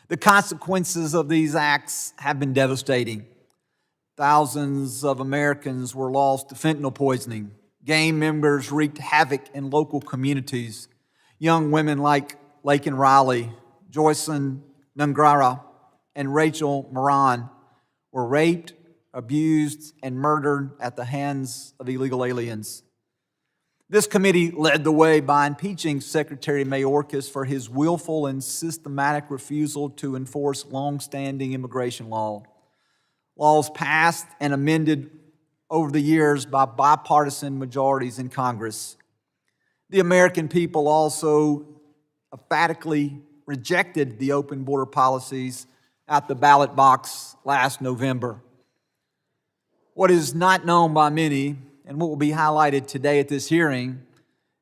The consequences of these acts have been devastating. Thousands of Americans were lost to fentanyl poisoning. Gang members wreaked havoc in local communities. Young women like Laken Riley, Joycelyn Nungrara, and Rachel Moran were raped, abused, and murdered at the hands of illegal aliens. This committee led the way by impeaching Secretary Mayorkas for his willful and systematic refusal to enforce long-standing immigration law. Laws passed and amended over the years by bipartisan majorities in Congress. The American people also emphatically rejected the open border policies at the ballot box last November. What is not known by many, and what will be highlighted today at this hearing,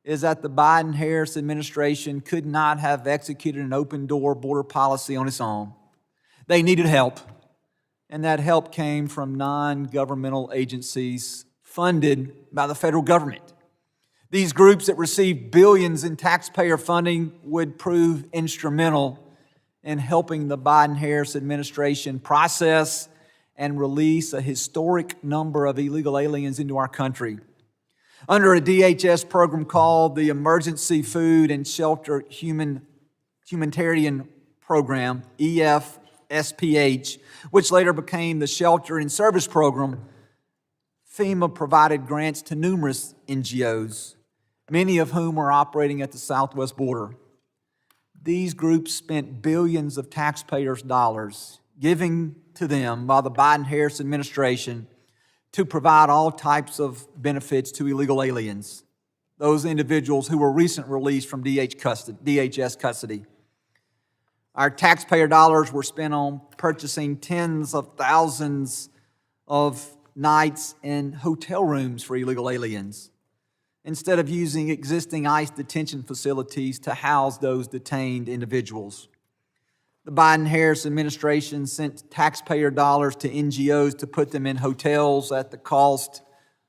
is that the Biden-Harris administration could not have executed an open-door border policy on its own. They needed help, and that help came from non-governmental agencies funded by the federal government. These groups that received billions in taxpayer funding would prove instrumental in helping the Biden-Harris administration process and release a historic number of illegal aliens into our country. Under a DHS program called the Emergency Food and Shelter Humanitarian Program, EFSPH, which later became the Shelter and Service Program, FEMA provided grants to numerous NGOs, many of whom are operating at the southwest border. These groups spent billions of taxpayers' dollars giving to them by the Biden-Harris administration to provide all types of benefits to illegal aliens, those individuals who were recently released from DHS custody. Our taxpayer dollars were spent on purchasing tens of thousands of nights in hotel rooms for illegal aliens, instead of using existing ICE detention facilities to house those detained individuals. The Biden-Harris administration sent taxpayer dollars to NGOs to put them in hotels at the cost,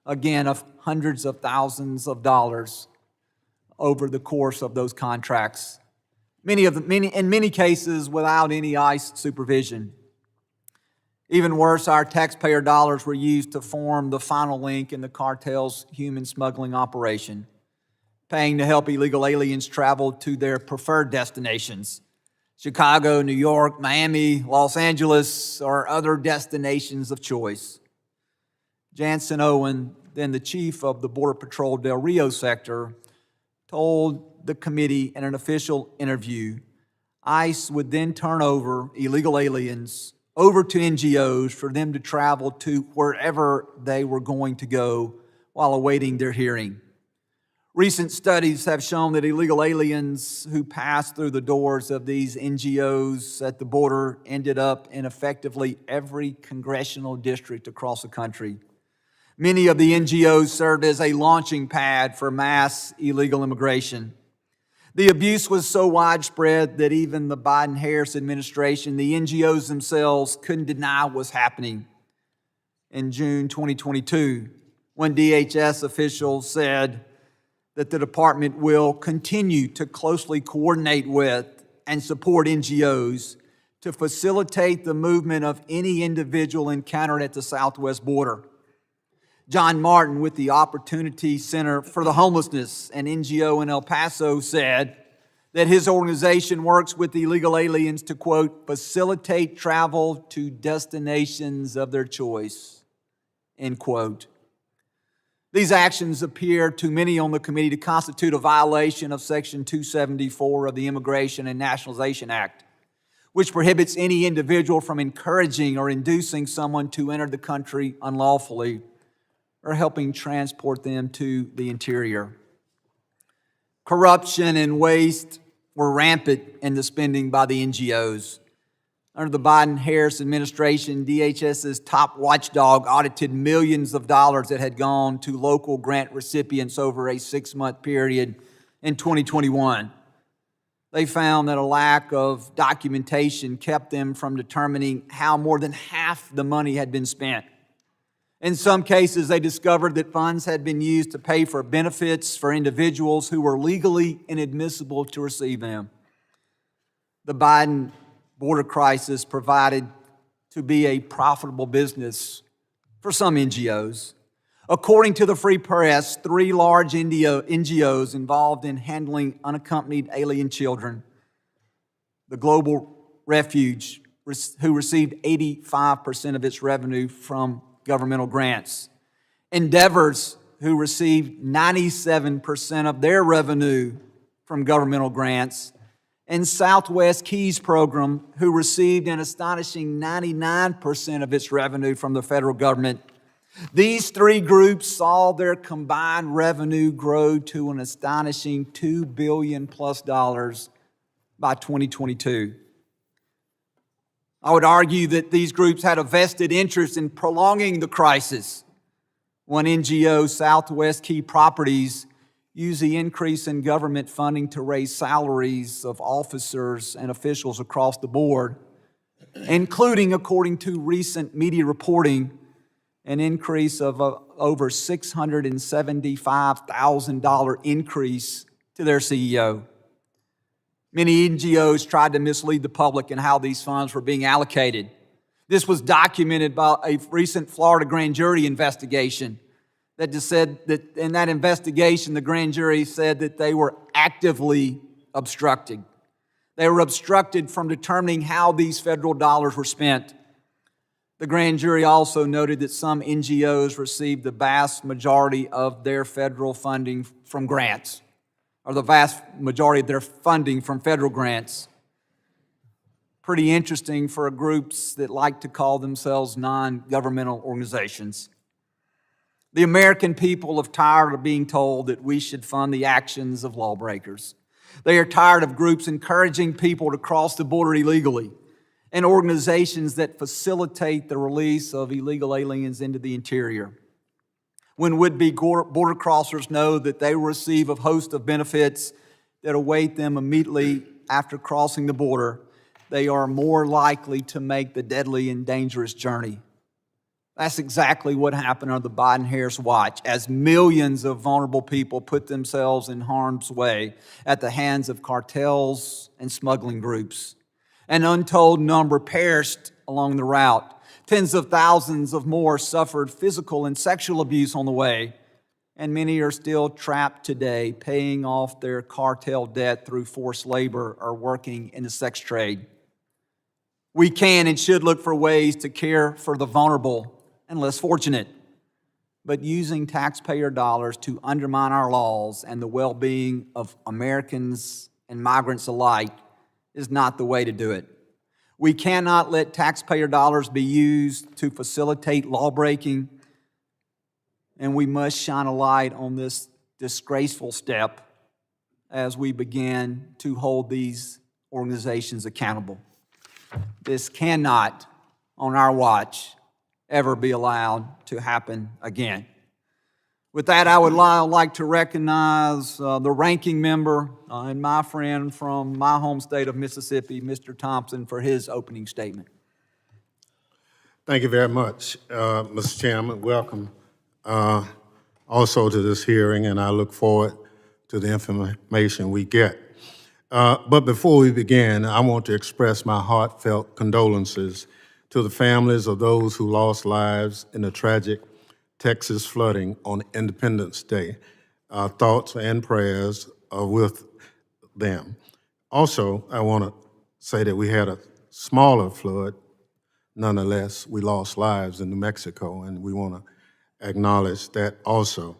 again, of hundreds of thousands of dollars over the course of those contracts, in many cases without any ICE supervision. Even worse, our taxpayer dollars were used to form the final link in the cartel's human smuggling operation, paying to help illegal aliens travel to their preferred destinations: Chicago, New York, Miami, Los Angeles, or other destinations of choice. Jansen Owen, then the chief of the Border Patrol Del Rio sector, told the committee in an official interview, ICE would then turn over illegal aliens over to NGOs for them to travel to wherever they were going to go while awaiting their hearing. Recent studies have shown that illegal aliens who passed through the doors of these NGOs at the border ended up in effectively every congressional district across the country. Many of the NGOs served as a launching pad for mass illegal immigration. The abuse was so widespread that even the Biden-Harris administration, the NGOs themselves, couldn't deny what was happening. In June 2022, when DHS officials said that the department will continue to closely coordinate with and support NGOs to facilitate the movement of any individual encountered at the southwest border. John Martin with the Opportunity Center for the Homelessness, an NGO in El Paso, said that his organization works with illegal aliens to, quote, facilitate travel to destinations of their choice, end quote. These actions appear to many on the committee to constitute a violation of Section 274 of the Immigration and Nationalization Act, which prohibits any individual from encouraging or inducing someone to enter the country unlawfully or helping transport them to the interior. Corruption and waste were rampant in the spending by the NGOs. Under the Biden-Harris administration, DHS's top watchdog audited millions of dollars that had gone to local grant recipients over a 6-month period in 2021. They found that a lack of documentation kept them from determining how more than half the money had been spent. In some cases, they discovered that funds had been used to pay for benefits for individuals who were legally inadmissible to receive them. The Biden border crisis provided to be a profitable business for some NGOs. According to the Free Press, 3 large NGOs involved in handling unaccompanied alien children, the Global Refuge, who received 85% of its revenue from governmental grants, Endeavors, who received 97% of their revenue from governmental grants, and Southwest Keys Program, who received an astonishing 99% of its revenue from the federal government. These 3 groups saw their combined revenue grow to an astonishing $2 billion plus by 2022. I would argue that these groups had a vested interest in prolonging the crisis. One NGO, Southwest Key Properties, used the increase in government funding to raise salaries of officers and officials across the board, including, according to recent media reporting, an increase of over $675,000 increase to their CEO. Many NGOs tried to mislead the public in how these funds were being allocated. This was documented by a recent Florida grand jury investigation that just said that in that investigation, the grand jury said that they were actively obstructing. They were obstructed from determining how these federal dollars were spent. The grand jury also noted that some NGOs received the vast majority of their federal funding from grants, or the vast majority of their funding from federal grants. Pretty interesting for groups that like to call themselves non-governmental organizations. The American people are tired of being told that we should fund the actions of lawbreakers. They are tired of groups encouraging people to cross the border illegally and organizations that facilitate the release of illegal aliens into the interior. When would-be border crossers know that they will receive a host of benefits that await them immediately after crossing the border, they are more likely to make the deadly and dangerous journey. That's exactly what happened under the Biden-Harris watch, as millions of vulnerable people put themselves in harm's way at the hands of cartels and smuggling groups. An untold number perished along the route. Tens of thousands of more suffered physical and sexual abuse on the way, and many are still trapped today, paying off their cartel debt through forced labor or working in the sex trade. We can and should look for ways to care for the vulnerable and less fortunate, but using taxpayer dollars to undermine our laws and the well-being of Americans and migrants alike is not the way to do it. We cannot let taxpayer dollars be used to facilitate lawbreaking, and we must shine a light on this disgraceful step as we begin to hold these organizations accountable. This cannot, on our watch, ever be allowed to happen again. With that, I would like to recognize the ranking member and my friend from my home state of Mississippi, Mr. Thompson, for his opening statement. Thank you very much, Mr. Chairman. Welcome also to this hearing, and I look forward to the information we get. But before we begin, I want to express my heartfelt condolences to the families of those who lost lives in the tragic Texas flooding on Independence Day. Our thoughts and prayers are with them. Also, I want to say that we had a smaller flood. Nonetheless, we lost lives in New Mexico, and we want to acknowledge that also.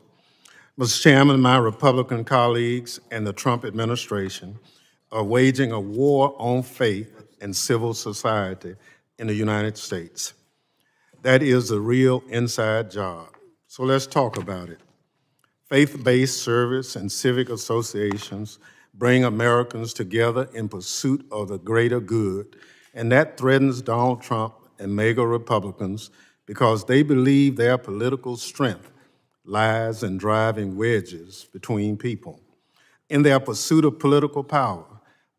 Mr. Chairman, my Republican colleagues and the Trump administration are waging a war on faith and civil society in the United States. That is a real inside job. So let's talk about it. Faith-based service and civic associations bring Americans together in pursuit of the greater good, and that threatens Donald Trump and MAGA Republicans because they believe their political strength lies in driving wedges between people. In their pursuit of political power,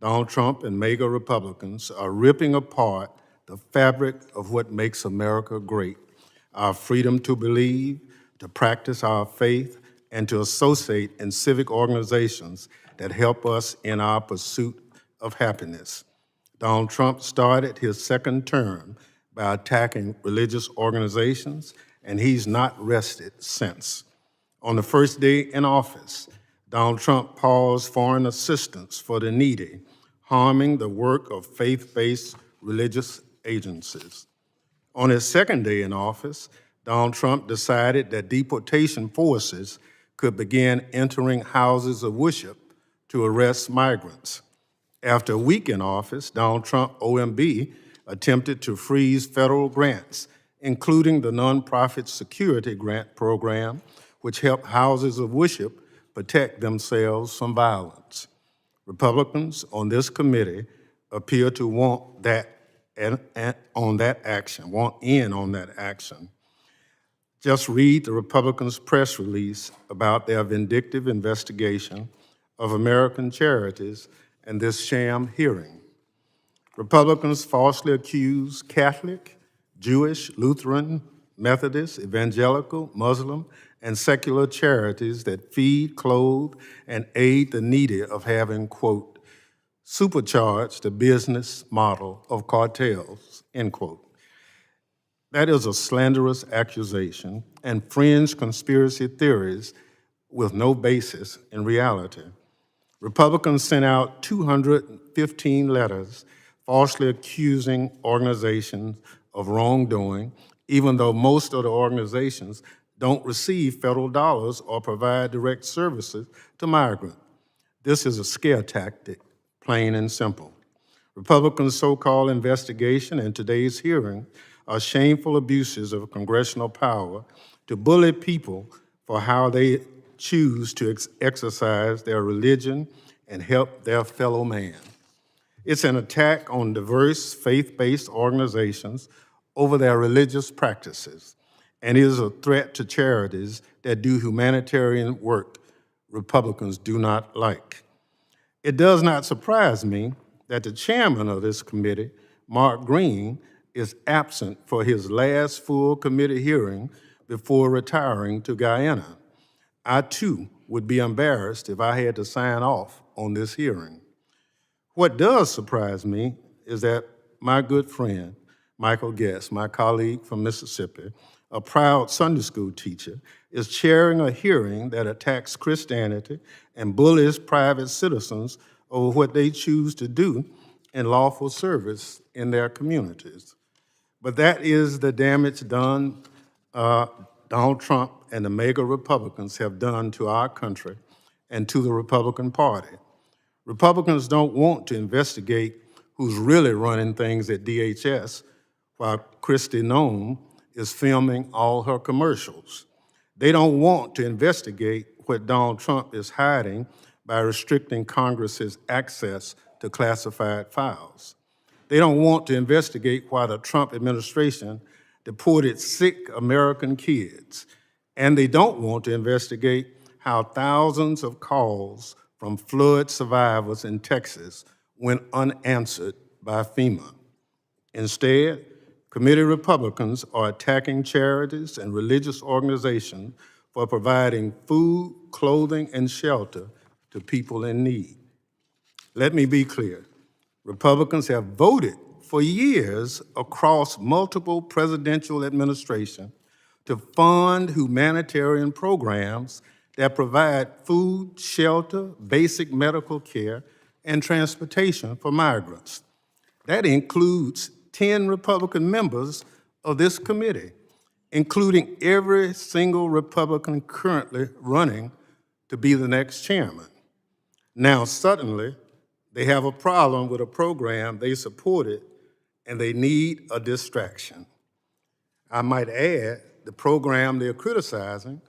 Donald Trump and MAGA Republicans are ripping apart the fabric of what makes America great, our freedom to believe, to practice our faith, and to associate in civic organizations that help us in our pursuit of happiness. Donald Trump started his second term by attacking religious organizations, and he's not rested since. On the first day in office, Donald Trump paused foreign assistance for the needy, harming the work of faith-based religious agencies. On his second day in office, Donald Trump decided that deportation forces could begin entering houses of worship to arrest migrants. After a week in office, Donald Trump, OMB, attempted to freeze federal grants, including the Nonprofit Security Grant Program, which helped houses of worship protect themselves from violence. Republicans on this committee appear to want that want in on that action. Just read the Republicans' press release about their vindictive investigation of American charities and this sham hearing. Republicans falsely accuse Catholic, Jewish, Lutheran, Methodist, evangelical, Muslim, and secular charities that feed, clothe, and aid the needy of having, quote, supercharged the business model of cartels, end quote. That is a slanderous accusation and fringe conspiracy theories with no basis in reality. Republicans sent out 215 letters falsely accusing organizations of wrongdoing, even though most of the organizations don't receive federal dollars or provide direct services to migrants. This is a scare tactic, plain and simple. Republicans' so-called investigation and today's hearing are shameful abuses of congressional power to bully people for how they choose to exercise their religion and help their fellow man. It's an attack on diverse faith-based organizations over their religious practices, and is a threat to charities that do humanitarian work Republicans do not like. It does not surprise me that the chairman of this committee, Mark Green, is absent for his last full committee hearing before retiring to Guyana. I, too, would be embarrassed if I had to sign off on this hearing. What does surprise me is that my good friend, Michael Guest, my colleague from Mississippi, a proud Sunday school teacher, is chairing a hearing that attacks Christianity and bullies private citizens over what they choose to do in lawful service in their communities. But that is the damage done Donald Trump and the mega Republicans have done to our country and to the Republican Party. Republicans don't want to investigate who's really running things at DHS while Kristi Noem is filming all her commercials. They don't want to investigate what Donald Trump is hiding by restricting Congress's access to classified files. They don't want to investigate why the Trump administration deported sick American kids. And they don't want to investigate how thousands of calls from flood survivors in Texas went unanswered by FEMA. Instead, committee Republicans are attacking charities and religious organizations for providing food, clothing, and shelter to people in need. Let me be clear. Republicans have voted for years across multiple presidential administrations to fund humanitarian programs that provide food, shelter, basic medical care, and transportation for migrants. That includes 10 Republican members of this committee, including every single Republican currently running to be the next chairman. Now, suddenly, they have a problem with a program they supported, and they need a distraction. I might add, the program they're criticizing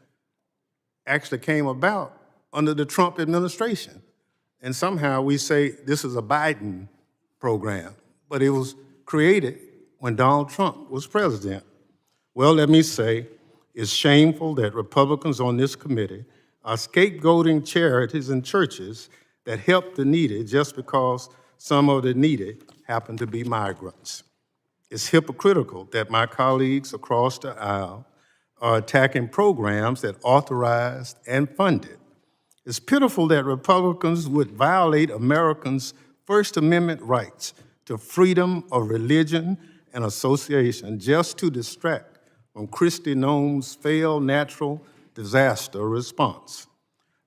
actually came about under the Trump administration. And somehow we say this is a Biden program, but it was created when Donald Trump was president. Well, let me say, it's shameful that Republicans on this committee are scapegoating charities and churches that help the needy just because some of the needy happen to be migrants. It's hypocritical that my colleagues across the aisle are attacking programs that authorized and funded. It's pitiful that Republicans would violate Americans' First Amendment rights to freedom of religion and association just to distract from Kristi Noem's failed natural disaster response,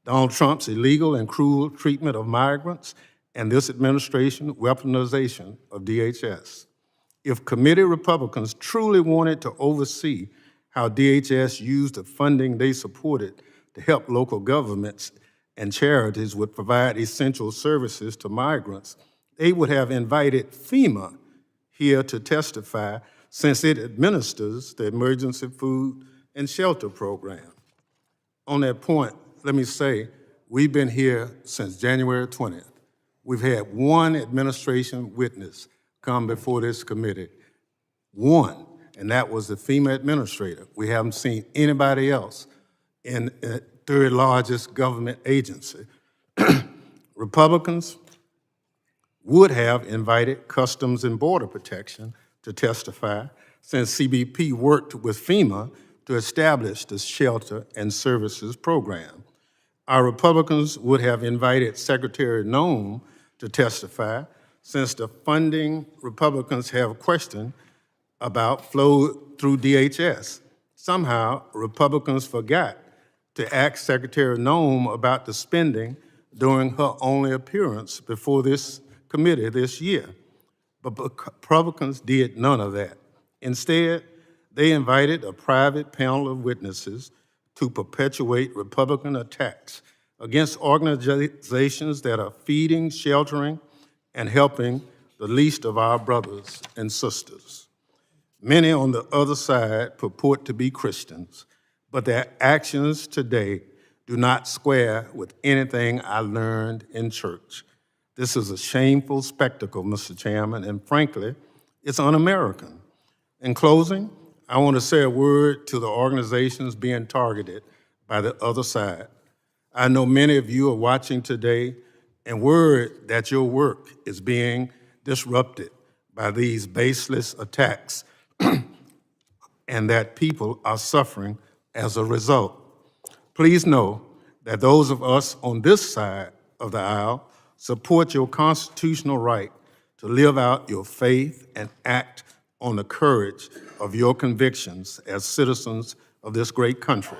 Donald Trump's illegal and cruel treatment of migrants, and this administration's weaponization of DHS. If committee Republicans truly wanted to oversee how DHS used the funding they supported to help local governments and charities would provide essential services to migrants, they would have invited FEMA here to testify, since it administers the Emergency Food and Shelter Program. On that point, let me say, we've been here since January 20th. We've had one administration witness come before this committee, one, and that was the FEMA administrator. We haven't seen anybody else in the third largest government agency. Republicans would have invited Customs and Border Protection to testify, since CBP worked with FEMA to establish the Shelter and Services Program. Our Republicans would have invited Secretary Noem to testify, since the funding Republicans have questioned about flowed through DHS. Somehow, Republicans forgot to ask Secretary Noem about the spending during her only appearance before this committee this year. But Republicans did none of that. Instead, they invited a private panel of witnesses to perpetuate Republican attacks against organizations that are feeding, sheltering, and helping the least of our brothers and sisters. Many on the other side purport to be Christians, but their actions today do not square with anything I learned in church. This is a shameful spectacle, Mr. Chairman, and frankly, it's un-American. In closing, I want to say a word to the organizations being targeted by the other side. I know many of you are watching today and worried that your work is being disrupted by these baseless attacks and that people are suffering as a result. Please know that those of us on this side of the aisle support your constitutional right to live out your faith and act on the courage of your convictions as citizens of this great country.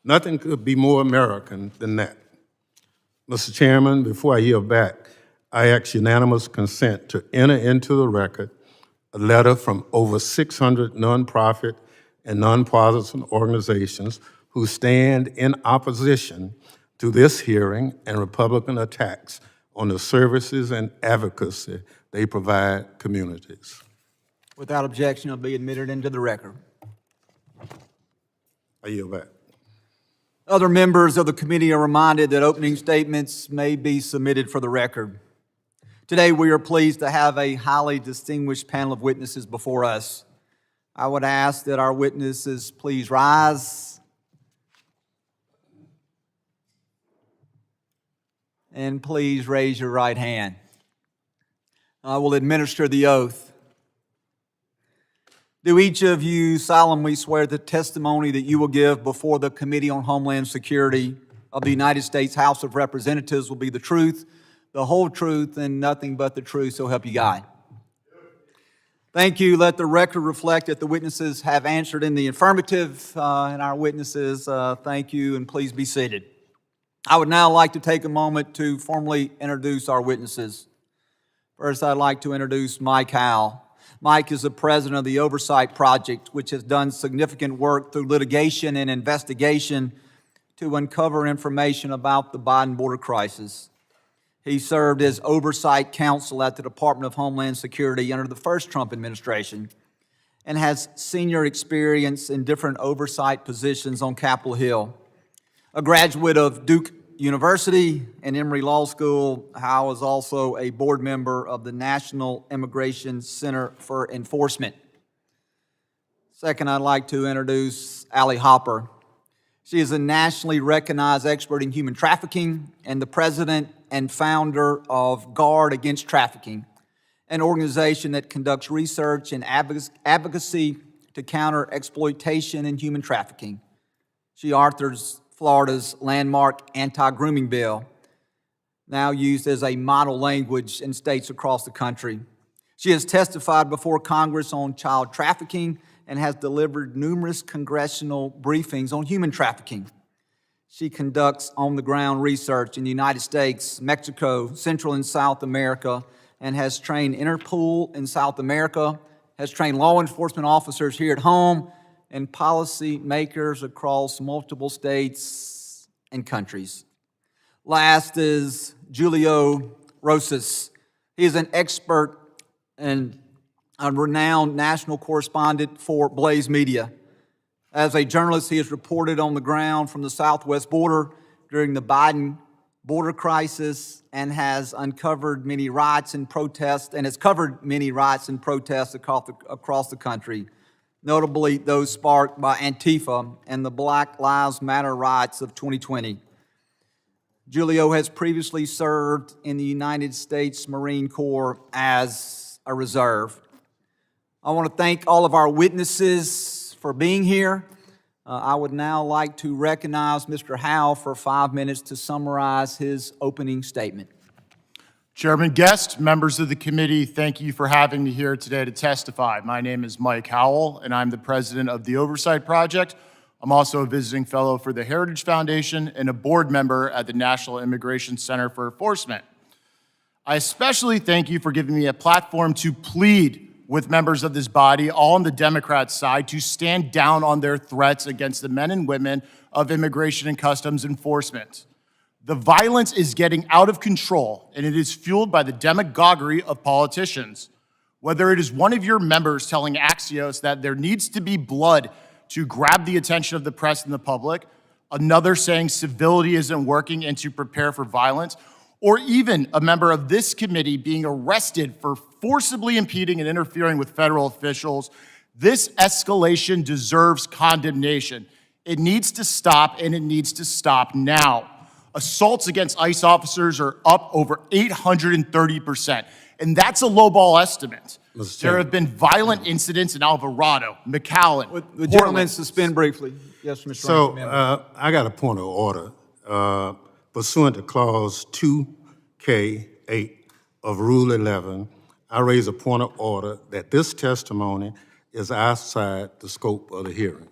Nothing could be more American than that. Mr. Chairman, before I yield back, I ask unanimous consent to enter into the record a letter from over 600 nonprofit and nonpartisan organizations who stand in opposition to this hearing and Republican attacks on the services and advocacy they provide communities. Without objection, it'll be admitted into the record. I yield back. Other members of the committee are reminded that opening statements may be submitted for the record. Today, we are pleased to have a highly distinguished panel of witnesses before us. I would ask that our witnesses please rise and please raise your right hand. I will administer the oath. Do each of you solemnly swear the testimony that you will give before the Committee on Homeland Security of the United States House of Representatives will be the truth, the whole truth, and nothing but the truth, so help you God? Thank you. Let the record reflect that the witnesses have answered in the affirmative, and our witnesses, thank you, and please be seated. I would now like to take a moment to formally introduce our witnesses. First, I'd like to introduce Mike Howell. Mike is the president of the Oversight Project, which has done significant work through litigation and investigation to uncover information about the Biden border crisis. He served as oversight counsel at the Department of Homeland Security under the first Trump administration and has senior experience in different oversight positions on Capitol Hill. A graduate of Duke University and Emory Law School, Howell is also a board member of the National Immigration Center for Enforcement. Second, I'd like to introduce Allie Hopper. She is a nationally recognized expert in human trafficking and the president and founder of Guard Against Trafficking, an organization that conducts research and advocacy to counter exploitation and human trafficking. She authors Florida's landmark anti-grooming bill, now used as a model language in states across the country. She has testified before Congress on child trafficking and has delivered numerous congressional briefings on human trafficking. She conducts on-the-ground research in the United States, Mexico, Central and South America, and has trained Interpol in South America, has trained law enforcement officers here at home, and policy makers across multiple states and countries. Last is Julio Rosas. He is an expert and a renowned national correspondent for Blaze Media. As a journalist, he has reported on the ground from the southwest border during the Biden border crisis and has uncovered many riots and protests and has covered many riots and protests across the country, notably those sparked by Antifa and the Black Lives Matter riots of 2020. Julio has previously served in the United States Marine Corps as a reserve. I want to thank all of our witnesses for being here. I would now like to recognize Mr. Howe for 5 minutes to summarize his opening statement. Chairman Guest, members of the committee, thank you for having me here today to testify. My name is Mike Howell, and I'm the president of the Oversight Project. I'm also a visiting fellow for the Heritage Foundation and a board member at the National Immigration Center for Enforcement. I especially thank you for giving me a platform to plead with members of this body, all on the Democrat side, to stand down on their threats against the men and women of Immigration and Customs Enforcement. The violence is getting out of control, and it is fueled by the demagoguery of politicians. Whether it is one of your members telling Axios that there needs to be blood to grab the attention of the press and the public, another saying civility isn't working and to prepare for violence, or even a member of this committee being arrested for forcibly impeding and interfering with federal officials, this escalation deserves condemnation. It needs to stop, and it needs to stop now. Assaults against ICE officers are up over 830%, and that's a lowball estimate. There have been violent incidents in Alvarado, McAllen, The gentleman suspend briefly. Yes, Mr. So Ranking Member. I got a point of order. Pursuant to Clause 2K8 of Rule 11, I raise a point of order that this testimony is outside the scope of the hearing.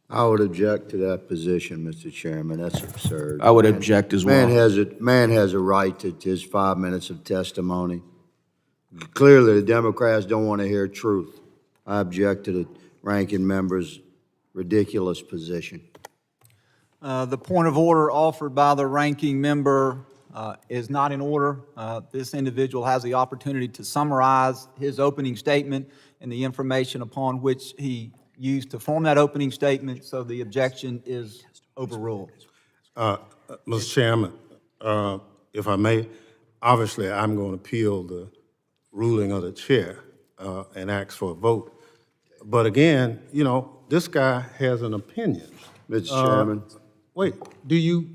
I would object to that position, Mr. Chairman. That's absurd. I would object as well. Man has a right to his 5 minutes of testimony. Clearly, the Democrats don't want to hear truth. I object to the ranking member's ridiculous position. The point of order offered by the ranking member is not in order. This individual has the opportunity to summarize his opening statement and the information upon which he used to form that opening statement, so the objection is overruled. Mr. Chairman, if I may, obviously I'm going to appeal the ruling of the chair and ask for a vote. But again, you know, this guy has an opinion. Mr. Chairman. Wait, do you?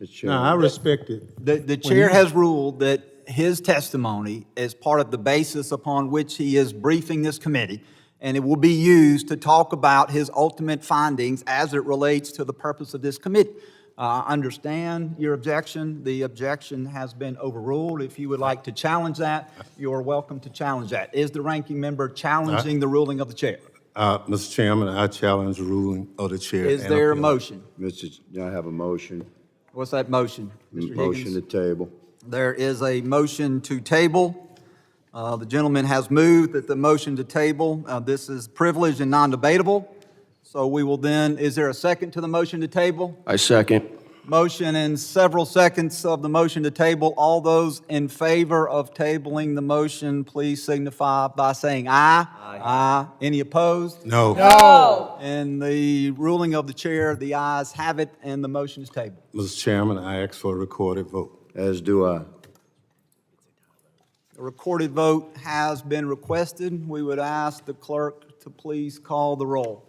Mr. Chairman. No, I respect it. The chair has ruled that his testimony is part of the basis upon which he is briefing this committee, and it will be used to talk about his ultimate findings as it relates to the purpose of this committee. I understand your objection. The objection has been overruled. If you would like to challenge that, you are welcome to challenge that. Is the ranking member challenging the ruling of the chair? Mr. Chairman, I challenge the ruling of the chair. Is and there a appeal. motion? I have a motion. What's that motion, Mr. Motion Higgins? to table. There is a motion to table. The gentleman has moved that the motion to table, this is privileged and non-debatable. So we will then, is there a second to the motion to table? I second. Motion and several seconds of the motion to table. All those in favor of tabling the motion, please signify by saying aye. Aye. Any opposed? No. In the ruling of the chair, the ayes have it and the motion is tabled. Mr. Chairman, I ask for a recorded vote. As do I. A recorded vote has been requested. We would ask the clerk to please call the roll.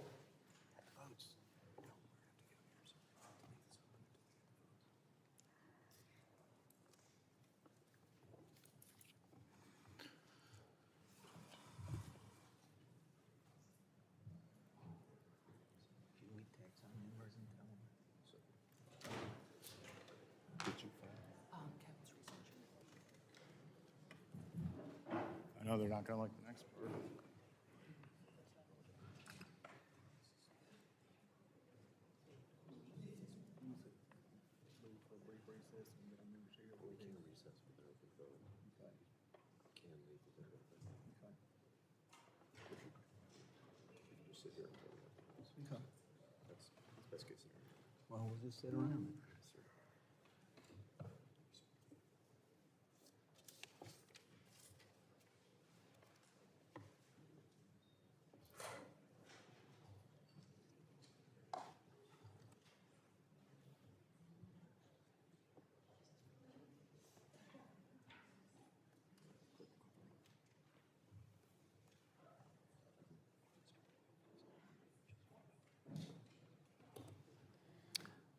No, they're not going to like the next part. Well, we'll just sit around.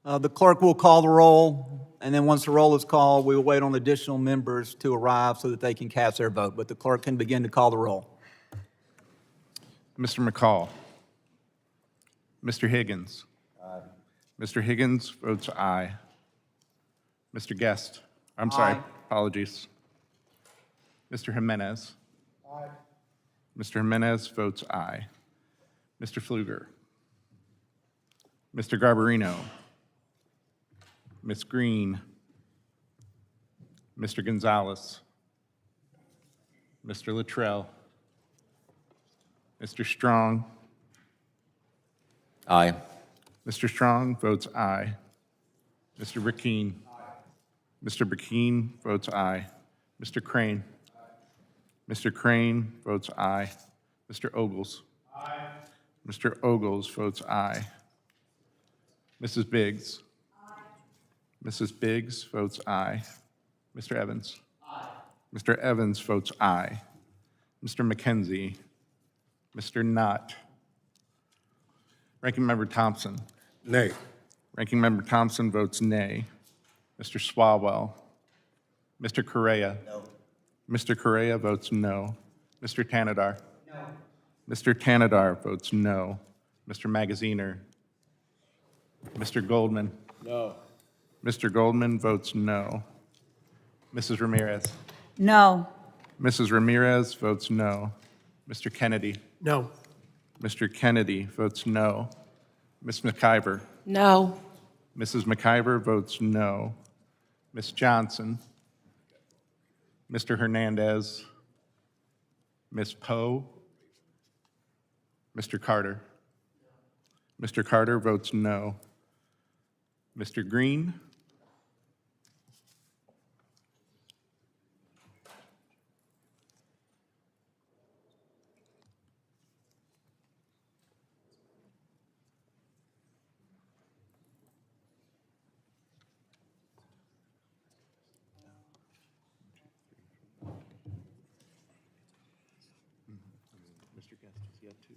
The clerk will call the roll, and then once the roll is called, we will wait on additional members to arrive so that they can cast their vote. But the clerk can begin to call the roll. Mr. McCall. Mr. Higgins. Aye. Mr. Higgins votes aye. Mr. Guest. I'm sorry, Aye. apologies. Mr. Jimenez. Aye. Mr. Jimenez votes aye. Mr. Pfluger. Mr. Garbarino. Ms. Green. Mr. Gonzalez. Mr. Luttrell. Mr. Strong. Aye. Mr. Strong votes aye. Mr. Burkeen. Mr. Burkeen votes aye. Mr. Crane. Mr. Crane votes aye. Mr. Ogles. Mr. Ogles votes aye. Mrs. Biggs. Mrs. Biggs votes aye. Mr. Evans. Mr. Evans votes aye. Mr. McKenzie. Mr. Knott. Ranking Member Thompson. Nay. Ranking Member Thompson votes nay. Mr. Swalwell. Mr. Correa. No. Mr. Correa votes no. Mr. Tanadar. No. Mr. Tanadar votes no. Mr. Magaziner. Mr. Goldman. No. Mr. Goldman votes no. Mrs. Ramirez. No. Mrs. Ramirez votes no. Mr. Kennedy. No. Mr. Kennedy votes no. Ms. McIver. No. Mrs. McIver votes no. Ms. Johnson. Mr. Hernandez. Ms. Poe. Mr. Carter. Mr. Carter votes no. Mr. Green. Mr. Guest is yet to.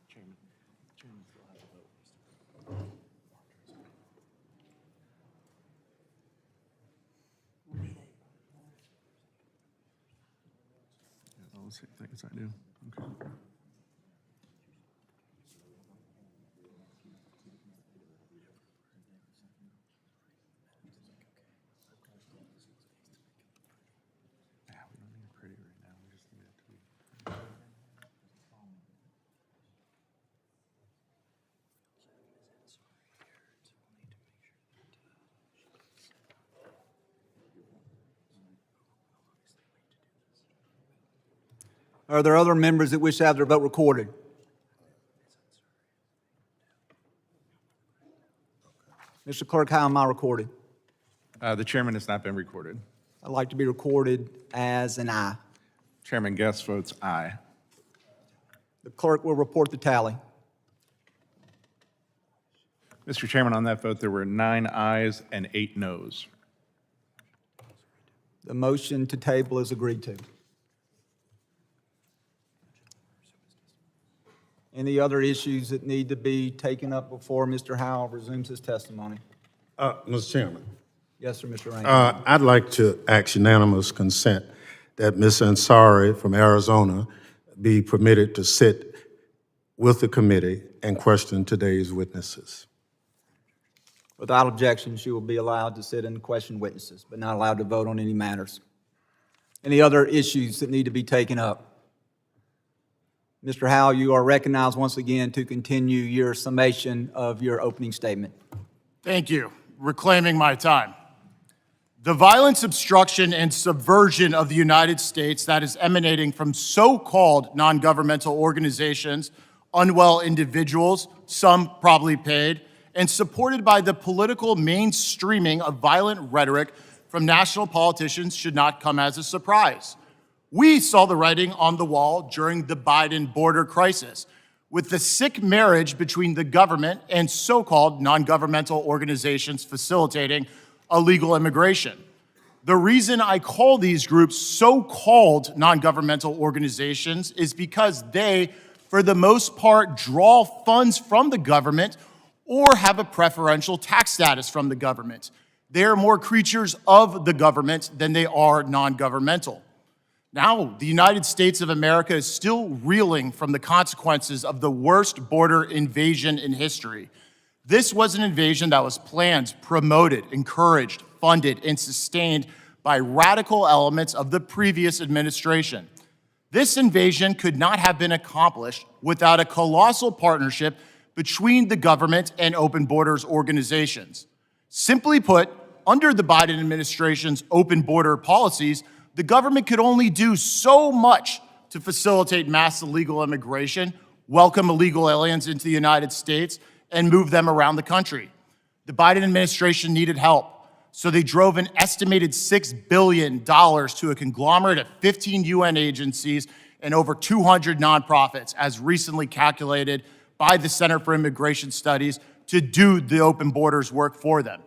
Chairman still has a vote. Yeah, all the same things I do. Okay. Yeah, we don't need it pretty right now. We just need it to be. Are there other members that wish to have their vote recorded? Mr. Clerk, how am I recorded? The chairman has not been recorded. I'd like to be recorded as an aye. Chairman Guest votes aye. The clerk will report the tally. Mr. Chairman, on that vote, there were 9 ayes and 8 noes. The motion to table is agreed to. Any other issues that need to be taken up before Mr. Howell resumes his testimony? Mr. Chairman, Yes, sir, Mr. Rankin. I'd like to ask unanimous consent that Ms. Ansari from Arizona be permitted to sit with the committee and question today's witnesses. Without objection, she will be allowed to sit and question witnesses, but not allowed to vote on any matters. Any other issues that need to be taken up? Mr. Howell, you are recognized once again to continue your summation of your opening statement. Thank you. Reclaiming my time. The violence, obstruction, and subversion of the United States that is emanating from so-called non-governmental organizations, unwell individuals, some probably paid, and supported by the political mainstreaming of violent rhetoric from national politicians should not come as a surprise. We saw the writing on the wall during the Biden border crisis, with the sick marriage between the government and so-called non-governmental organizations facilitating illegal immigration. The reason I call these groups so-called non-governmental organizations is because they, for the most part, draw funds from the government or have a preferential tax status from the government. They are more creatures of the government than they are non-governmental. Now, the United States of America is still reeling from the consequences of the worst border invasion in history. This was an invasion that was planned, promoted, encouraged, funded, and sustained by radical elements of the previous administration. This invasion could not have been accomplished without a colossal partnership between the government and open borders organizations. Simply put, under the Biden administration's open border policies, the government could only do so much to facilitate mass illegal immigration, welcome illegal aliens into the United States, and move them around the country. The Biden administration needed help, so they drove an estimated $6 billion to a conglomerate of 15 UN agencies and over 200 nonprofits, as recently calculated by the Center for Immigration Studies, to do the open borders work for them.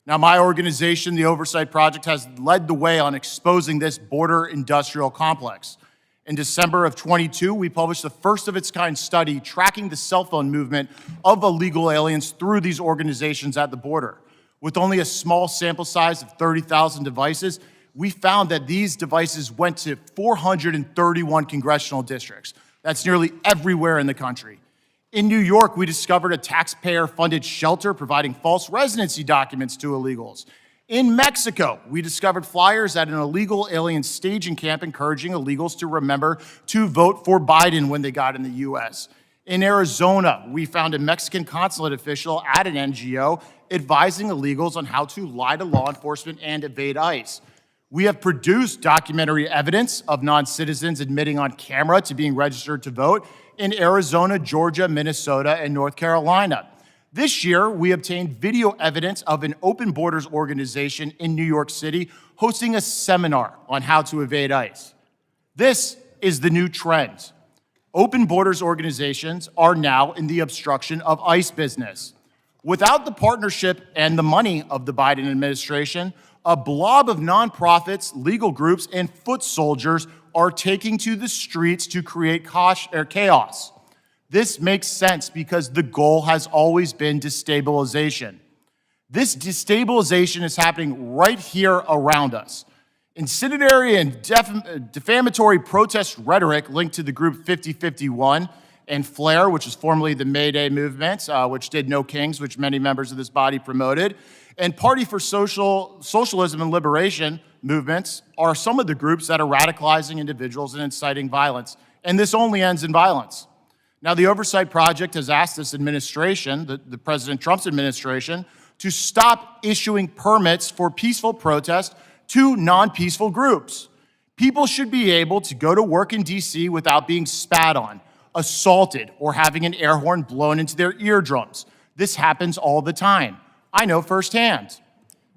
Now, my organization, the Oversight Project, has led the way on exposing this border industrial complex. In December of 22, we published the first of its kind study tracking the cell phone movement of illegal aliens through these organizations at the border. With only a small sample size of 30,000 devices, we found that these devices went to 431 congressional districts. That's nearly everywhere in the country. In New York, we discovered a taxpayer-funded shelter providing false residency documents to illegals. In Mexico, we discovered flyers at an illegal alien staging camp encouraging illegals to remember to vote for Biden when they got in the U.S. In Arizona, we found a Mexican consulate official at an NGO advising illegals on how to lie to law enforcement and evade ICE. We have produced documentary evidence of non-citizens admitting on camera to being registered to vote in Arizona, Georgia, Minnesota, and North Carolina. This year, we obtained video evidence of an open borders organization in New York City hosting a seminar on how to evade ICE. This is the new trend. Open borders organizations are now in the obstruction of ICE business. Without the partnership and the money of the Biden administration, a blob of nonprofits, legal groups, and foot soldiers are taking to the streets to create chaos. This makes sense because the goal has always been destabilization. This destabilization is happening right here around us. Incendiary and defamatory protest rhetoric linked to the group 5051 and FLAIR, which is formerly the May Day movement, which did No Kings, which many members of this body promoted, and Party for Socialism and Liberation movements are some of the groups that are radicalizing individuals and inciting violence. And this only ends in violence. Now, the Oversight Project has asked this administration, the President Trump's administration, to stop issuing permits for peaceful protest to non-peaceful groups. People should be able to go to work in D.C. without being spat on, assaulted, or having an air horn blown into their eardrums. This happens all the time. I know firsthand.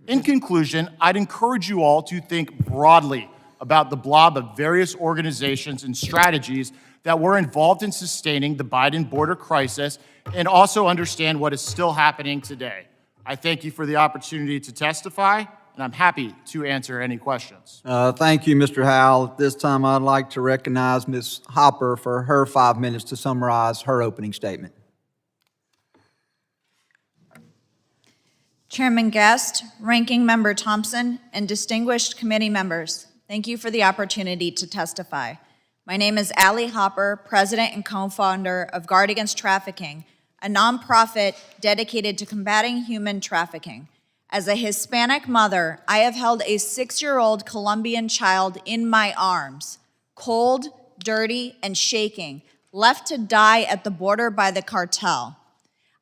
In conclusion, I'd encourage you all to think broadly about the blob of various organizations and strategies that were involved in sustaining the Biden border crisis and also understand what is still happening today. I thank you for the opportunity to testify, and I'm happy to answer any questions. Thank you, Mr. Howell. At this time, I'd like to recognize Ms. Hopper for her 5 minutes to summarize her opening statement. Chairman Guest, Ranking Member Thompson, and distinguished committee members, thank you for the opportunity to testify. My name is Allie Hopper, president and co-founder of Guard Against Trafficking, a nonprofit dedicated to combating human trafficking. As a Hispanic mother, I have held a 6-year-old Colombian child in my arms, cold, dirty, and shaking, left to die at the border by the cartel.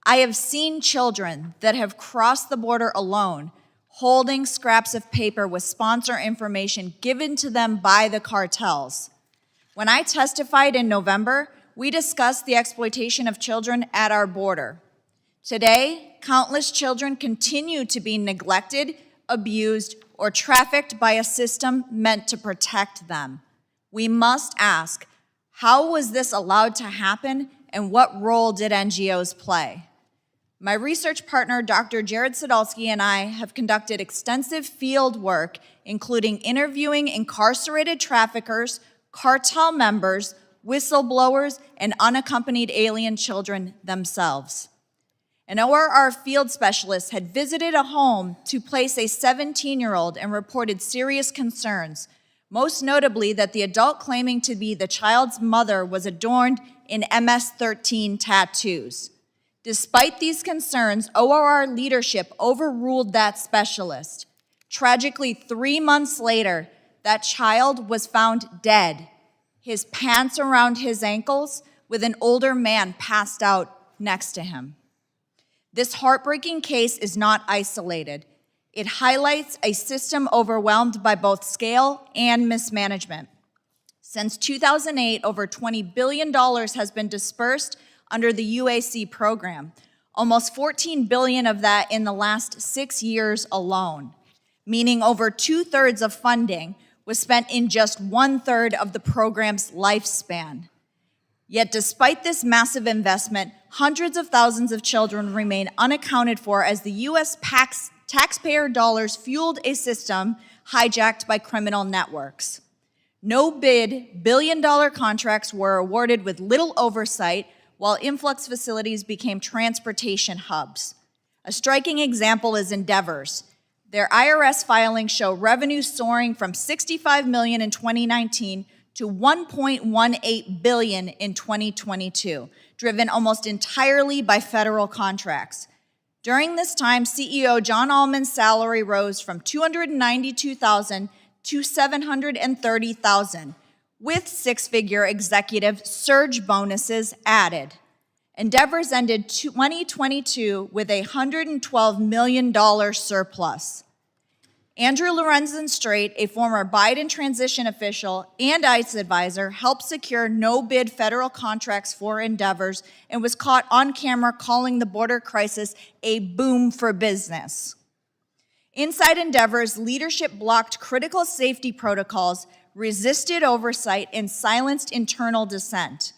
I have seen children that have crossed the border alone, holding scraps of paper with sponsor information given to them by the cartels. When I testified in November, we discussed the exploitation of children at our border. Today, countless children continue to be neglected, abused, or trafficked by a system meant to protect them. We must ask, how was this allowed to happen, and what role did NGOs play? My research partner, Dr. Jared Sadolsky, and I have conducted extensive field work, including interviewing incarcerated traffickers, cartel members, whistleblowers, and unaccompanied alien children themselves. An ORR field specialist had visited a home to place a 17-year-old and reported serious concerns, most notably that the adult claiming to be the child's mother was adorned in MS-13 tattoos. Despite these concerns, ORR leadership overruled that specialist. Tragically, 3 months later, that child was found dead, his pants around his ankles, with an older man passed out next to him. This heartbreaking case is not isolated. It highlights a system overwhelmed by both scale and mismanagement. Since 2008, over $20 billion has been dispersed under the UAC program, almost $14 billion of that in the last 6 years alone, meaning over 2/3 of funding was spent in just 1/3 of the program's lifespan. Yet despite this massive investment, hundreds of thousands of children remain unaccounted for as the U.S. taxpayer dollars fueled a system hijacked by criminal networks. No-bid billion-dollar contracts were awarded with little oversight, while influx facilities became transportation hubs. A striking example is Endeavors. Their IRS filings show revenue soaring from $65 million in 2019 to $1.18 billion in 2022, driven almost entirely by federal contracts. During this time, CEO John Allman's salary rose from $292,000 to $730,000, with 6-figure executive surge bonuses added. Endeavors ended 2022 with a $112 million surplus. Andrew Lorenzen-Strait, a former Biden transition official and ICE advisor, helped secure no-bid federal contracts for Endeavors and was caught on camera calling the border crisis a boom for business. Inside Endeavors, leadership blocked critical safety protocols, resisted oversight, and silenced internal dissent.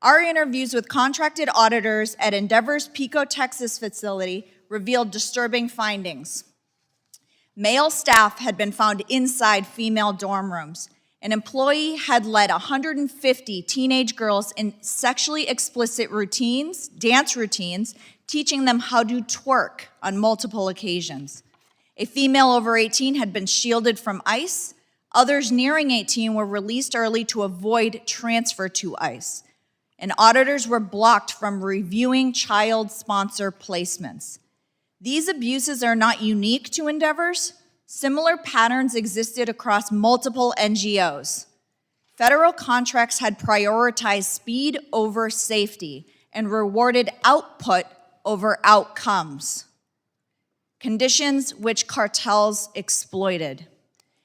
Our interviews with contracted auditors at Endeavor's Pico, Texas facility revealed disturbing findings. Male staff had been found inside female dorm rooms. An employee had led 150 teenage girls in sexually explicit routines, dance routines, teaching them how to twerk on multiple occasions. A female over 18 had been shielded from ICE. Others nearing 18 were released early to avoid transfer to ICE. And auditors were blocked from reviewing child sponsor placements. These abuses are not unique to Endeavors. Similar patterns existed across multiple NGOs. Federal contracts had prioritized speed over safety and rewarded output over outcomes, conditions which cartels exploited.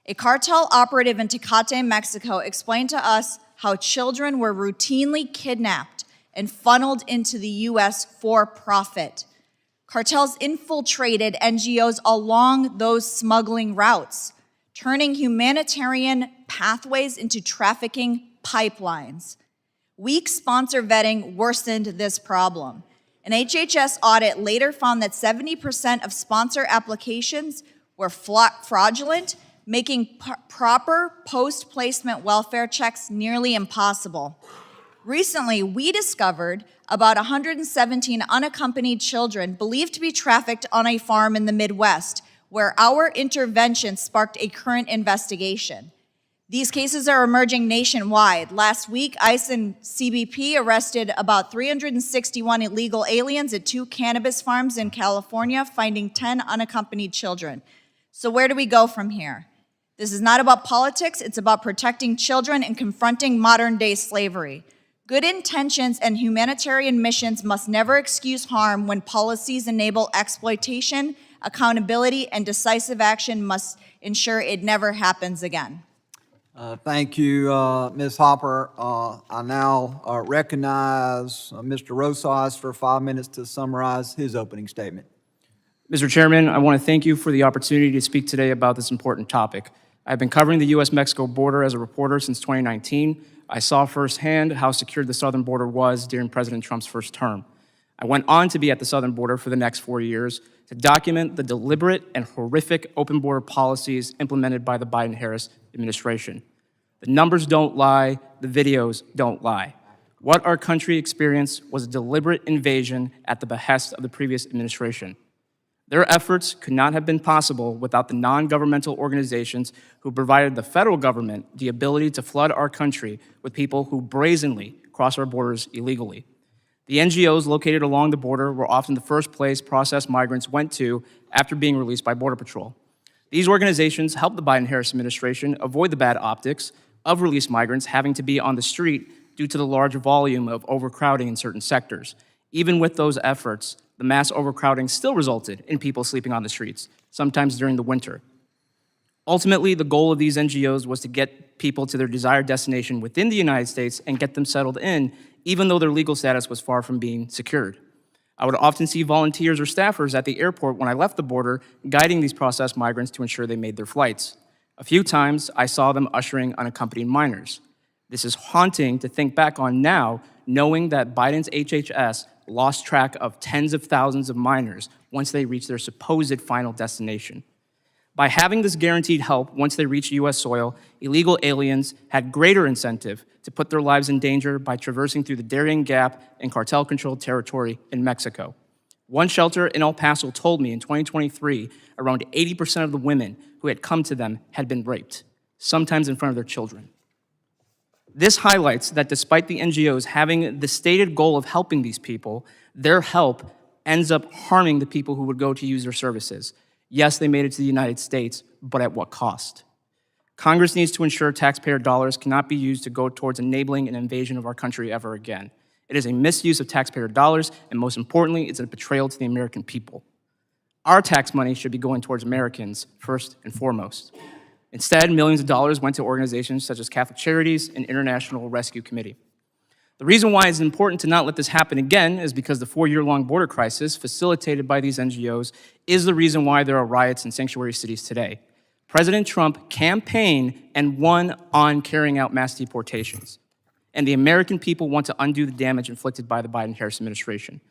A cartel operative in Tecate, Mexico, explained to us how children were routinely kidnapped and funneled into the U.S. for profit. Cartels infiltrated NGOs along those smuggling routes, turning humanitarian pathways into trafficking pipelines. Weak sponsor vetting worsened this problem. An HHS audit later found that 70% of sponsor applications were fraudulent, making proper post-placement welfare checks nearly impossible. Recently, we discovered about 117 unaccompanied children believed to be trafficked on a farm in the Midwest, where our intervention sparked a current investigation. These cases are emerging nationwide. Last week, ICE and CBP arrested about 361 illegal aliens at 2 cannabis farms in California, finding 10 unaccompanied children. So where do we go from here? This is not about politics, it's about protecting children and confronting modern-day slavery. Good intentions and humanitarian missions must never excuse harm when policies enable exploitation. Accountability and decisive action must ensure it never happens again. Thank you, Ms. Hopper. I now recognize Mr. Rosas for 5 minutes to summarize his opening statement. Mr. Chairman, I want to thank you for the opportunity to speak today about this important topic. I've been covering the U.S.-Mexico border as a reporter since 2019. I saw firsthand how secure the southern border was during President Trump's first term. I went on to be at the southern border for the next 4 years to document the deliberate and horrific open border policies implemented by the Biden-Harris administration. The numbers don't lie, the videos don't lie. What our country experienced was a deliberate invasion at the behest of the previous administration. Their efforts could not have been possible without the non-governmental organizations who provided the federal government the ability to flood our country with people who brazenly cross our borders illegally. The NGOs located along the border were often the first place processed migrants went to after being released by Border Patrol. These organizations helped the Biden-Harris administration avoid the bad optics of released migrants having to be on the street due to the large volume of overcrowding in certain sectors. Even with those efforts, the mass overcrowding still resulted in people sleeping on the streets, sometimes during the winter. Ultimately, the goal of these NGOs was to get people to their desired destination within the United States and get them settled in, even though their legal status was far from being secured. I would often see volunteers or staffers at the airport when I left the border guiding these processed migrants to ensure they made their flights. A few times, I saw them ushering unaccompanied minors. This is haunting to think back on now, knowing that Biden's HHS lost track of tens of thousands of minors once they reached their supposed final destination. By having this guaranteed help once they reached U.S. soil, illegal aliens had greater incentive to put their lives in danger by traversing through the Darien Gap and cartel-controlled territory in Mexico. One shelter in El Paso told me in 2023, around 80% of the women who had come to them had been raped, sometimes in front of their children. This highlights that despite the NGOs having the stated goal of helping these people, their help ends up harming the people who would go to use their services. Yes, they made it to the United States, but at what cost? Congress needs to ensure taxpayer dollars cannot be used to go towards enabling an invasion of our country ever again. It is a misuse of taxpayer dollars, and most importantly, it's a betrayal to the American people. Our tax money should be going towards Americans first and foremost. Instead, millions of dollars went to organizations such as Catholic Charities and International Rescue Committee. The reason why it's important to not let this happen again is because the 4-year-long border crisis facilitated by these NGOs is the reason why there are riots in sanctuary cities today. President Trump campaigned and won on carrying out mass deportations. And the American people want to undo the damage inflicted by the Biden-Harris administration.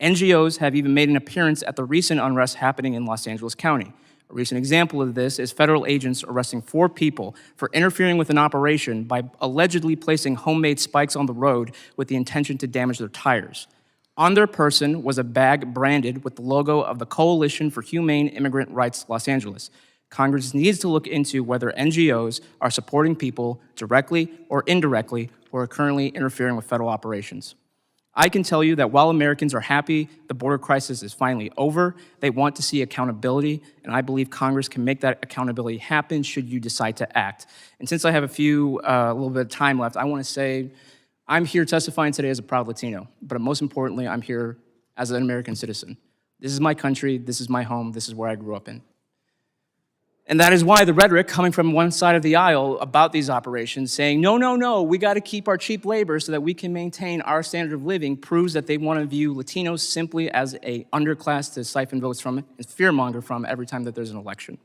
NGOs have even made an appearance at the recent unrest happening in Los Angeles County. A recent example of this is federal agents arresting 4 people for interfering with an operation by allegedly placing homemade spikes on the road with the intention to damage their tires. On their person was a bag branded with the logo of the Coalition for Humane Immigrant Rights Los Angeles. Congress needs to look into whether NGOs are supporting people directly or indirectly who are currently interfering with federal operations. I can tell you that while Americans are happy the border crisis is finally over, they want to see accountability, and I believe Congress can make that accountability happen should you decide to act. And since I have a little bit of time left, I want to say I'm here testifying today as a proud Latino, but most importantly, I'm here as an American citizen. This is my country, this is my home, this is where I grew up in. And that is why the rhetoric coming from one side of the aisle about these operations saying, no, no, no, we got to keep our cheap labor so that we can maintain our standard of living proves that they want to view Latinos simply as an underclass to siphon votes from and fearmonger from every time that there's an election.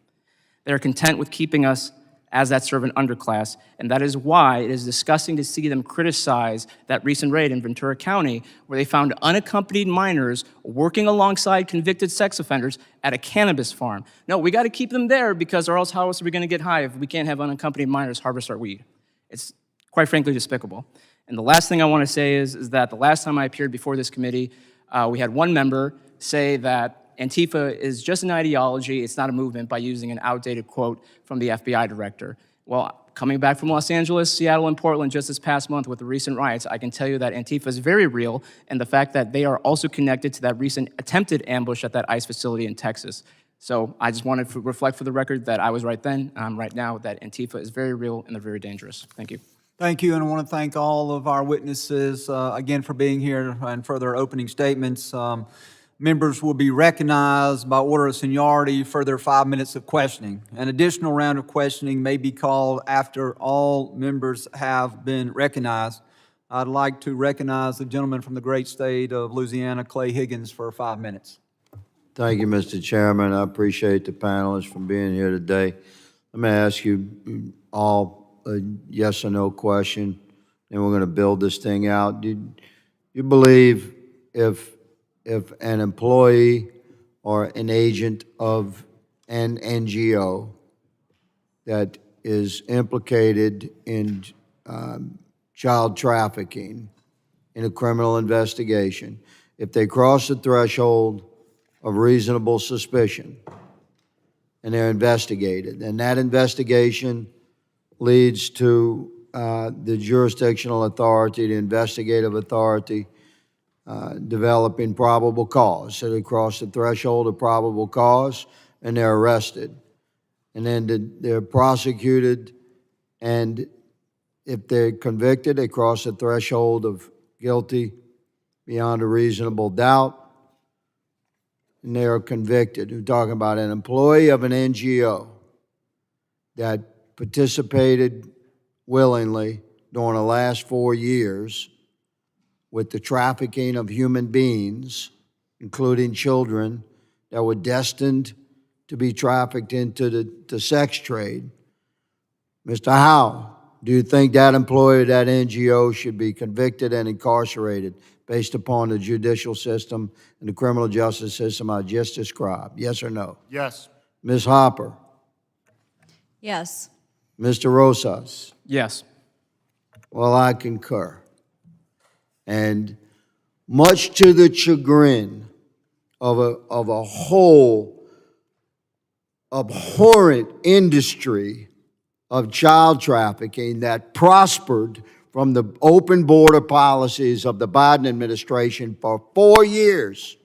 They're content with keeping us as that servant underclass, and that is why it is disgusting to see them criticize that recent raid in Ventura County where they found unaccompanied minors working alongside convicted sex offenders at a cannabis farm. No, we got to keep them there because or else how else are we going to get high if we can't have unaccompanied minors harvest our weed? It's quite frankly despicable. And the last thing I want to say is that the last time I appeared before this committee, we had one member say that Antifa is just an ideology, it's not a movement, by using an outdated quote from the FBI director. Well, coming back from Los Angeles, Seattle, and Portland just this past month with the recent riots, I can tell you that Antifa is very real, and the fact that they are also connected to that recent attempted ambush at that ICE facility in Texas. So I just wanted to reflect for the record that I was right then, and I'm right now, that Antifa is very real and they're very dangerous. Thank you. Thank you, and I want to thank all of our witnesses again for being here and for their opening statements. Members will be recognized by order of seniority for their 5 minutes of questioning. An additional round of questioning may be called after all members have been recognized. I'd like to recognize the gentleman from the great state of Louisiana, Clay Higgins, for 5 minutes. Thank you, Mr. Chairman. I appreciate the panelists for being here today. Let me ask you all a yes or no question, and we're going to build this thing out. Do you believe if an employee or an agent of an NGO that is implicated in child trafficking in a criminal investigation, if they cross the threshold of reasonable suspicion and they're investigated, and that investigation leads to the jurisdictional authority, the investigative authority, developing probable cause. So they cross the threshold of probable cause and they're arrested. And then they're prosecuted, and if they're convicted, they cross the threshold of guilty beyond a reasonable doubt, and they are convicted. We're talking about an employee of an NGO that participated willingly during the last 4 years with the trafficking of human beings, including children that were destined to be trafficked into the sex trade. Mr. Howe, do you think that employee of that NGO should be convicted and incarcerated based upon the judicial system and the criminal justice system I just described? Yes or no? Yes. Ms. Hopper? Yes. Mr. Rosas? Yes. Well, I concur. And much to the chagrin of a whole abhorrent industry of child trafficking that prospered from the open border policies of the Biden administration for 4 years,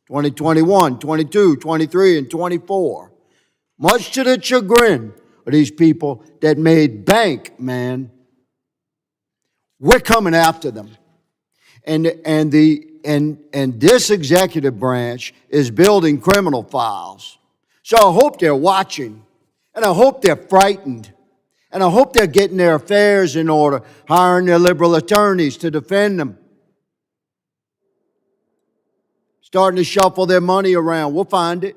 2021, 22, 23, and 24. Much to the chagrin of these people that made bank, man. We're coming after them. And this executive branch is building criminal files. So I hope they're watching, and I hope they're frightened, and I hope they're getting their affairs in order, hiring their liberal attorneys to defend them, starting to shuffle their money around. We'll find it.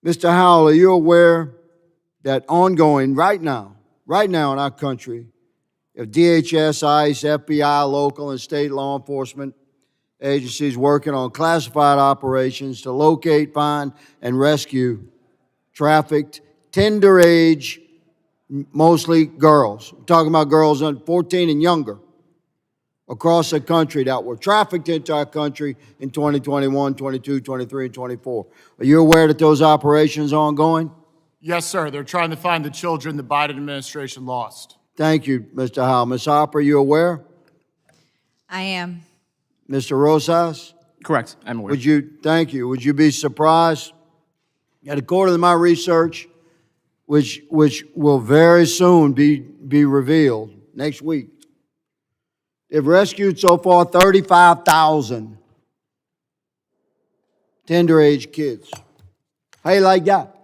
Mr. Howell, are you aware that ongoing right now in our country, if DHS, ICE, FBI, local and state law enforcement agencies working on classified operations to locate, find, and rescue trafficked, tender age, mostly girls. I'm talking about girls under 14 and younger across the country that were trafficked into our country in 2021, 22, 23, and 24. Are you aware that those operations are ongoing? Yes, sir. They're trying to find the children the Biden administration lost. Thank you, Mr. Howell. Ms. Hopper, are you aware? I am. Mr. Rosas? Correct. I'm aware. Thank you. Would you be surprised that according to my research, which will very soon be revealed next week, they've rescued so far 35,000 tender age kids. How you like that?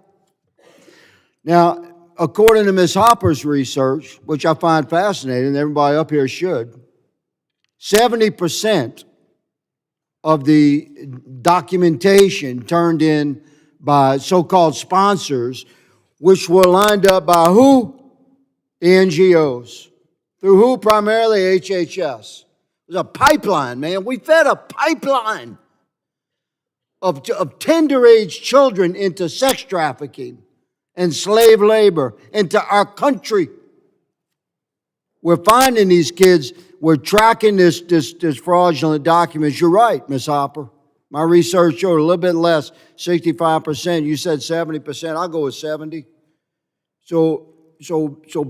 Now, according to Ms. Hopper's research, which I find fascinating, and everybody up here should, 70% of the documentation turned in by so-called sponsors, which were lined up by who? The NGOs. Through who? Primarily HHS. It was a pipeline, man. We fed a pipeline of tender age children into sex trafficking and slave labor into our country. We're finding these kids. We're tracking this fraudulent documents. You're right, Ms. Hopper. My research showed a little bit less, 65%. You said 70%. I'll go with 70. So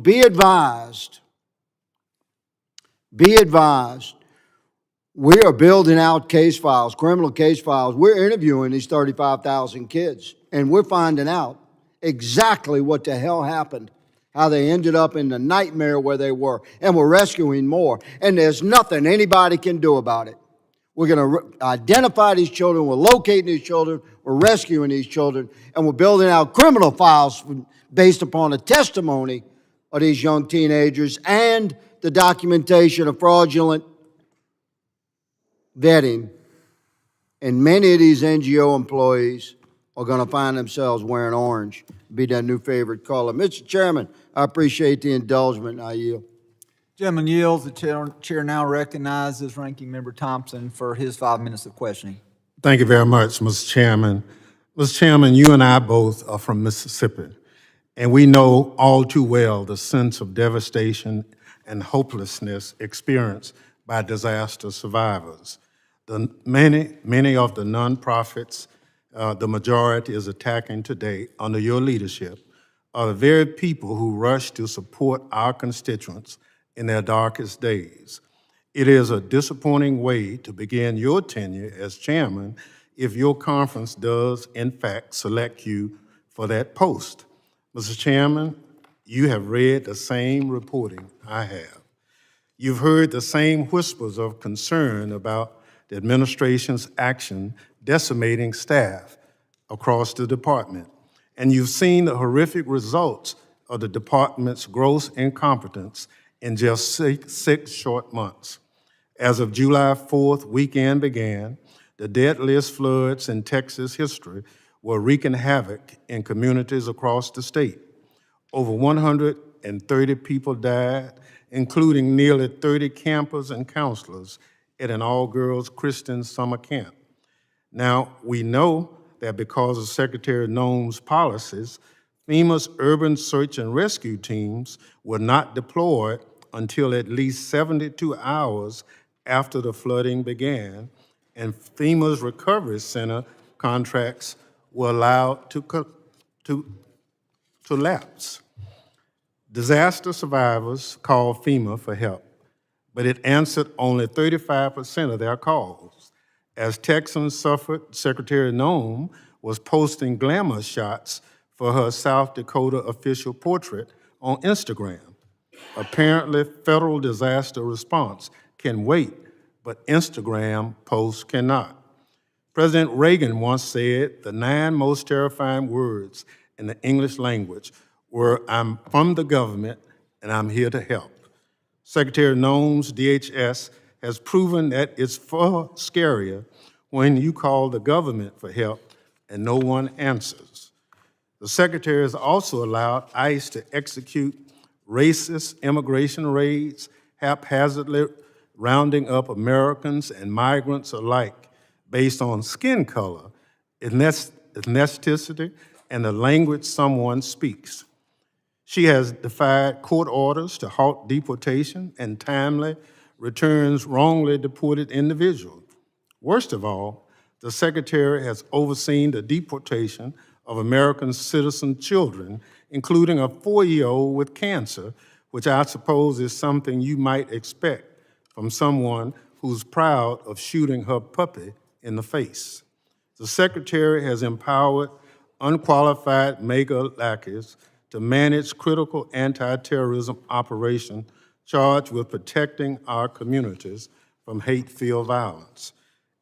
be advised. Be advised. We are building out case files, criminal case files. We're interviewing these 35,000 kids, and we're finding out exactly what the hell happened, how they ended up in the nightmare where they were, and we're rescuing more. And there's nothing anybody can do about it. We're going to identify these children, we're locating these children, we're rescuing these children, and we're building out criminal files based upon the testimony of these young teenagers and the documentation of fraudulent vetting. And many of these NGO employees are going to find themselves wearing orange, be their new favorite color. Mr. Chairman, I appreciate the indulgence. I yield. Gentleman yields. The chair now recognizes Ranking Member Thompson for his 5 minutes of questioning. Thank you very much, Mr. Chairman. Mr. Chairman, you and I both are from Mississippi, and we know all too well the sense of devastation and hopelessness experienced by disaster survivors. Many of the nonprofits the majority is attacking today under your leadership are the very people who rush to support our constituents in their darkest days. It is a disappointing way to begin your tenure as chairman if your conference does, in fact, select you for that post. Mr. Chairman, you have read the same reporting I have. You've heard the same whispers of concern about the administration's action decimating staff across the department, and you've seen the horrific results of the department's gross incompetence in just six short months. As of July 4th, weekend began, the deadliest floods in Texas history were wreaking havoc in communities across the state. Over 130 people died, including nearly 30 campers and counselors at an all-girls Christian summer camp. Now, we know that because of Secretary Noem's policies, FEMA's urban search and rescue teams were not deployed until at least 72 hours after the flooding began, and FEMA's recovery center contracts were allowed to lapse. Disaster survivors called FEMA for help, but it answered only 35% of their calls. As Texans suffered, Secretary Noem was posting glamour shots for her South Dakota official portrait on Instagram. Apparently, federal disaster response can wait, but Instagram posts cannot. President Reagan once said the 9 most terrifying words in the English language were, "I'm from the government and I'm here to help." Secretary Noem's DHS has proven that it's far scarier when you call the government for help and no one answers. The Secretary has also allowed ICE to execute racist immigration raids, haphazardly rounding up Americans and migrants alike based on skin color, ethnicity, and the language someone speaks. She has defied court orders to halt deportation and timely returns wrongly deported individuals. Worst of all, the Secretary has overseen the deportation of American citizen children, including a 4-year-old with cancer, which I suppose is something you might expect from someone who's proud of shooting her puppy in the face. The Secretary has empowered unqualified mega lackeys to manage critical anti-terrorism operations charged with protecting our communities from hate-filled violence.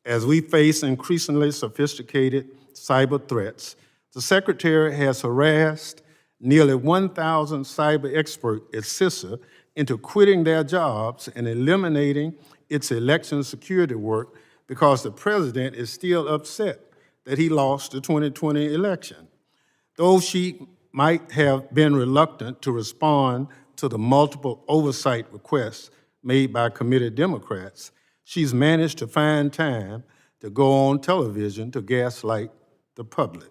As we face increasingly sophisticated cyber threats, the Secretary has harassed nearly 1,000 cyber experts at CISA into quitting their jobs and eliminating its election security work because the president is still upset that he lost the 2020 election. Though she might have been reluctant to respond to the multiple oversight requests made by committee Democrats, she's managed to find time to go on television to gaslight the public.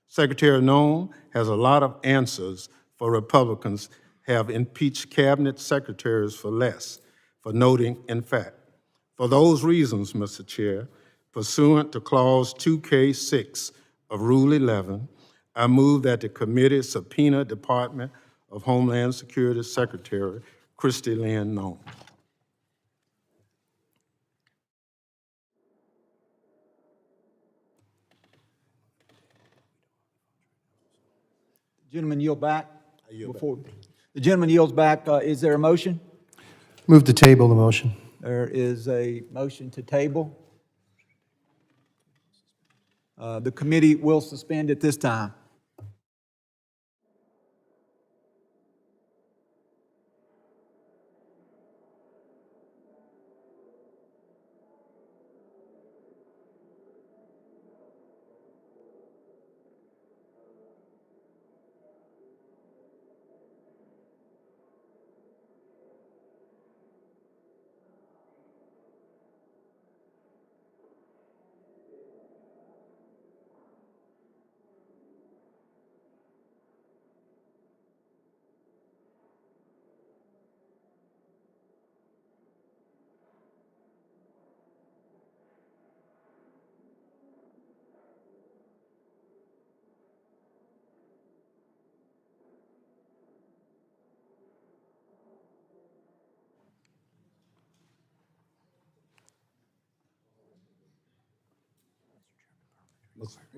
Secretary Noem has a lot of answers for Republicans have impeached cabinet secretaries for less, for noting, in fact. For those reasons, Mr. Chair, pursuant to Clause 2K6 of Rule 11, I move that the committee subpoena Department of Homeland Security Secretary Christy Lynn Nome. Gentleman yield back? yield back. Before- The gentleman yields back. Is there a motion? Move to table the motion. There is a motion to table. The committee will suspend at this time.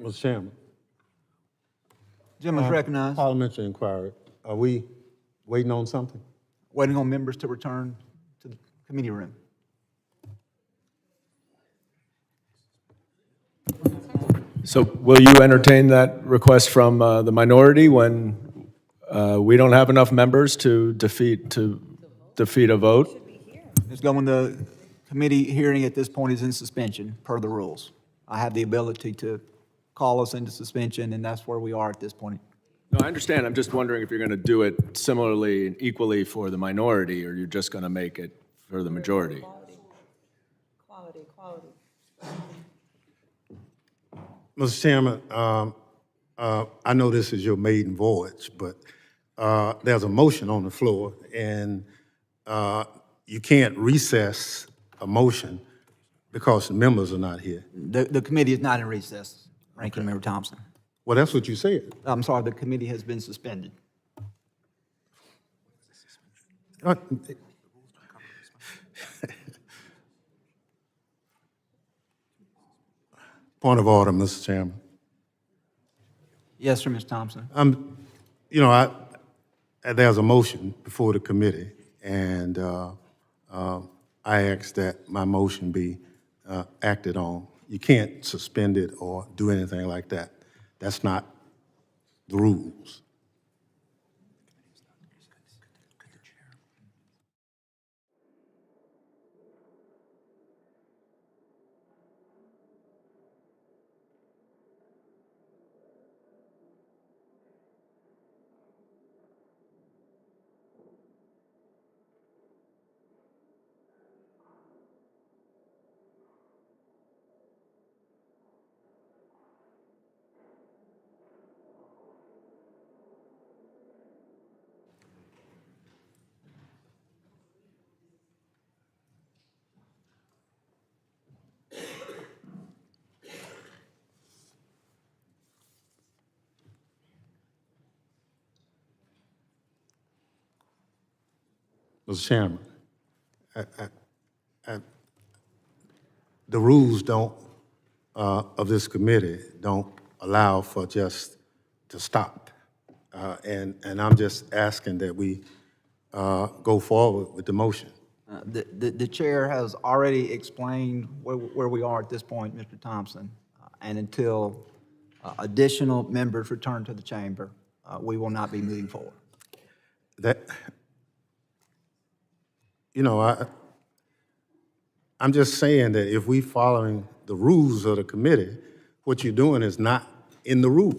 Mr. Chairman. Gentleman's recognized. Parliamentary inquiry. Are we waiting on something? Waiting on members to return to the committee room. So will you entertain that request from the minority when we don't have enough members to defeat a vote? Ms. Goldman, the committee hearing at this point is in suspension per the rules. I have the ability to call us into suspension, and that's where we are at this point. No, I understand. I'm just wondering if you're going to do it similarly and equally for the minority, or you're just going to make it for the majority. Quality. Mr. Chairman, I know this is your maiden voyage, but there's a motion on the floor, and you can't recess a motion because the members are not here. The committee is not in recess, Ranking Member Thompson. Well, that's what you said. I'm sorry, the committee has been suspended. Point of order, Mr. Chairman. Yes, sir, Ms. Thompson. There's a motion before the committee, and I ask that my motion be acted on. You can't suspend it or do anything like that. That's not the rules. Mr. Chairman, the rules don't, of this committee don't allow for just to stop. And I'm just asking that we go forward with the motion. The chair has already explained where we are at this point, Mr. Thompson, and until additional members return to the chamber, we will not be moving forward. I'm just saying that if we following the rules of the committee, what you're doing is not in the rule.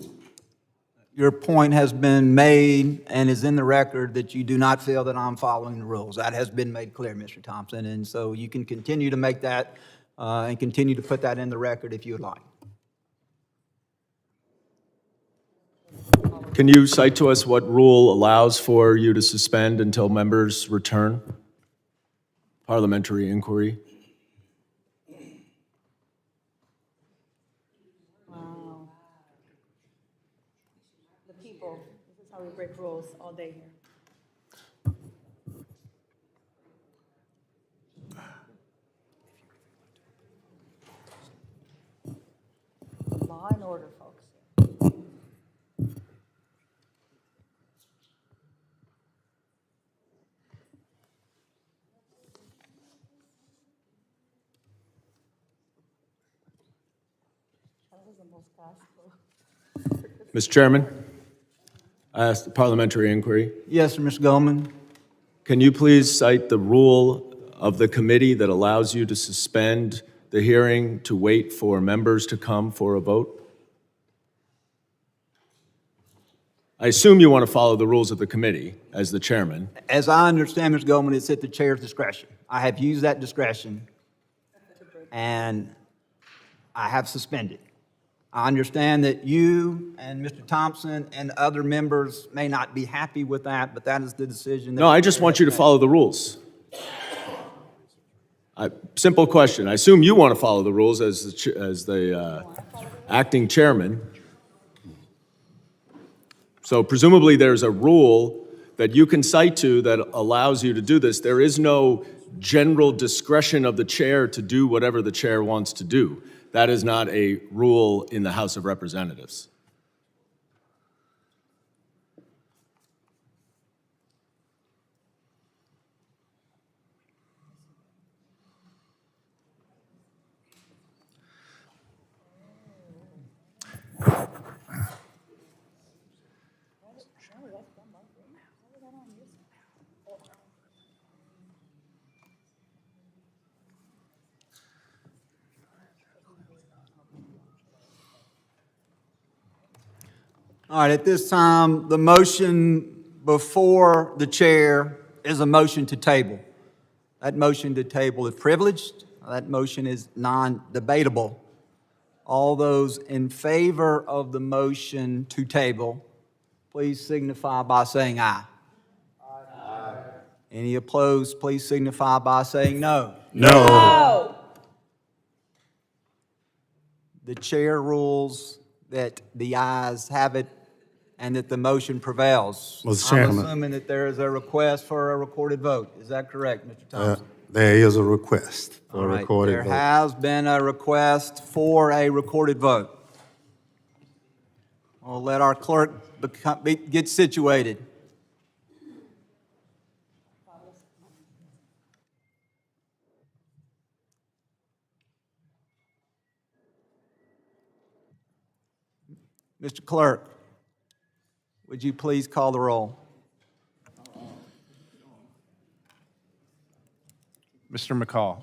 Your point has been made and is in the record that you do not feel that I'm following the rules. That has been made clear, Mr. Thompson, and so you can continue to make that and continue to put that in the record if you would like. Can you cite to us what rule allows for you to suspend until members return? Parliamentary inquiry. The people, this is how we break rules all day here. Law and order, folks. That was the most gospel. Mr. Chairman, I asked the parliamentary inquiry. Yes, sir, Mr. Goldman. Can you please cite the rule of the committee that allows you to suspend the hearing to wait for members to come for a vote? I assume you want to follow the rules of the committee as the chairman. As I understand, Mr. Goldman, it's at the chair's discretion. I have used that discretion, and I have suspended. I understand that you and Mr. Thompson and other members may not be happy with that, but that is the decision. No, I just want you to follow the rules. Simple question. I assume you want to follow the rules as the acting chairman. So presumably there's a rule that you can cite to that allows you to do this. There is no general discretion of the chair to do whatever the chair wants to do. That is not a rule in the House of Representatives. All right, at this time, the motion before the chair is a motion to table. That motion to table is privileged. That motion is non-debatable. All those in favor of the motion to table, please signify by saying aye. Aye. Any opposed, please signify by saying no. No. The chair rules that the ayes have it and that the motion prevails. Mr. I'm Chairman. assuming that there is a request for a recorded vote. Is that correct, Mr. Thompson? There is a request All for a right, recorded there vote. has been a request for a recorded vote. We'll let our clerk get situated. Mr. Clerk, would you please call the roll? Mr. McCall.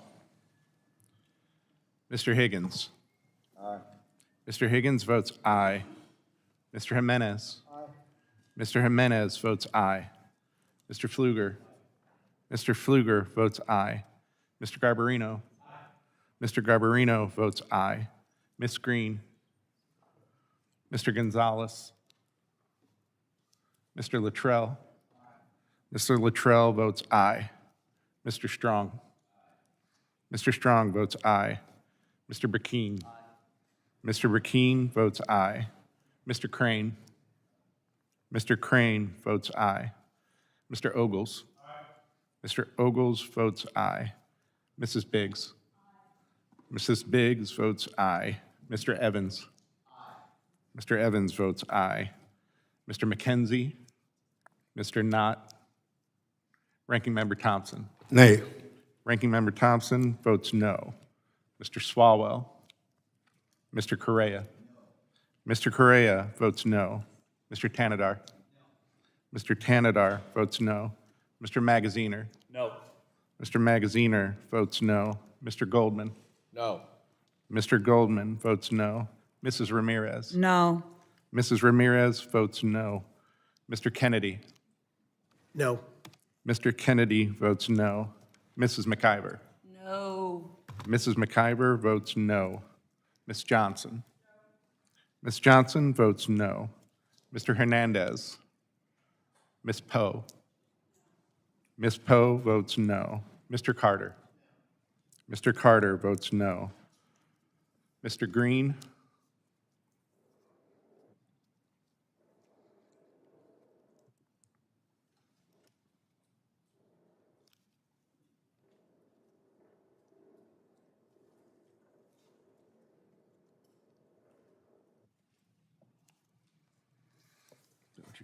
Mr. Higgins. Aye. Mr. Higgins votes aye. Mr. Jimenez. Aye. Mr. Jimenez votes aye. Mr. Pfluger. Mr. Pfluger votes aye. Mr. Garbarino. Aye. Mr. Garbarino votes aye. Ms. Green. Mr. Gonzalez. Mr. Luttrell. Mr. Luttrell votes aye. Mr. Strong. Mr. Strong votes aye. Mr. Burkeen. Mr. Burkeen votes aye. Mr. Crane. Mr. Crane votes aye. Mr. Ogles. Mr. Ogles votes aye. Mrs. Biggs. Mrs. Biggs votes aye. Mr. Evans. Mr. Evans votes aye. Mr. McKenzie. Mr. Knott. Ranking Member Thompson. Nay. Ranking Member Thompson votes no. Mr. Swalwell. Mr. Correa. Mr. Correa votes no. Mr. Tanadar. Mr. Tanadar votes no. Mr. Magaziner. No. Mr. Magaziner votes no. Mr. Goldman. No. Mr. Goldman votes no. Mrs. Ramirez. No. Mrs. Ramirez votes no. Mr. Kennedy. No. Mr. Kennedy votes no. Mrs. McIver. No. Mrs. McIver votes no. Ms. Johnson. Ms. Johnson votes no. Mr. Hernandez. Ms. Poe. Ms. Poe votes no. Mr. Carter. Mr. Carter votes no. Mr. Green.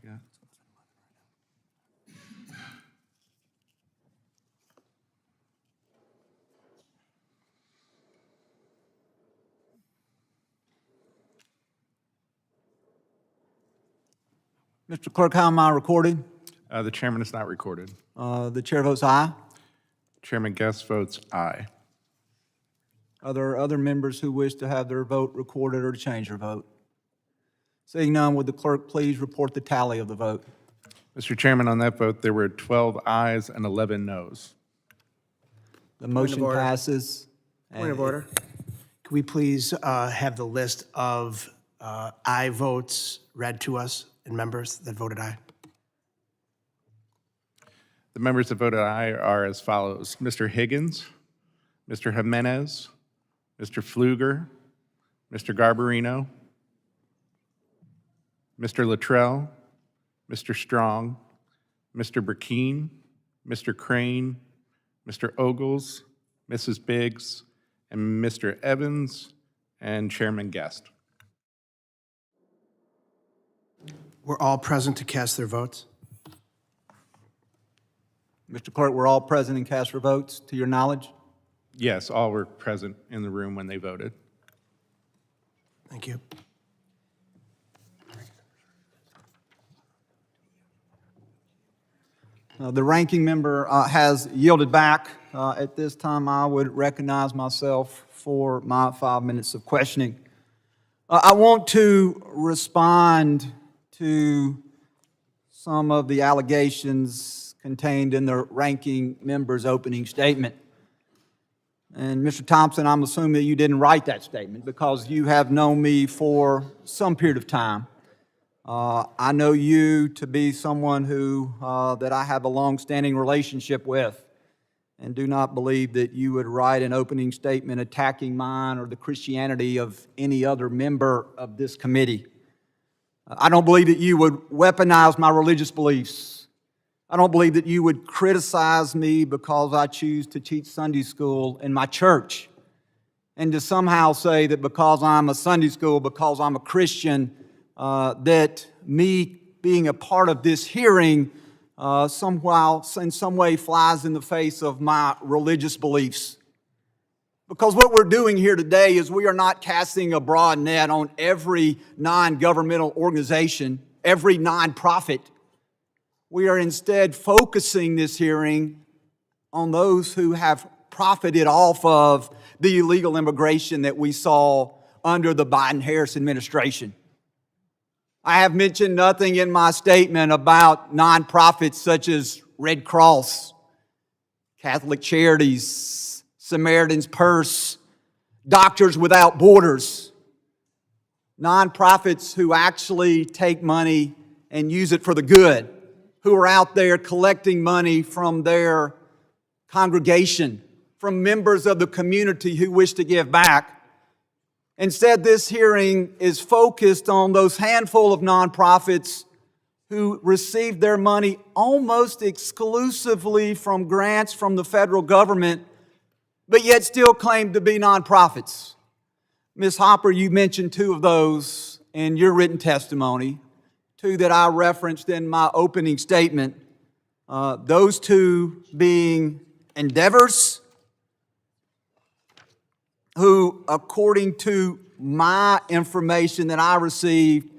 you got? Mr. Clerk, how am I recorded? The chairman is not recorded. The chair votes aye. Chairman Guest votes aye. Are there other members who wish to have their vote recorded or to change their vote? Seeing none, would the clerk please report the tally of the vote? Mr. Chairman, on that vote, there were 12 ayes and 11 noes. The motion order. passes. Point of order. Can we please have the list of aye votes read to us and members that voted aye? The members that voted aye are as follows: Mr. Higgins, Mr. Jimenez, Mr. Pfluger, Mr. Garbarino, Mr. Luttrell, Mr. Strong, Mr. Burkeen, Mr. Crane, Mr. Ogles, Mrs. Biggs, and Mr. Evans, and Chairman Guest. Were all present to cast their votes? Mr. Clerk, we're all present and cast for votes, to your knowledge? Yes, all were present in the room when they voted. Thank you. The ranking member has yielded back. At this time, I would recognize myself for my 5 minutes of questioning. I want to respond to some of the allegations contained in the ranking member's opening statement. And Mr. Thompson, I'm assuming that you didn't write that statement because you have known me for some period of time. I know you to be someone who, that I have a long-standing relationship with, and do not believe that you would write an opening statement attacking mine or the Christianity of any other member of this committee. I don't believe that you would weaponize my religious beliefs. I don't believe that you would criticize me because I choose to teach Sunday school in my church, and to somehow say that because I'm a Sunday school, because I'm a Christian, that me being a part of this hearing somehow, in some way, flies in the face of my religious beliefs. Because what we're doing here today is we are not casting a broad net on every non-governmental organization, every nonprofit. We are instead focusing this hearing on those who have profited off of the illegal immigration that we saw under the Biden-Harris administration. I have mentioned nothing in my statement about nonprofits such as Red Cross, Catholic Charities, Samaritan's Purse, Doctors Without Borders, nonprofits who actually take money and use it for the good, who are out there collecting money from their congregation, from members of the community who wish to give back. Instead, this hearing is focused on those handful of nonprofits who received their money almost exclusively from grants from the federal government, but yet still claim to be nonprofits. Ms. Hopper, you mentioned two of those in your written testimony, two that I referenced in my opening statement, those two being Endeavors, who, according to my information that I received,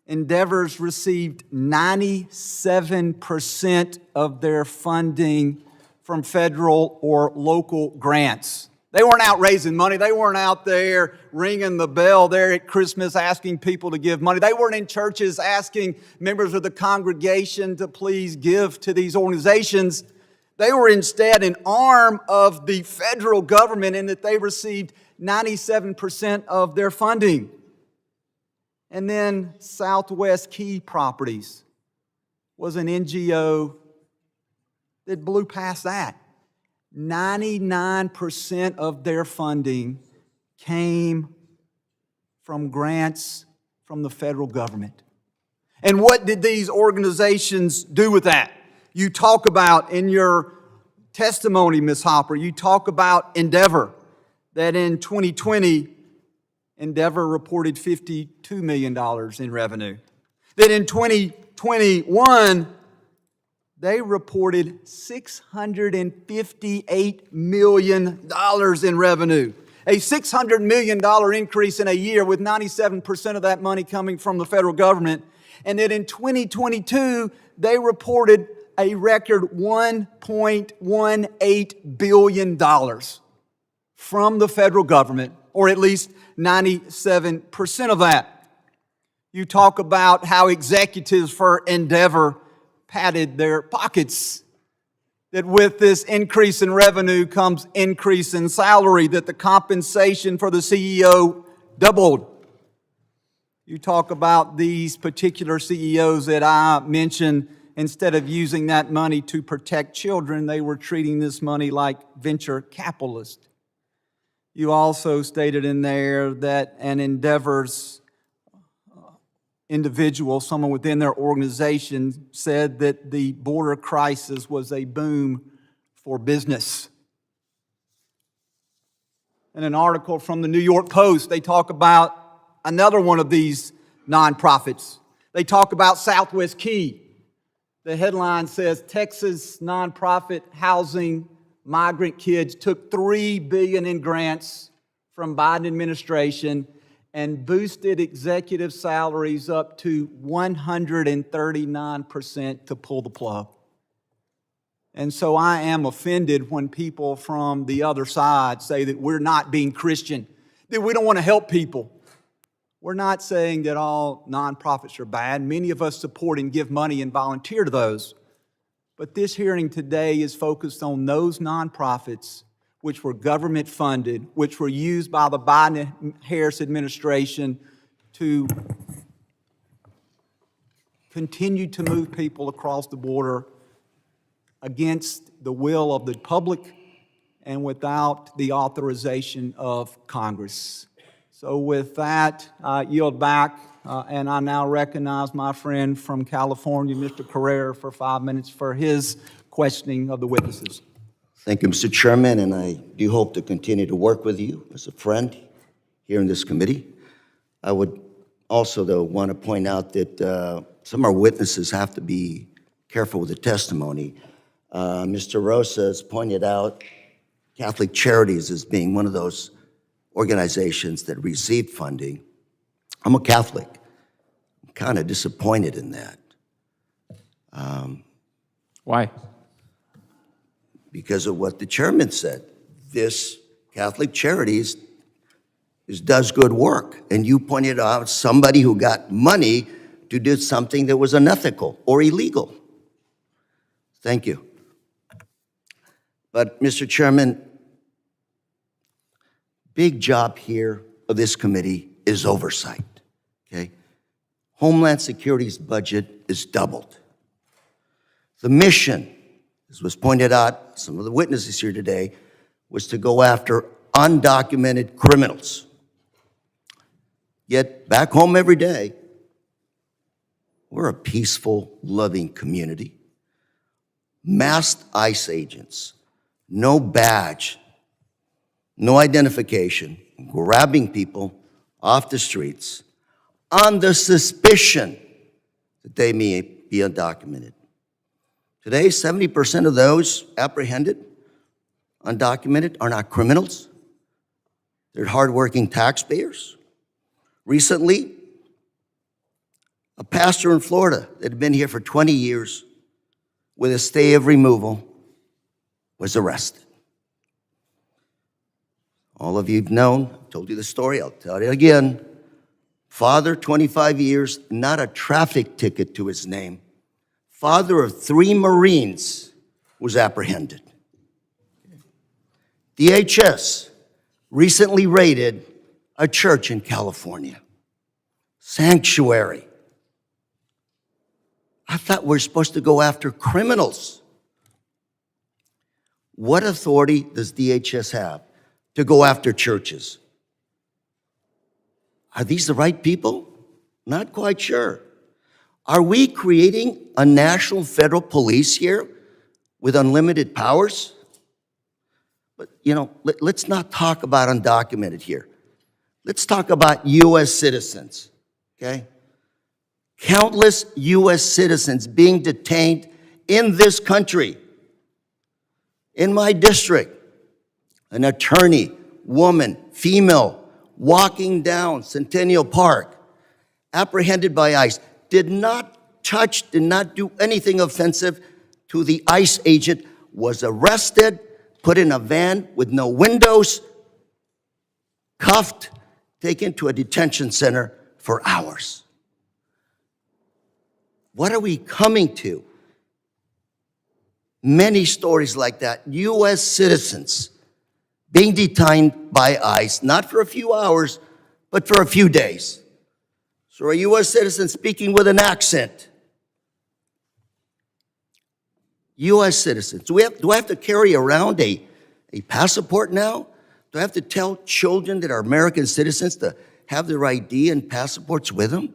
Endeavors received 97% of their funding from federal or local grants. They weren't out raising money. They weren't out there ringing the bell there at Christmas asking people to give money. They weren't in churches asking members of the congregation to please give to these organizations. They were instead an arm of the federal government in that they received 97% of their funding. And then Southwest Key Properties was an NGO that blew past that. 99% of their funding came from grants from the federal government. And what did these organizations do with that? You talk about in your testimony, Ms. Hopper, you talk about Endeavor, that in 2020, Endeavor reported $52 million in revenue. That in 2020, 2021, they reported $658 million in revenue. A $600 million increase in a year, with 97% of that money coming from the federal government. And then in 2022, they reported a record $1.18 billion from the federal government, or at least 97% of that. You talk about how executives for Endeavor padded their pockets, that with this increase in revenue comes increase in salary, that the compensation for the CEO doubled. You talk about these particular CEOs that I mentioned, instead of using that money to protect children, they were treating this money like venture capitalists. You also stated in there that an Endeavor's individual, someone within their organization, said that the border crisis was a boom for business. In an article from the New York Post, they talk about another one of these nonprofits. They talk about Southwest Key. The headline says, Texas nonprofit housing migrant kids took $3 billion in grants from Biden administration and boosted executive salaries up to 139% to pull the plug. And so I am offended when people from the other side say that we're not being Christian, that we don't want to help people. We're not saying that all nonprofits are bad. Many of us support and give money and volunteer to those. But this hearing today is focused on those nonprofits which were government funded, which were used by the Biden-Harris administration to continue to move people across the border against the will of the public and without the authorization of Congress. So with that, I yield back, and I now recognize my friend from California, Mr. Carrera, for 5 minutes for his questioning of the witnesses. Thank you, Mr. Chairman, and I do hope to continue to work with you as a friend here in this committee. I would also, though, want to point out that some of our witnesses have to be careful with the testimony. Mr. Rosa has pointed out Catholic Charities as being one of those organizations that received funding. I'm a Catholic. I'm kind of disappointed in that. Why? Because of what the chairman said. This Catholic Charities does good work. And you pointed out somebody who got money to do something that was unethical or illegal. Thank you. But, Mr. Chairman, big job here of this committee is oversight, okay? Homeland Security's budget is doubled. The mission, as was pointed out, some of the witnesses here today, was to go after undocumented criminals. Yet, back home every day, we're a peaceful, loving community. Masked ICE agents, no badge, no identification, grabbing people off the streets on the suspicion that they may be undocumented. Today, 70% of those apprehended, undocumented, are not criminals. They're hardworking taxpayers. Recently, a pastor in Florida that had been here for 20 years with a stay of removal was arrested. All of you have known, I told you the story, I'll tell you again. Father, 25 years, not a traffic ticket to his name. Father of 3 Marines was apprehended. DHS recently raided a church in California. Sanctuary. I thought we're supposed to go after criminals. What authority does DHS have to go after churches? Are these the right people? Not quite sure. Are we creating a national federal police here with unlimited powers? But, you know, let's not talk about undocumented here. Let's talk about U.S. citizens, okay? Countless U.S. citizens being detained in this country. In my district, an attorney, woman, female, walking down Centennial Park, apprehended by ICE, did not touch, did not do anything offensive to the ICE agent, was arrested, put in a van with no windows, cuffed, taken to a detention center for hours. What are we coming to? Many stories like that. U.S. citizens being detained by ICE, not for a few hours, but for a few days. So a U.S. citizen speaking with an accent. U.S. citizens. Do I have to carry around a passport now? Do I have to tell children that are American citizens to have their ID and passports with them?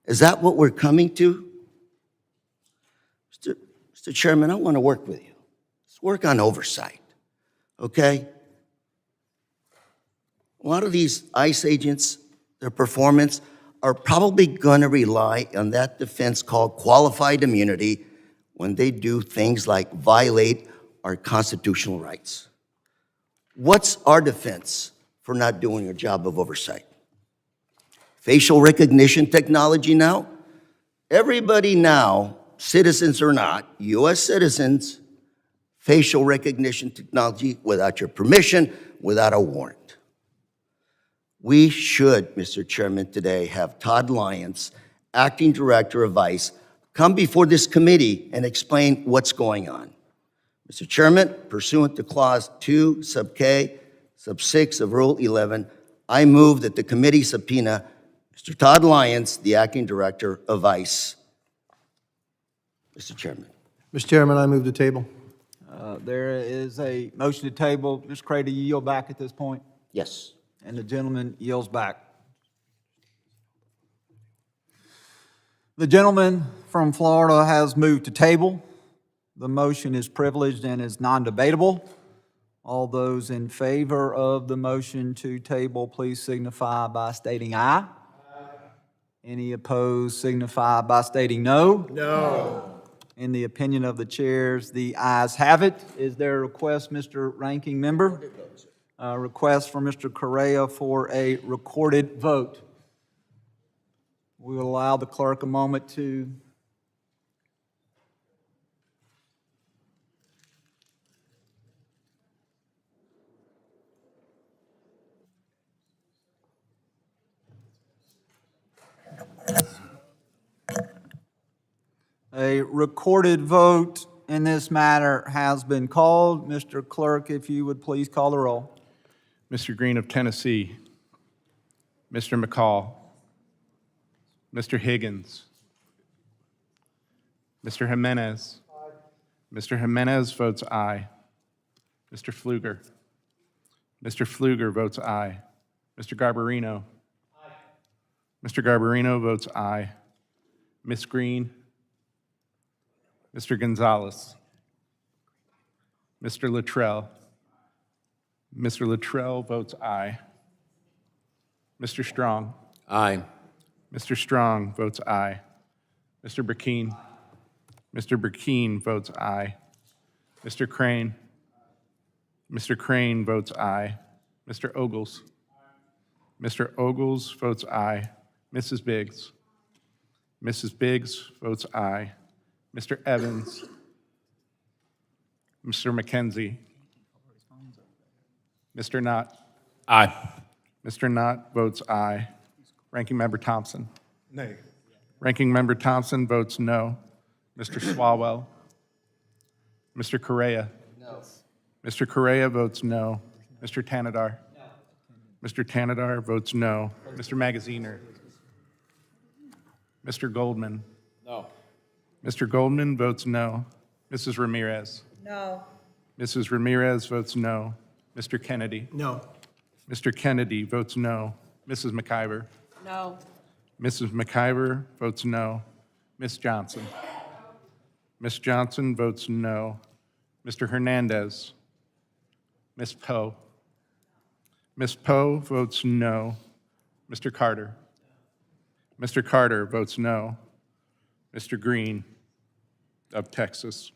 Is that what we're coming to? Mr. Chairman, I want to work with you. Let's work on oversight, okay? A lot of these ICE agents, their performance, are probably going to rely on that defense called qualified immunity when they do things like violate our constitutional rights. What's our defense for not doing a job of oversight? Facial recognition technology now? Everybody now, citizens or not, U.S. citizens, facial recognition technology without your permission, without a warrant. We should, Mr. Chairman, today have Todd Lyons, Acting Director of ICE, come before this committee and explain what's going on. Mr. Chairman, pursuant to Clause 2, sub K, sub 6 of Rule 11, I move that the committee subpoena Mr. Todd Lyons, the Acting Director of ICE. Mr. Chairman. Mr. Chairman, I move the table. There is a motion to table. Mr. Cray, do you yield back at this point? Yes. And the gentleman yields back. The gentleman from Florida has moved to table. The motion is privileged and is non-debatable. All those in favor of the motion to table, please signify by stating aye. Any opposed, signify by stating no. No. In the opinion of the chairs, the ayes have it. Is there a request, Mr. Ranking Member? A request from Mr. Correa for a recorded vote. We will allow the clerk a moment to a recorded vote in this matter has been called. Mr. Clerk, if you would please call the roll. Mr. Green of Tennessee, Mr. McCall, Mr. Higgins, Mr. Jimenez. Mr. Jimenez votes aye. Mr. Pfluger. Mr. Pfluger votes aye. Mr. Garbarino. Mr. Garbarino votes aye. Ms. Green. Mr. Gonzalez. Mr. Luttrell. Mr. Luttrell votes aye. Mr. Strong. Aye. Mr. Strong votes aye. Mr. Burkeen. Mr. Burkeen votes aye. Mr. Crane. Mr. Crane votes aye. Mr. Ogles. Mr. Ogles votes aye. Mrs. Biggs. Mrs. Biggs votes aye. Mr. Evans. Mr. McKenzie. Mr. Knott. Aye. Mr. Knott votes aye. Ranking Member Thompson. Nay. Ranking Member Thompson votes no. Mr. Swalwell. Mr. Correa. No. Mr. Correa votes no. Mr. Tanadar. No. Mr. Tanadar votes no. Mr. Magaziner. Mr. Goldman. No. Mr. Goldman votes no. Mrs. Ramirez. No. Mrs. Ramirez votes no. Mr. Kennedy. No. Mr. Kennedy votes no. Mrs. McIver. No. Mrs. McIver votes no. Ms. Johnson. Ms. Johnson votes no. Mr. Hernandez. Ms. Poe. Ms. Poe votes no. Mr. Carter. Mr. Carter votes no. Mr. Green of Texas.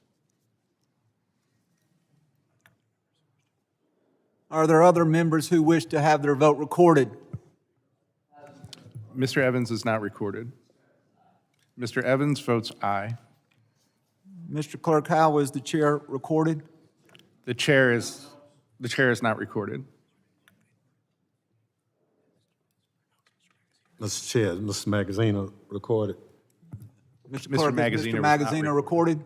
Are there other members who wish to have their vote recorded? Mr. Evans is not recorded. Mr. Evans votes aye. Mr. Clerk, how is the chair recorded? The chair is not recorded. Mr. Chair, Mr. Magaziner recorded. Mr. Mr. Clerk, Magaziner is was Mr. not Magaziner recorded?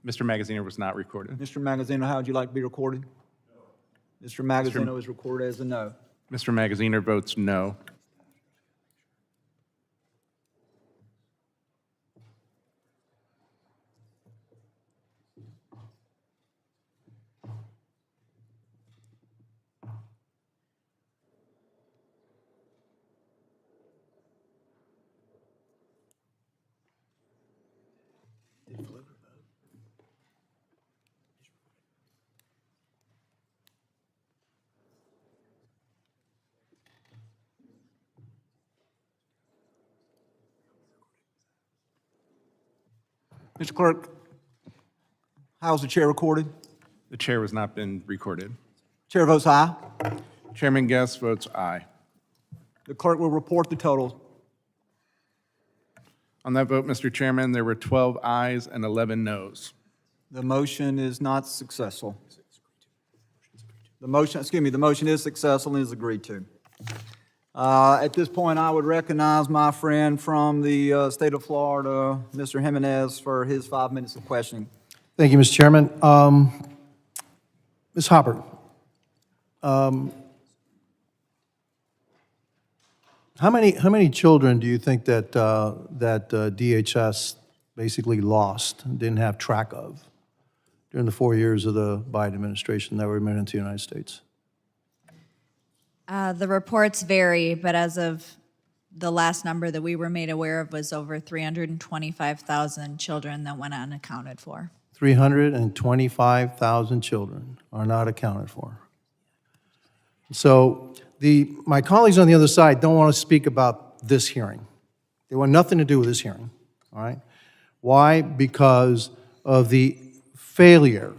Mr. Magaziner was not recorded. Mr. Magaziner, how would you like to be recorded? Mr. Magaziner is recorded as a no. Mr. Magaziner votes no. Mr. Clerk, how's the chair recorded? The chair has not been recorded. Chair votes aye. Chairman Guest votes aye. The clerk will report the total. On that vote, Mr. Chairman, there were 12 ayes and 11 noes. The motion is not successful. The motion is successful and is agreed to. At this point, I would recognize my friend from the state of Florida, Mr. Jimenez, for his 5 minutes of questioning. Thank you, Mr. Chairman. Ms. Hopper, how many children do you think that DHS basically lost and didn't have track of during the 4 years of the Biden administration that were admitted into the United States? The reports vary, but as of the last number that we were made aware of was over 325,000 children that went unaccounted for. 325,000 children are not accounted for. So my colleagues on the other side don't want to speak about this hearing. They want nothing to do with this hearing, all right? Why? Because of the failure,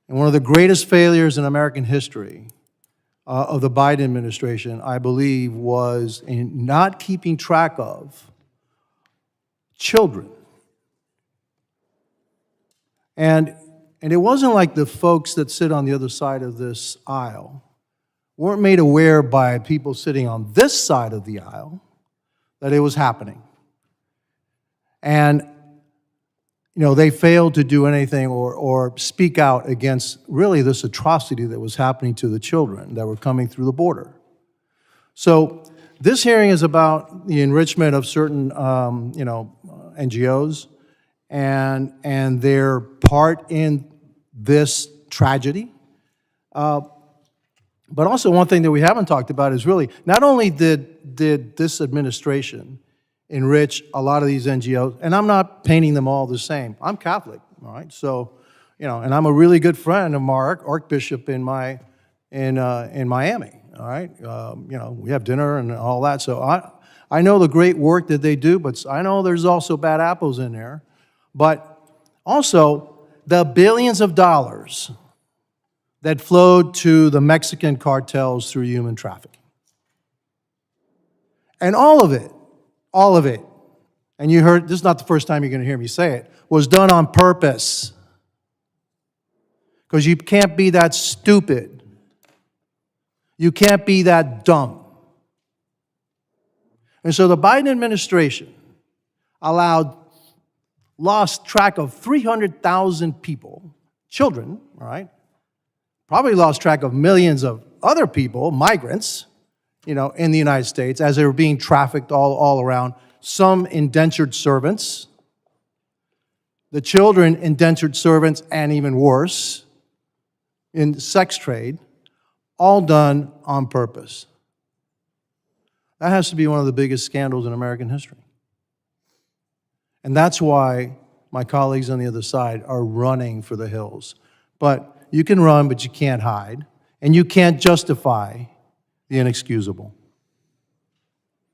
and one of the greatest failures in American history of the Biden administration, I believe, was in not keeping track of children. And it wasn't like the folks that sit on the other side of this aisle weren't made aware by people sitting on this side of the aisle that it was happening. And, you know, they failed to do anything or speak out against really this atrocity that was happening to the children that were coming through the border. So this hearing is about the enrichment of certain, NGOs and their part in this tragedy. But also one thing that we haven't talked about is really, not only did this administration enrich a lot of these NGOs, and I'm not painting them all the same. I'm Catholic, all right? So, and I'm a really good friend of my Archbishop in Miami, all right? We have dinner and all that. So I know the great work that they do, but I know there's also bad apples in there. But also the billions of dollars that flowed to the Mexican cartels through human trafficking. And all of it, and you heard, this is not the first time you're going to hear me say it, was done on purpose. Because you can't be that stupid. You can't be that dumb. And so the Biden administration lost track of 300,000 people, children, all right? Probably lost track of millions of other people, migrants, in the United States as they were being trafficked all around. Some indentured servants, the children indentured servants, and even worse, in sex trade, all done on purpose. That has to be one of the biggest scandals in American history. And that's why my colleagues on the other side are running for the hills. But you can run, but you can't hide. And you can't justify the inexcusable.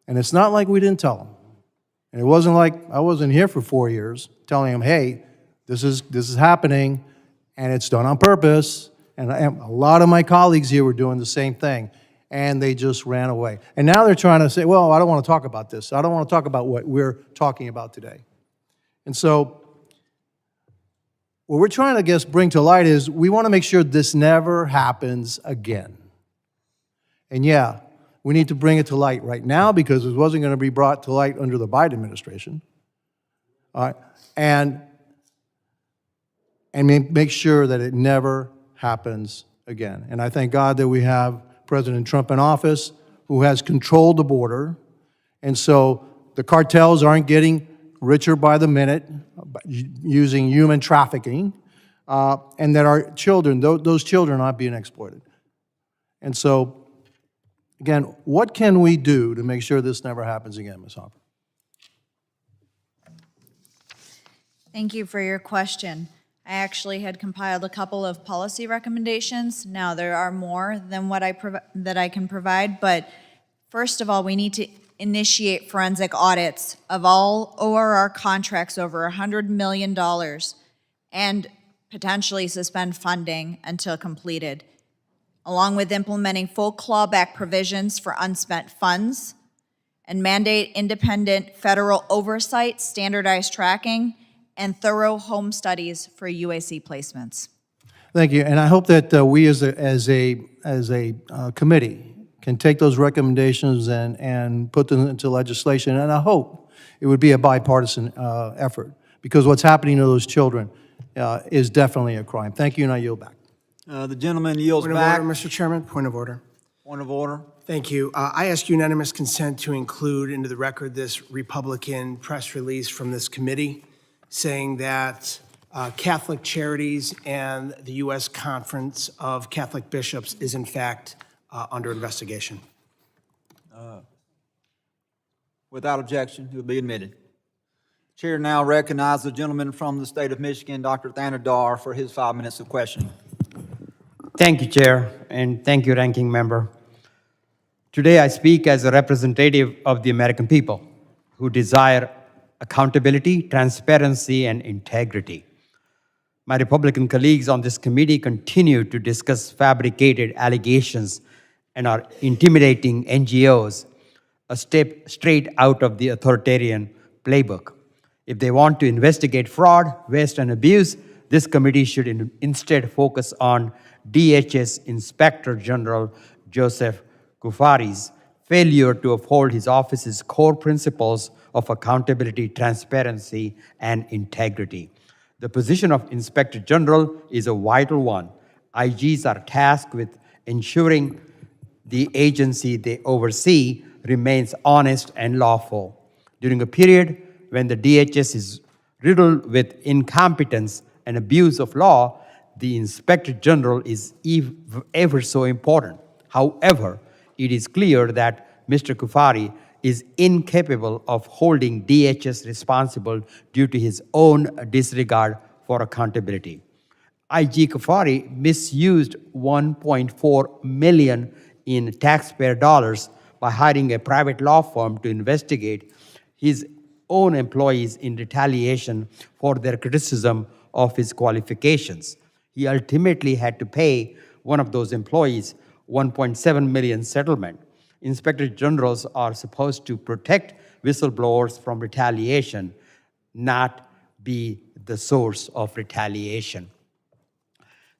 And it's not like we didn't tell them. And it wasn't like I wasn't here for 4 years telling them, hey, this is happening, and it's done on purpose. And a lot of my colleagues here were doing the same thing, and they just ran away. And now they're trying to say, well, I don't want to talk about this. I don't want to talk about what we're talking about today. And so what we're trying to, I guess, bring to light is we want to make sure this never happens again. And yeah, we need to bring it to light right now because it wasn't going to be brought to light under the Biden administration. All right, and make sure that it never happens again. And I thank God that we have President Trump in office who has controlled the border. And so the cartels aren't getting richer by the minute using human trafficking, and that our children, those children are not being exploited. And so, again, what can we do to make sure this never happens again, Ms. Hopper? Thank you for your question. I actually had compiled a couple of policy recommendations. Now, there are more than what that I can provide, but first of all, we need to initiate forensic audits of all ORR contracts over $100 million and potentially suspend funding until completed, along with implementing full clawback provisions for unspent funds and mandate independent federal oversight, standardized tracking, and thorough home studies for UAC placements. Thank you, and I hope that we as a committee can take those recommendations and put them into legislation, and I hope it would be a bipartisan effort, because what's happening to those children is definitely a crime. Thank you, and I yield back. The gentleman yields Point back. of order, Mr. Chairman, point of order. Point of order. Thank you. I ask unanimous consent to include into the record this Republican press release from this committee saying that Catholic Charities and the U.S. Conference of Catholic Bishops is in fact under investigation. Without objection, he will be admitted. Chair now recognizes the gentleman from the state of Michigan, Dr. Thanadar, for his 5 minutes of questioning. Thank you, Chair, and thank you, Ranking Member. Today I speak as a representative of the American people who desire accountability, transparency, and integrity. My Republican colleagues on this committee continue to discuss fabricated allegations and are intimidating NGOs, a step straight out of the authoritarian playbook. If they want to investigate fraud, waste, and abuse, this committee should instead focus on DHS Inspector General Joseph Kufari's failure to uphold his office's core principles of accountability, transparency, and integrity. The position of Inspector General is a vital one. IGs are tasked with ensuring the agency they oversee remains honest and lawful. During a period when the DHS is riddled with incompetence and abuse of law, the Inspector General is ever so important. However, it is clear that Mr. Kufari is incapable of holding DHS responsible due to his own disregard for accountability. IG Kufari misused $1.4 million in taxpayer dollars by hiring a private law firm to investigate his own employees in retaliation for their criticism of his qualifications. He ultimately had to pay one of those employees $1.7 million settlement. Inspector Generals are supposed to protect whistleblowers from retaliation, not be the source of retaliation.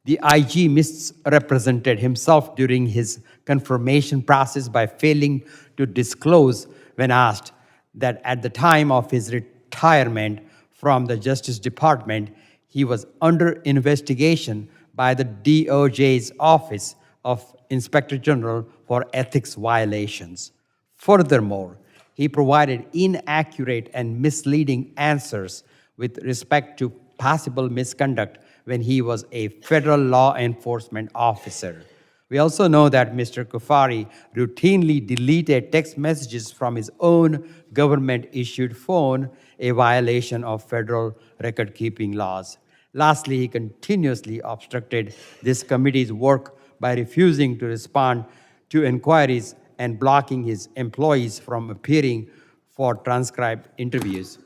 The IG misrepresented himself during his confirmation process by failing to disclose when asked that at the time of his retirement from the Justice Department, he was under investigation by the DOJ's Office of Inspector General for ethics violations. Furthermore, he provided inaccurate and misleading answers with respect to possible misconduct when he was a federal law enforcement officer. We also know that Mr. Kufari routinely deleted text messages from his own government-issued phone, a violation of federal record-keeping laws. Lastly, he continuously obstructed this committee's work by refusing to respond to inquiries and blocking his employees from appearing for transcribed interviews.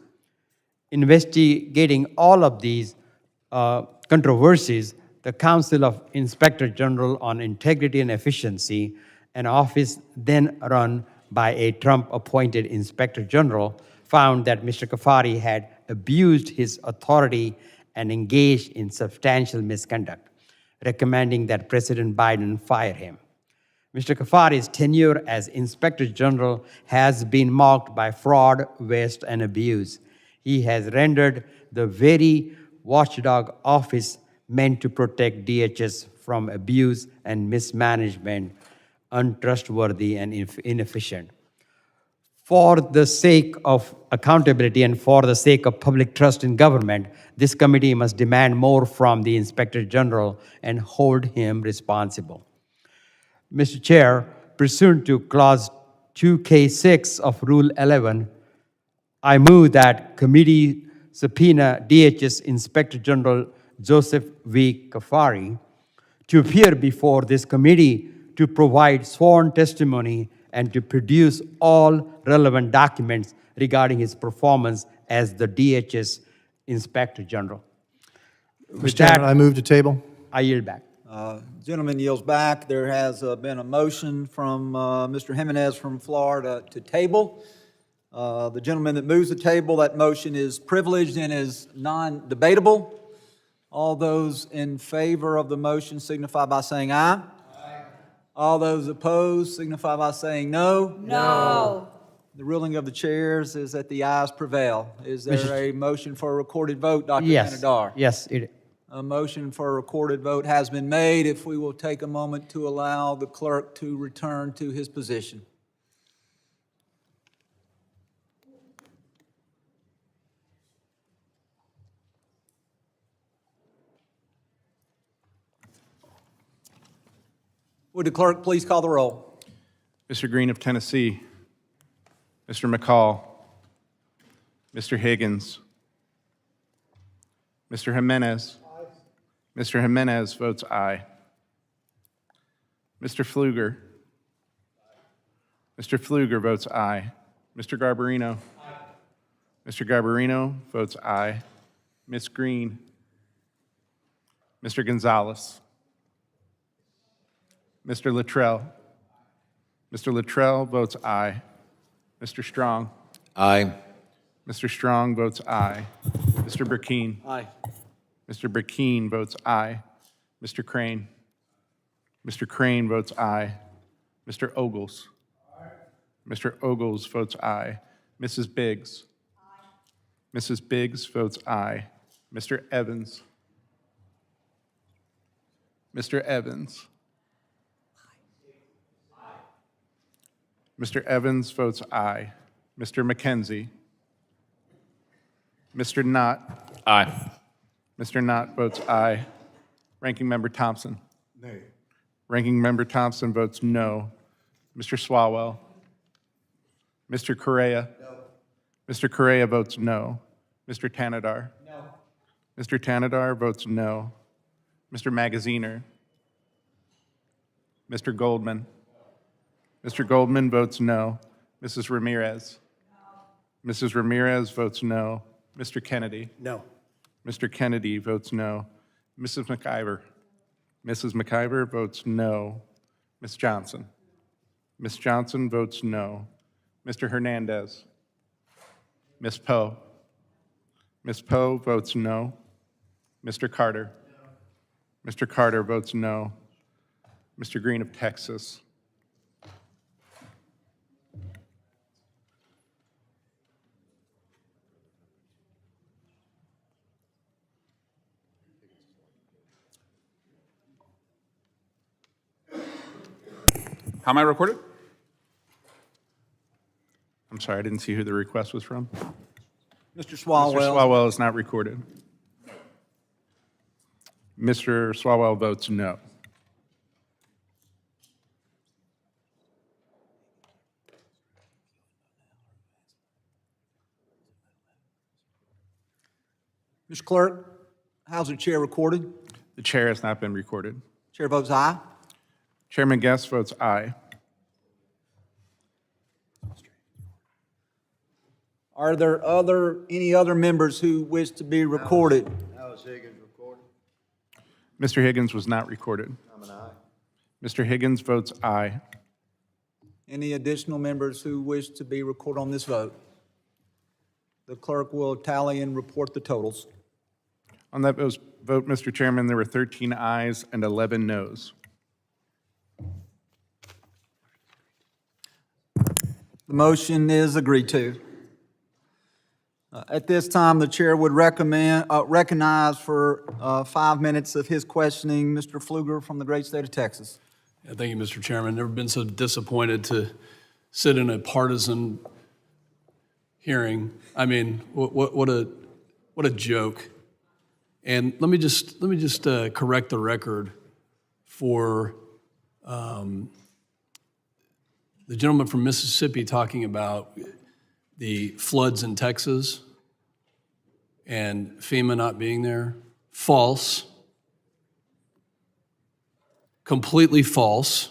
Investigating all of these controversies, the Council of Inspector General on Integrity and Efficiency, an office then run by a Trump-appointed Inspector General, found that Mr. Kafari had abused his authority and engaged in substantial misconduct, recommending that President Biden fire him. Mr. Kafari's tenure as Inspector General has been marked by fraud, waste, and abuse. He has rendered the very watchdog office meant to protect DHS from abuse and mismanagement untrustworthy and inefficient. For the sake of accountability and for the sake of public trust in government, this committee must demand more from the Inspector General and hold him responsible. Mr. Chair, pursuant to Clause 2K6 of Rule 11, I move that committee subpoena DHS Inspector General Joseph V. Kafari to appear before this committee to provide sworn testimony and to produce all relevant documents regarding his performance as the DHS Inspector General. Mr. Chairman, I move to table. I yield back. Gentleman yields back. There has been a motion from Mr. Jimenez from Florida to table. The gentleman that moves the table, that motion is privileged and is non-debatable. All those in favor of the motion signify by saying aye. Aye. All those opposed signify by saying no. No. The ruling of the chairs is that the ayes prevail. Is there a motion for a recorded vote, Dr. Yes. Panadar? Yes. A motion for a recorded vote has been made. If we will take a moment to allow the clerk to return to his position. Would the clerk please call the roll? Mr. Green of Tennessee, Mr. McCall, Mr. Higgins, Mr. Jimenez. Mr. Jimenez votes aye. Mr. Pfluger. Mr. Pfluger votes aye. Mr. Garbarino. Mr. Garbarino votes aye. Ms. Green. Mr. Gonzalez. Mr. Luttrell. Mr. Luttrell votes aye. Mr. Strong. Aye. Mr. Strong votes aye. Mr. Burkeen. Aye. Mr. Burkeen votes aye. Mr. Crane. Mr. Crane votes aye. Mr. Ogles. Mr. Ogles votes aye. Mrs. Biggs. Mrs. Biggs votes aye. Mr. Evans. Mr. Evans. Mr. Evans votes aye. Mr. McKenzie. Mr. Knott. Aye. Mr. Knott votes aye. Ranking Member Thompson. Nay. Ranking Member Thompson votes no. Mr. Swalwell. Mr. Correa. No. Mr. Correa votes no. Mr. Tanadar. No. Mr. Tanadar votes no. Mr. Magaziner. Mr. Goldman. Mr. Goldman votes no. Mrs. Ramirez. No. Mrs. Ramirez votes no. Mr. Kennedy. No. Mr. Kennedy votes no. Mrs. McIver. Mrs. McIver votes no. Ms. Johnson. Ms. Johnson votes no. Mr. Hernandez. Ms. Poe. Ms. Poe votes no. Mr. Carter. No. Mr. Carter votes no. Mr. Green of Texas. How am I recorded? I'm sorry, I didn't see who the request was from. Mr. Swalwell. Mr. Swalwell is not recorded. Mr. Swalwell votes no. Mr. Clerk, how's the chair recorded? The chair has not been recorded. Chair votes aye. Chairman Guest votes aye. Are there any other members who wish to be recorded? House Higgins recorded. Mr. Higgins was not recorded. I'm an aye. Mr. Higgins votes aye. Any additional members who wish to be recorded on this vote? The clerk will tally and report the totals. On that vote, Mr. Chairman, there were 13 ayes and 11 noes. The motion is agreed to. At this time, the chair would recognize for 5 minutes of his questioning Mr. Pfluger from the great state of Texas. Yeah, thank you, Mr. Chairman. Never been so disappointed to sit in a partisan hearing. I mean, what a joke. And let me just correct the record for the gentleman from Mississippi talking about the floods in Texas and FEMA not being there. False. Completely false.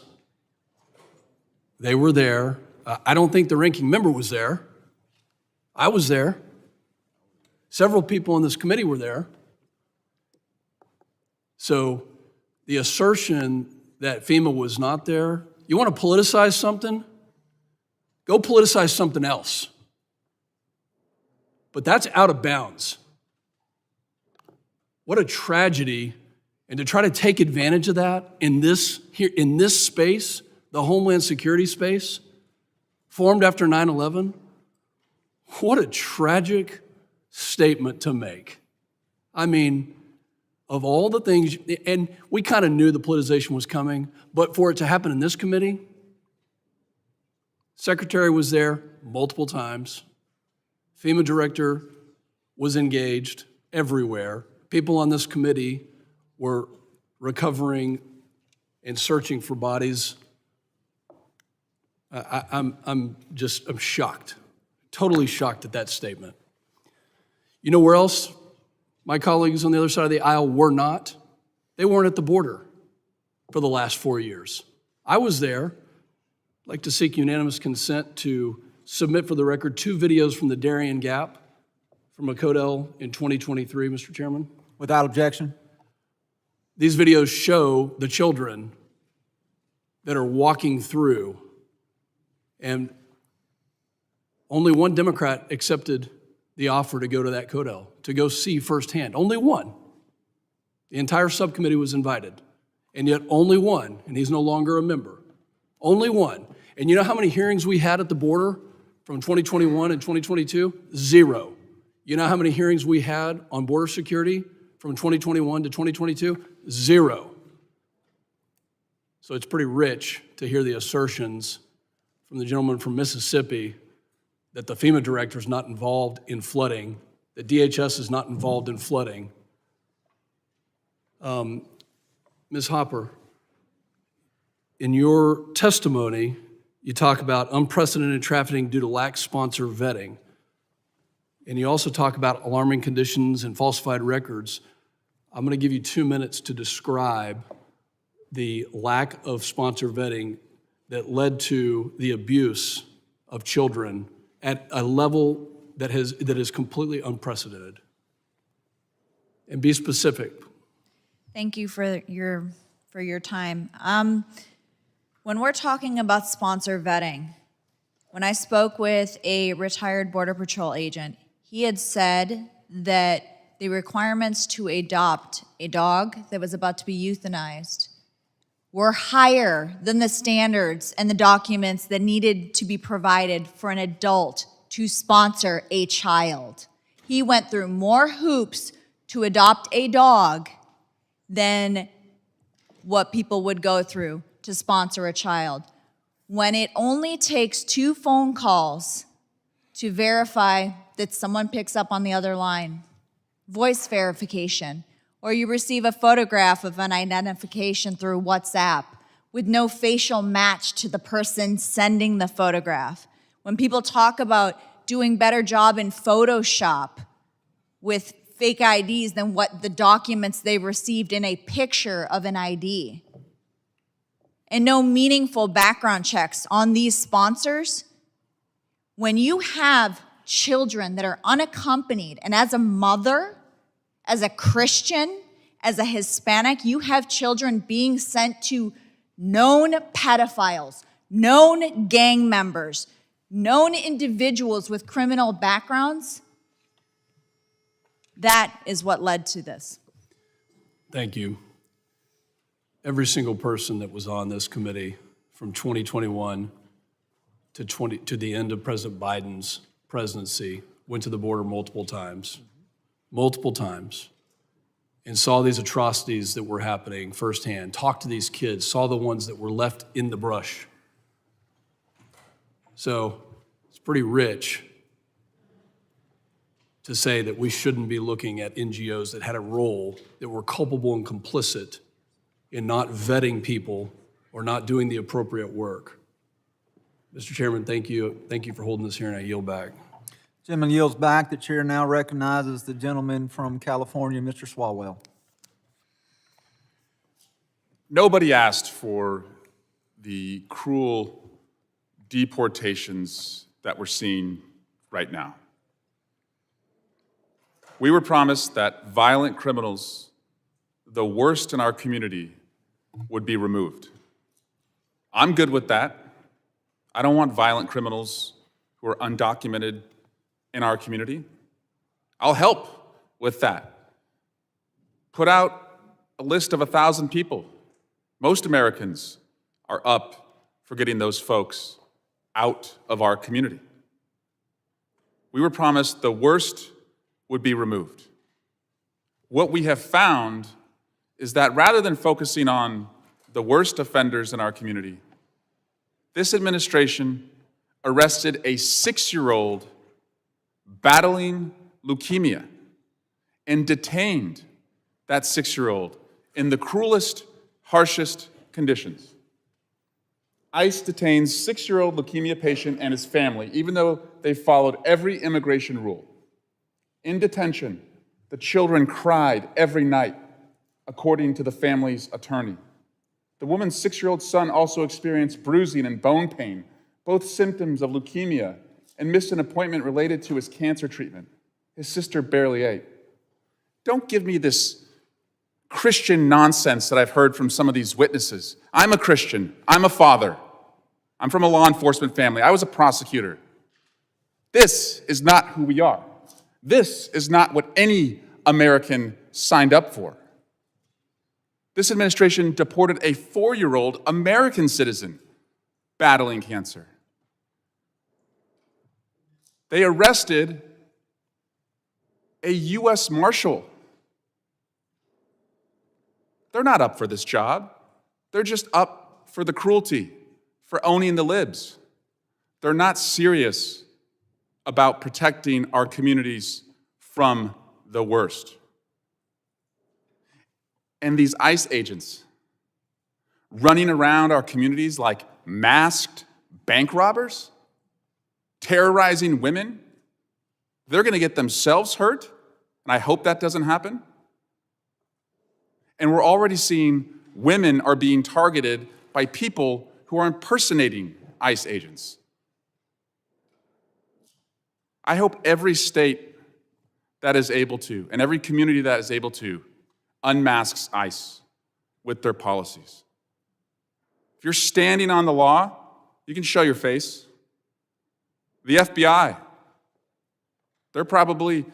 They were there. I don't think the ranking member was there. I was there. Several people on this committee were there. So the assertion that FEMA was not there, you want to politicize something? Go politicize something else. But that's out of bounds. What a tragedy. And to try to take advantage of that in this space, the Homeland Security space, formed after 9/11, what a tragic statement to make. I mean, of all the things, and we kind of knew the politicization was coming, but for it to happen in this committee, Secretary was there multiple times. FEMA director was engaged everywhere. People on this committee were recovering and searching for bodies. I'm shocked, totally shocked at that statement. You know where else my colleagues on the other side of the aisle were not? They weren't at the border for the last 4 years. I was there. I'd like to seek unanimous consent to submit for the record 2 videos from the Darien Gap from a Codell in 2023, Mr. Chairman. Without objection. These videos show the children that are walking through, and only one Democrat accepted the offer to go to that Codell, to go see firsthand. Only one. The entire subcommittee was invited, and yet only one, and he's no longer a member. Only one. And you know how many hearings we had at the border from 2021 and 2022? 0. You know how many hearings we had on border security from 2021 to 2022? 0. So it's pretty rich to hear the assertions from the gentleman from Mississippi that the FEMA director is not involved in flooding, that DHS is not involved in flooding. Ms. Hopper, in your testimony, you talk about unprecedented trafficking due to lax sponsor vetting. And you also talk about alarming conditions and falsified records. I'm going to give you 2 minutes to describe the lack of sponsor vetting that led to the abuse of children at a level that is completely unprecedented. And be specific. Thank you for your time. When we're talking about sponsor vetting, when I spoke with a retired Border Patrol agent, he had said that the requirements to adopt a dog that was about to be euthanized were higher than the standards and the documents that needed to be provided for an adult to sponsor a child. He went through more hoops to adopt a dog than what people would go through to sponsor a child. When it only takes 2 phone calls to verify that someone picks up on the other line, voice verification, or you receive a photograph of an identification through WhatsApp with no facial match to the person sending the photograph. When people talk about doing better job in Photoshop with fake IDs than what the documents they received in a picture of an ID, and no meaningful background checks on these sponsors, when you have children that are unaccompanied. And as a mother, as a Christian, as a Hispanic, you have children being sent to known pedophiles, known gang members, known individuals with criminal backgrounds. That is what led to this. Thank you. Every single person that was on this committee from 2021 to the end of President Biden's presidency went to the border multiple times, and saw these atrocities that were happening firsthand, talked to these kids, saw the ones that were left in the brush. So it's pretty rich to say that we shouldn't be looking at NGOs that had a role, that were culpable and complicit in not vetting people or not doing the appropriate work. Mr. Chairman, thank you. Thank you for holding this hearing. I yield back. Gentleman yields back. The chair now recognizes the gentleman from California, Mr. Swalwell. Nobody asked for the cruel deportations that we're seeing right now. We were promised that violent criminals, the worst in our community, would be removed. I'm good with that. I don't want violent criminals who are undocumented in our community. I'll help with that. Put out a list of 1,000 people. Most Americans are up for getting those folks out of our community. We were promised the worst would be removed. What we have found is that rather than focusing on the worst offenders in our community, this administration arrested a 6-year-old battling leukemia and detained that 6-year-old in the cruelest, harshest conditions. ICE detains 6-year-old leukemia patient and his family, even though they followed every immigration rule. In detention, the children cried every night, according to the family's attorney. The woman's 6-year-old son also experienced bruising and bone pain, both symptoms of leukemia, and missed an appointment related to his cancer treatment. His sister barely ate. Don't give me this Christian nonsense that I've heard from some of these witnesses. I'm a Christian. I'm a father. I'm from a law enforcement family. I was a prosecutor. This is not who we are. This is not what any American signed up for. This administration deported a 4-year-old American citizen battling cancer. They arrested a U.S. Marshal. They're not up for this job. They're just up for the cruelty, for owning the libs. They're not serious about protecting our communities from the worst. And these ICE agents running around our communities like masked bank robbers, terrorizing women, they're going to get themselves hurt, and I hope that doesn't happen. And we're already seeing women are being targeted by people who are impersonating ICE agents. I hope every state that is able to, and every community that is able to, unmasks ICE with their policies. If you're standing on the law, you can show your face. The FBI, they're probably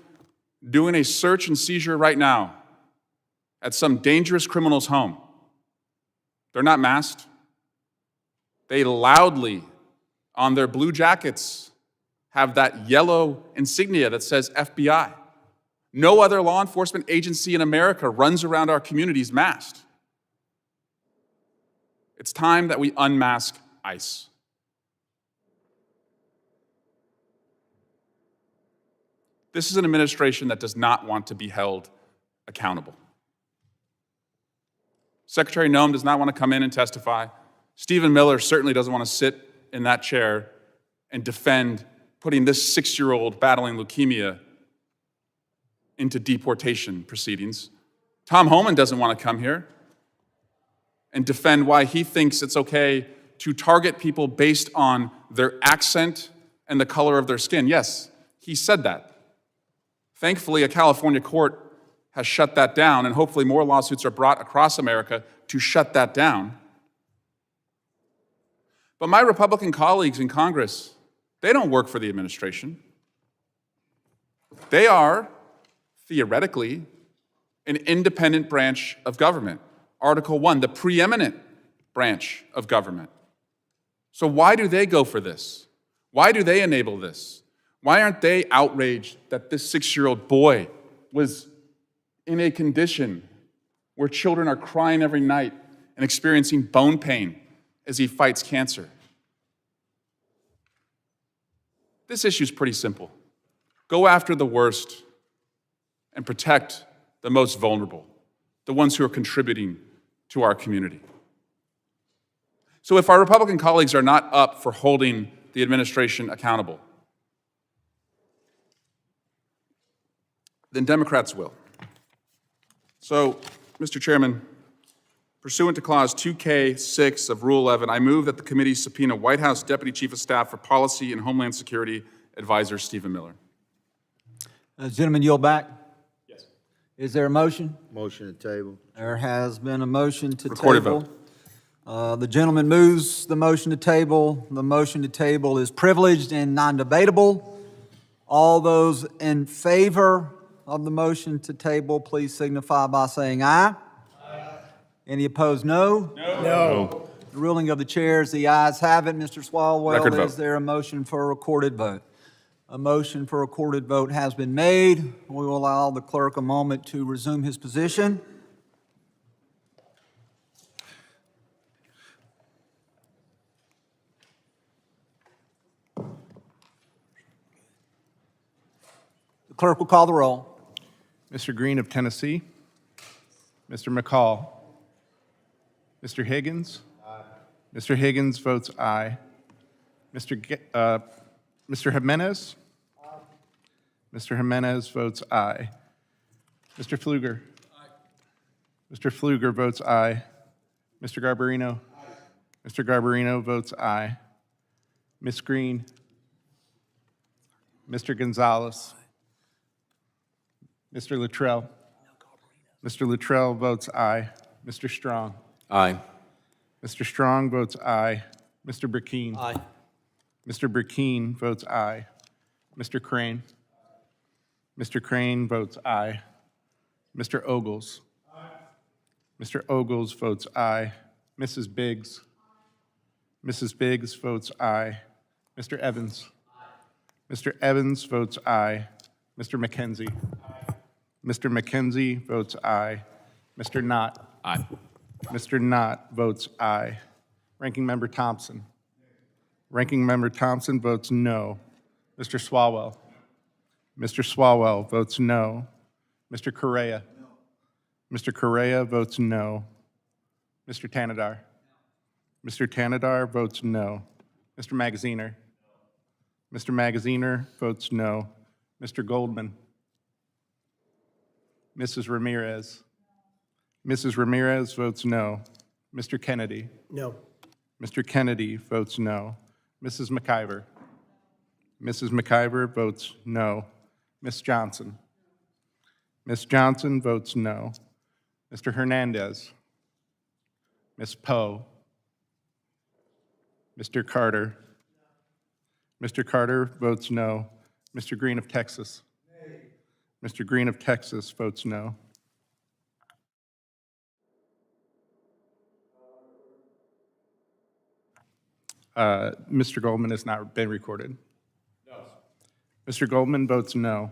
doing a search and seizure right now at some dangerous criminal's home. They're not masked. They loudly, on their blue jackets, have that yellow insignia that says FBI. No other law enforcement agency in America runs around our communities masked. It's time that we unmask ICE. This is an administration that does not want to be held accountable. Secretary Noem does not want to come in and testify. Stephen Miller certainly doesn't want to sit in that chair and defend putting this 6-year-old battling leukemia into deportation proceedings. Tom Homan doesn't want to come here and defend why he thinks it's okay to target people based on their accent and the color of their skin. Yes, He said that. Thankfully, a California court has shut that down, and hopefully more lawsuits are brought across America to shut that down. But my Republican colleagues in Congress, they don't work for the administration. They are, theoretically, an independent branch of government. Article 1, the preeminent branch of government. So why do they go for this? Why do they enable this? Why aren't they outraged that this 6-year-old boy was in a condition where children are crying every night and experiencing bone pain as he fights cancer? This issue is pretty simple. Go after the worst and protect the most vulnerable, the ones who are contributing to our community. So if our Republican colleagues are not up for holding the administration accountable, then Democrats will. So, Mr. Chairman, pursuant to Clause 2K6 of Rule 11, I move that the committee subpoena White House Deputy Chief of Staff for Policy and Homeland Security Advisor Stephen Miller. Gentlemen, yield back? Yes. Is there a motion? Motion to table. There has been a motion to Recorded table. vote. The gentleman moves the motion to table. The motion to table is privileged and non-debatable. All those in favor of the motion to table, please signify by saying aye. Aye. Any opposed, no? No. The ruling of the chair is the ayes have it. Mr. Swalwell, Record vote. is there a motion for a recorded vote? A motion for a recorded vote has been made. We will allow the clerk a moment to resume his position. The clerk will call the roll. Mr. Green of Tennessee. Mr. McCall. Mr. Higgins. Mr. Higgins votes aye. Mr. Jimenez. Mr. Jimenez votes aye. Mr. Pfluger. Mr. Pfluger votes aye. Mr. Garbarino. Mr. Garbarino votes aye. Ms. Green. Mr. Gonzalez. Mr. Luttrell. Mr. Luttrell votes aye. Mr. Strong. Aye. Mr. Strong votes aye. Mr. Burkeen. Aye. Mr. Burkeen votes aye. Mr. Crane. Mr. Crane votes aye. Mr. Ogles. Mr. Ogles votes aye. Mrs. Biggs. Mrs. Biggs votes aye. Mr. Evans. Mr. Evans votes aye. Mr. McKenzie. Mr. McKenzie votes aye. Mr. Knott. Aye. Mr. Knott votes aye. Ranking Member Thompson. Ranking Member Thompson votes no. Mr. Swalwell. Mr. Swalwell votes no. Mr. Correa. Mr. Correa votes no. Mr. Tanadar. Mr. Tanadar votes no. Mr. Magaziner. Mr. Magaziner votes no. Mr. Goldman. Mrs. Ramirez. Mrs. Ramirez votes no. Mr. Kennedy. No. Mr. Kennedy votes no. Mrs. McIver. Mrs. McIver votes no. Ms. Johnson. Ms. Johnson votes no. Mr. Hernandez. Ms. Poe. Mr. Carter. Mr. Carter votes no. Mr. Green of Texas. Mr. Green of Texas votes no. Mr. Goldman has not been recorded. No. Mr. Goldman votes no.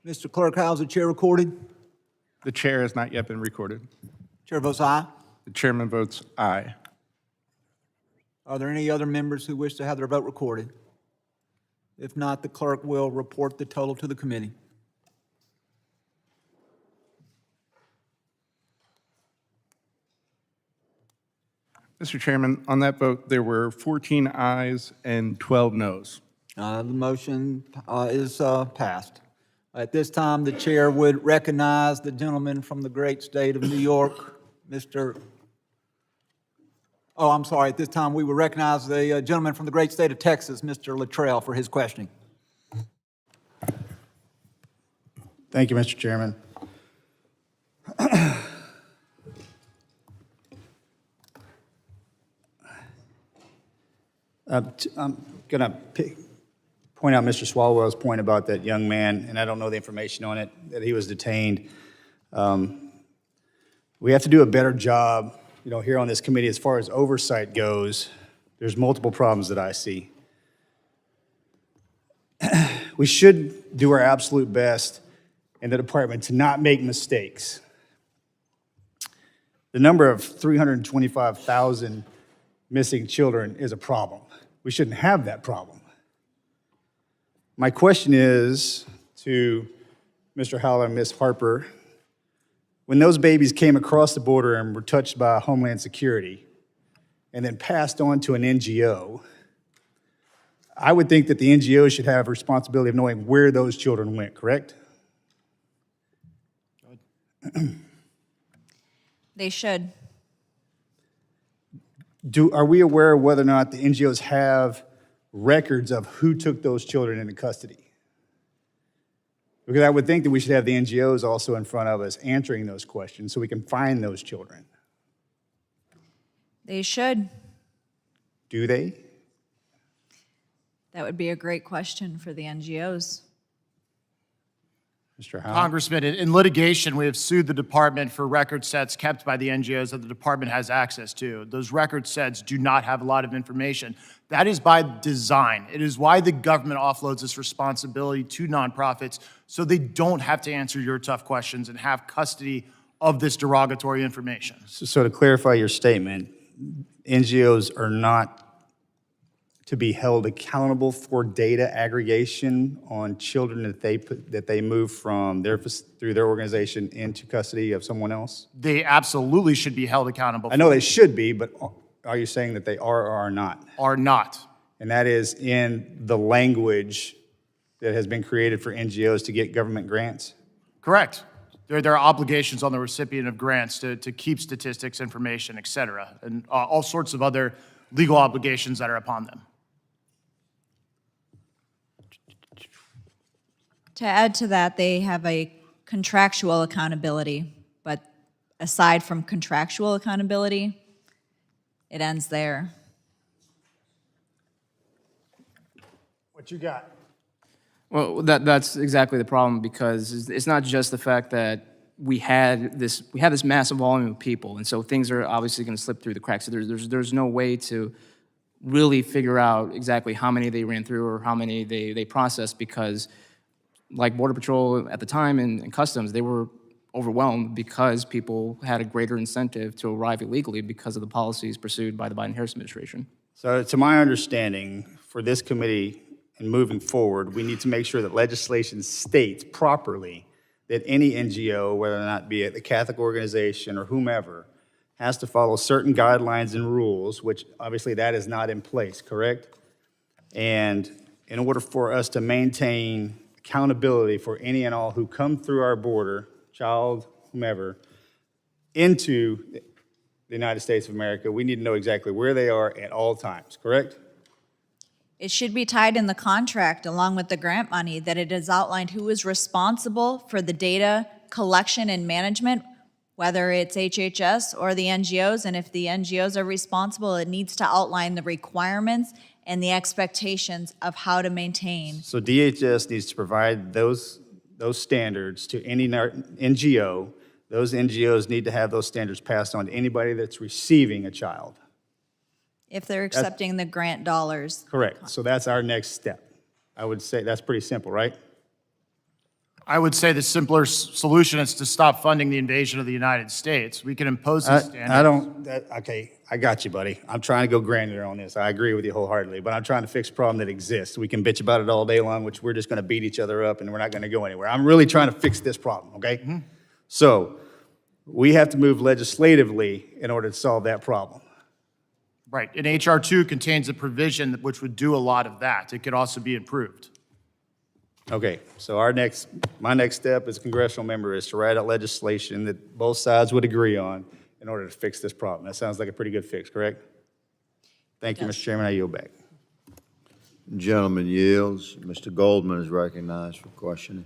Mr. Clerk, how's the chair recorded? The chair has not yet been recorded. Chair votes aye. The chairman votes aye. Are there any other members who wish to have their vote recorded? If not, the clerk will report the total to the committee. Mr. Chairman, on that vote, there were 14 ayes and 12 noes. The motion is passed. At this time, the chair would recognize the gentleman from the great state of New York, Mr. Oh, I'm sorry. At this time, we will recognize the gentleman from the great state of Texas, Mr. Luttrell, for his questioning. Thank you, Mr. Chairman. I'm going to point out Mr. Swalwell's point about that young man, and I don't know the information on it, that he was detained. We have to do a better job, here on this committee as far as oversight goes. There's multiple problems that I see. We should do our absolute best in the department to not make mistakes. The number of 325,000 missing children is a problem. We shouldn't have that problem. My question is to Mr. Howell and Ms. Harper, when those babies came across the border and were touched by Homeland Security and then passed on to an NGO, I would think that the NGO should have a responsibility of knowing where those children went, correct? They should. Are we aware of whether or not the NGOs have records of who took those children into custody? Because I would think that we should have the NGOs also in front of us answering those questions so we can find those children. They should. Do they? That would be a great question for the NGOs. Mr. Howell? Congressman, in litigation, we have sued the department for record sets kept by the NGOs that the department has access to. Those record sets do not have a lot of information. That is by design. It is why the government offloads this responsibility to nonprofits so they don't have to answer your tough questions and have custody of this derogatory information. So to clarify your statement, NGOs are not to be held accountable for data aggregation on children that they move from through their organization into custody of someone else? They absolutely should be held accountable. I know they should be, but are you saying that they are or are not? Are not. And that is in the language that has been created for NGOs to get government grants? Correct. There are obligations on the recipient of grants to keep statistics, information, et cetera, and all sorts of other legal obligations that are upon them. To add to that, they have a contractual accountability, but aside from contractual accountability, it ends there. What you got? Well, that's exactly the problem, because it's not just the fact that we had this massive volume of people, and so things are obviously going to slip through the cracks. So there's no way to really figure out exactly how many they ran through or how many they processed, because like Border Patrol at the time and Customs, they were overwhelmed because people had a greater incentive to arrive illegally because of the policies pursued by the Biden-Harris administration. So to my understanding, for this committee and moving forward, we need to make sure that legislation states properly that any NGO, whether or not be it a Catholic organization or whomever, has to follow certain guidelines and rules, which obviously that is not in place, correct? And in order for us to maintain accountability for any and all who come through our border, child, whomever, into the United States of America, we need to know exactly where they are at all times, correct? It should be tied in the contract along with the grant money that it is outlined who is responsible for the data collection and management, whether it's HHS or the NGOs, and if the NGOs are responsible, it needs to outline the requirements and the expectations of how to maintain. So DHS needs to provide those standards to any NGO. Those NGOs need to have those standards passed on to anybody that's receiving a child. If they're accepting the grant dollars. Correct. So that's our next step. I would say that's pretty simple, right? I would say the simpler solution is to stop funding the invasion of the United States. We can impose these standards. Okay, I got you, buddy. I'm trying to go granular on this. I agree with you wholeheartedly, but I'm trying to fix a problem that exists. We can bitch about it all day long, which we're just going to beat each other up and we're not going to go anywhere. I'm really trying to fix this problem, okay? Mm-hmm. So we have to move legislatively in order to solve that problem. Right, and HR 2 contains a provision which would do a lot of that. It could also be improved. Okay, so my next step as a congressional member is to write out legislation that both sides would agree on in order to fix this problem. That sounds like a pretty good fix, correct? Thank you, Mr. Chairman. I yield back. Gentleman yields. Mr. Goldman is recognized for questioning.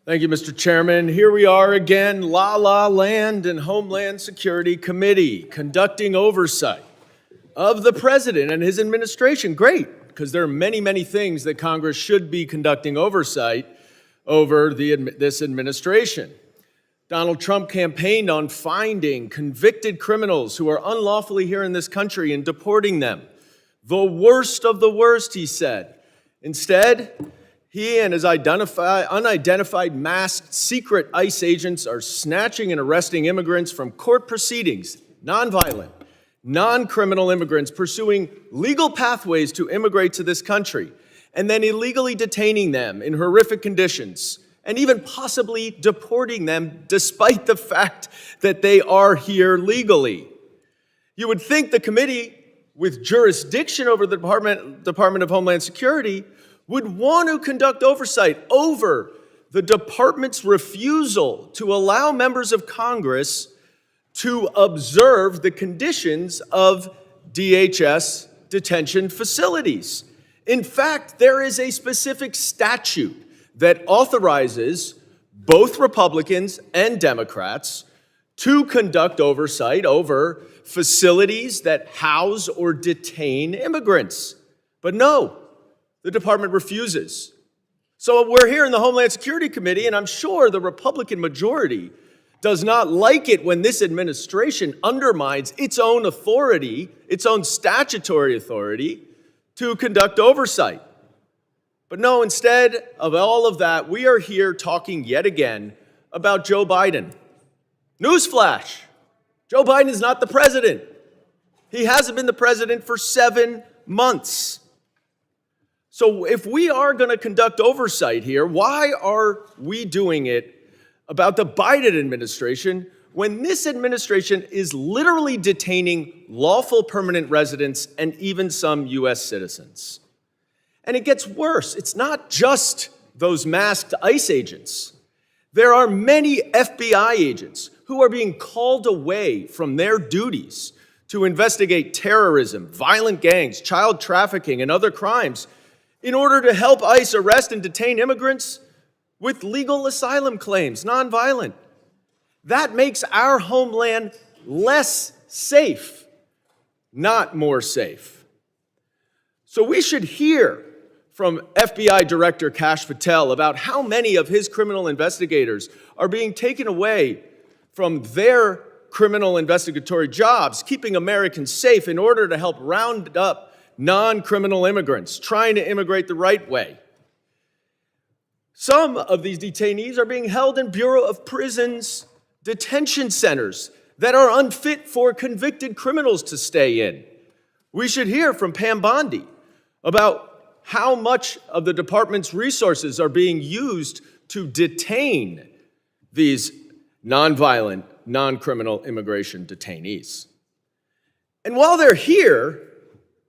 Thank you, Mr. Chairman. Here we are again, La La Land and Homeland Security Committee, conducting oversight of the President and his administration. Great, because there are many, many things that Congress should be conducting oversight over this administration. Donald Trump campaigned on finding convicted criminals who are unlawfully here in this country and deporting them. The worst of the worst, he said. Instead, he and his unidentified masked secret ICE agents are snatching and arresting immigrants from court proceedings, nonviolent, non-criminal immigrants pursuing legal pathways to immigrate to this country, and then illegally detaining them in horrific conditions, and even possibly deporting them despite the fact that they are here legally. You would think the committee with jurisdiction over the Department of Homeland Security would want to conduct oversight over the department's refusal to allow members of Congress to observe the conditions of DHS detention facilities. In fact, there is a specific statute that authorizes both Republicans and Democrats to conduct oversight over facilities that house or detain immigrants. But no, the department refuses. So we're here in the Homeland Security Committee, and I'm sure the Republican majority does not like it when this administration undermines its own authority, its own statutory authority, to conduct oversight. But no, instead of all of that, we are here talking yet again about Joe Biden. Newsflash, Joe Biden is not the president. He hasn't been the president for 7 months. So if we are going to conduct oversight here, why are we doing it about the Biden administration when this administration is literally detaining lawful permanent residents and even some U.S. citizens? And it gets worse. It's not just those masked ICE agents. There are many FBI agents who are being called away from their duties to investigate terrorism, violent gangs, child trafficking, and other crimes in order to help ICE arrest and detain immigrants with legal asylum claims, nonviolent. That makes our homeland less safe, not more safe. So we should hear from FBI Director Kash Patel about how many of his criminal investigators are being taken away from their criminal investigatory jobs, keeping Americans safe in order to help round up non-criminal immigrants trying to immigrate the right way. Some of these detainees are being held in Bureau of Prisons detention centers that are unfit for convicted criminals to stay in. We should hear from Pam Bondi about how much of the department's resources are being used to detain these nonviolent, non-criminal immigration detainees. And while they're here,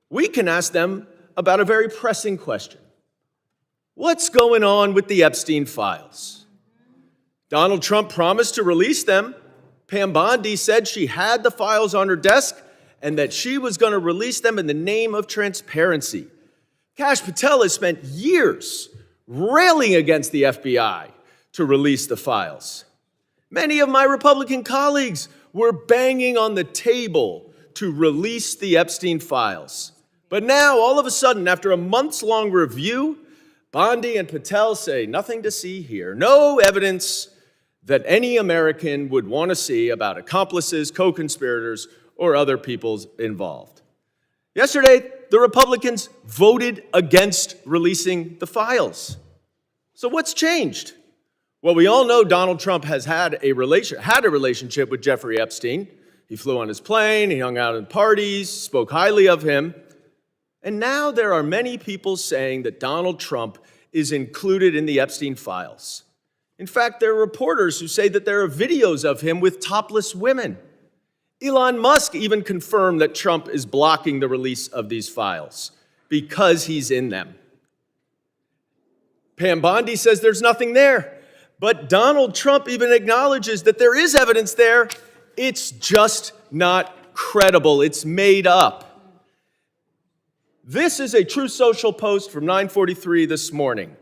we can ask them about a very pressing question. What's going on with the Epstein files? Donald Trump promised to release them. Pam Bondi said she had the files on her desk and that she was going to release them in the name of transparency. Kash Patel has spent years railing against the FBI to release the files. Many of my Republican colleagues were banging on the table to release the Epstein files. But now, all of a sudden, after a months-long review, Bondi and Patel say nothing to see here, no evidence that any American would want to see about accomplices, co-conspirators, or other people involved. Yesterday, the Republicans voted against releasing the files. So what's changed? Well, we all know Donald Trump has had a relationship with Jeffrey Epstein. He flew on his plane, he hung out at parties, spoke highly of him. And now there are many people saying that Donald Trump is included in the Epstein files. In fact, there are reporters who say that there are videos of him with topless women. Elon Musk even confirmed that Trump is blocking the release of these files because he's in them. Pam Bondi says there's nothing there, but Donald Trump even acknowledges that there is evidence there. It's just not credible. It's made up. This is a True Social post from 9:43 this morning.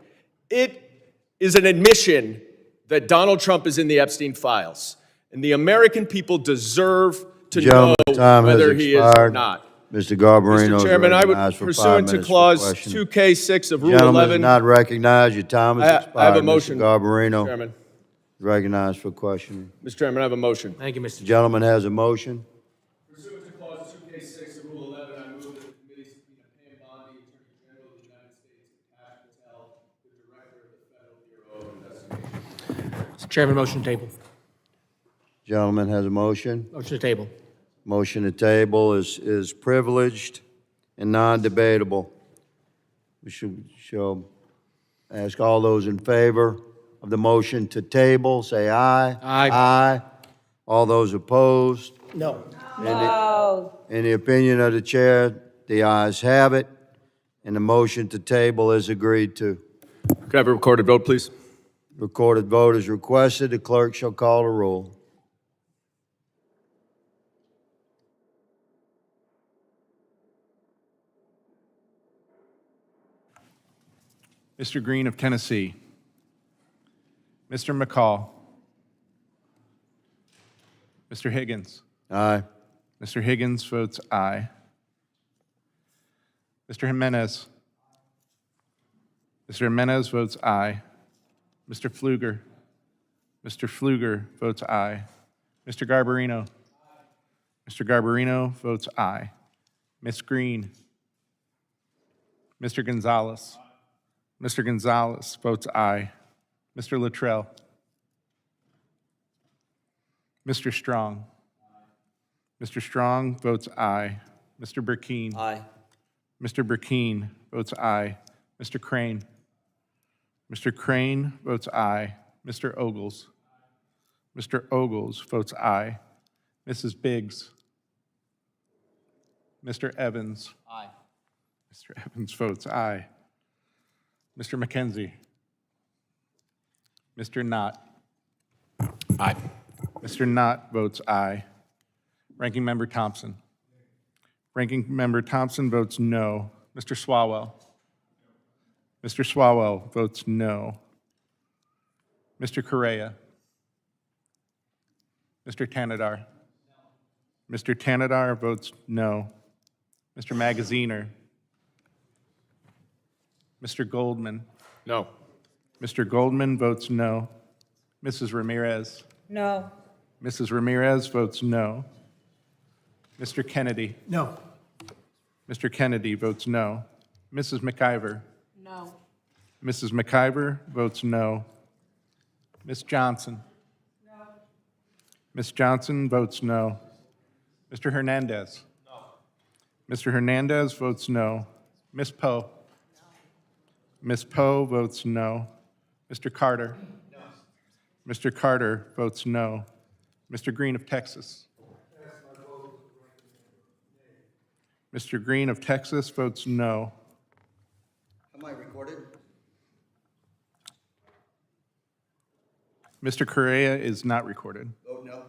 It is an admission that Donald Trump is in the Epstein files, and the American people deserve to Gentlemen, know time has whether he is or expired. not. Mr. Garbarino Mr. is Chairman, I would, recognized for 5 pursuant to minutes for Clause questioning. 2K6 of Rule Gentleman is 11, not recognized. Your time has expired. I have a motion. Mr. Garbarino Chairman. is recognized for questioning. Mr. Chairman, I have a motion. Thank you, Mr. The gentleman has a motion. Pursuant to Clause 2K6 of Rule 11, I move that the committee subpoena Pam Bondi, Attorney General of the United States, and Cash Patel, the Director of the Federal Bureau of Investigation. Mr. Chairman, motion to table. Gentleman has a motion. Motion to table. Motion to table is privileged and non-debatable. We shall ask all those in favor of the motion to table, say aye. Aye. Aye. All those opposed? No. In the opinion of the chair, the ayes have it, and the motion to table is agreed to. Could I have a recorded vote, please? Recorded vote is requested. The clerk shall call the roll. Mr. Green of Tennessee. Mr. McCall. Mr. Higgins. Aye. Mr. Higgins votes aye. Mr. Jimenez. Mr. Jimenez votes aye. Mr. Pfluger. Mr. Pfluger votes aye. Mr. Garbarino. Mr. Garbarino votes aye. Ms. Green. Mr. Gonzalez. Mr. Gonzalez votes aye. Mr. Luttrell. Mr. Strong. Mr. Strong votes aye. Mr. Burkeen. Aye. Mr. Burkeen votes aye. Mr. Crane. Mr. Crane votes aye. Mr. Ogles. Mr. Ogles votes aye. Mrs. Biggs. Mr. Evans. Aye. Mr. Evans votes aye. Mr. McKenzie. Mr. Knott. Aye. Mr. Knott votes aye. Ranking Member Thompson. Ranking Member Thompson votes no. Mr. Swalwell. Mr. Swalwell votes no. Mr. Correa. Mr. Tanadar. Mr. Tanadar votes no. Mr. Magaziner. Mr. Goldman. No. Mr. Goldman votes no. Mrs. Ramirez. No. Mrs. Ramirez votes no. Mr. Kennedy. No. Mr. Kennedy votes no. Mrs. McIver. No. Mrs. McIver votes no. Ms. Johnson. No. Ms. Johnson votes no. Mr. Hernandez. No. Mr. Hernandez votes no. Ms. Poe. Ms. Poe votes no. Mr. Carter. No. Mr. Carter votes no. Mr. Green of Texas. Mr. Green of Texas votes no. Am I recorded? Mr. Correa is not recorded. Vote no.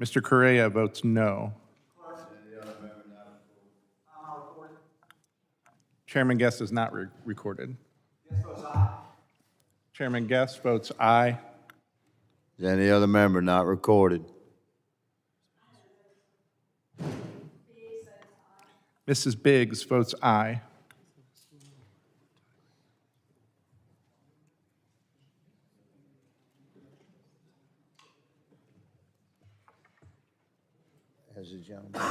Mr. Correa votes no. Chairman Guest is not recorded. Chairman Guest votes aye. Is any other member not recorded? Mrs. Biggs votes aye. As a gentleman.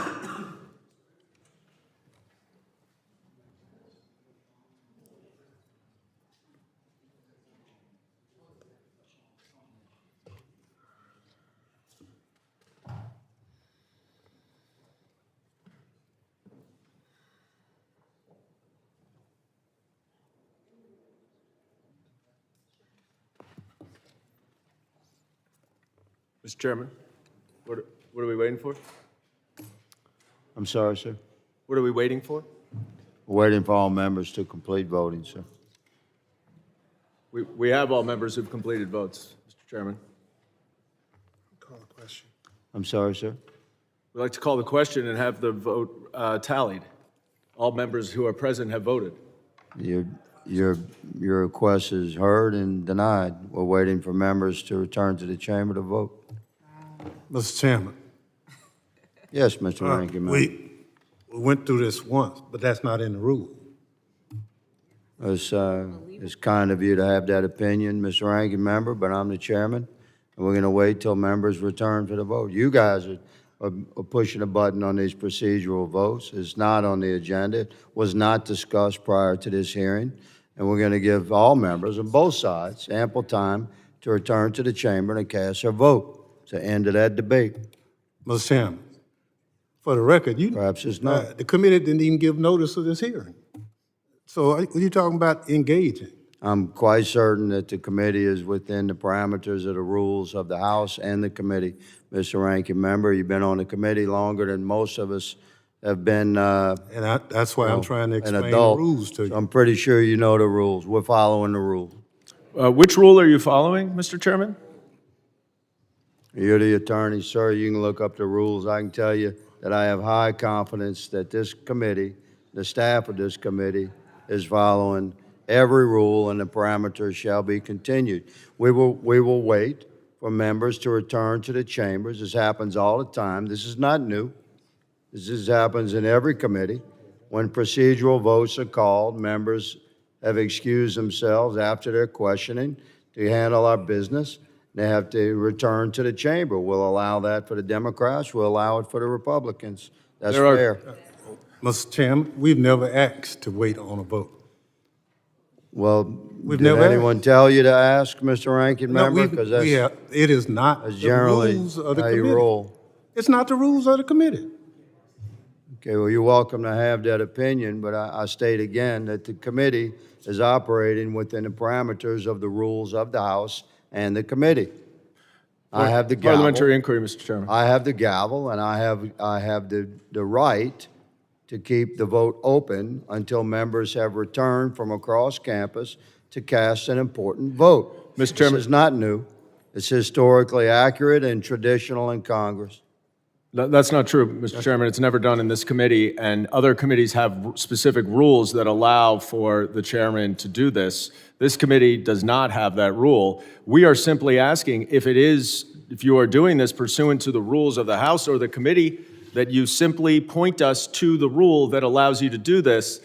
Mr. Chairman, what are we waiting for? I'm sorry, sir. What are we waiting for? We're waiting for all members to complete voting, sir. We have all members who've completed votes, Mr. Chairman. Call the question. I'm sorry, sir. We'd like to call the question and have the vote tallied. All members who are present have voted. Your request is heard and denied. We're waiting for members to return to the chamber to vote. Mr. Chairman, Yes, Mr. Ranking Member. we went through this once, but that's not in the rule. It's kind of you to have that opinion, Mr. Ranking Member, but I'm the chairman, and we're going to wait till members return for the vote. You guys are pushing a button on these procedural votes. It's not on the agenda. It was not discussed prior to this hearing, and we're going to give all members on both sides ample time to return to the chamber and cast their vote. It's the end of that debate. Mr. Chairman, for the record, Perhaps it's not. the committee didn't even give notice of this hearing. So are you talking about engaging? I'm quite certain that the committee is within the parameters of the rules of the House and the committee. Mr. Ranking Member, you've been on the committee longer than most of us have been, That's why I'm trying to an explain the adult. rules to you. So I'm pretty sure you know the rules. We're following the rules. Which rule are you following, Mr. Chairman? You're the attorney, sir. You can look up the rules. I can tell you that I have high confidence that this committee, the staff of this committee, is following every rule, and the parameters shall be continued. We will wait for members to return to the chambers. This happens all the time. This is not new. This happens in every committee. When procedural votes are called, members have excused themselves after their questioning to handle our business. They have to return to the chamber. We'll allow that for the Democrats. We'll allow it for the Republicans. That's fair. Mr. Chairman, we've never asked to wait on a vote. Well, We've did never anyone tell you to ask, Mr. Ranking No, Member? Because it is not that's the generally rules of the how you committee. roll. It's not the rules of the committee. Okay, well, you're welcome to have that opinion, but I state again that the committee is operating within the parameters of the rules of the House and the committee. I have the gavel. Parliamentary inquiry, Mr. Chairman. I have the gavel, and I have the right to keep the vote open until members have returned from across campus to cast an important vote. Mr. Chairman. This is not new. It's historically accurate and traditional in Congress. That's not true, Mr. Chairman. It's never done in this committee, and other committees have specific rules that allow for the chairman to do this. This committee does not have that rule. We are simply asking if you are doing this pursuant to the rules of the House or the committee, that you simply point us to the rule that allows you to do this,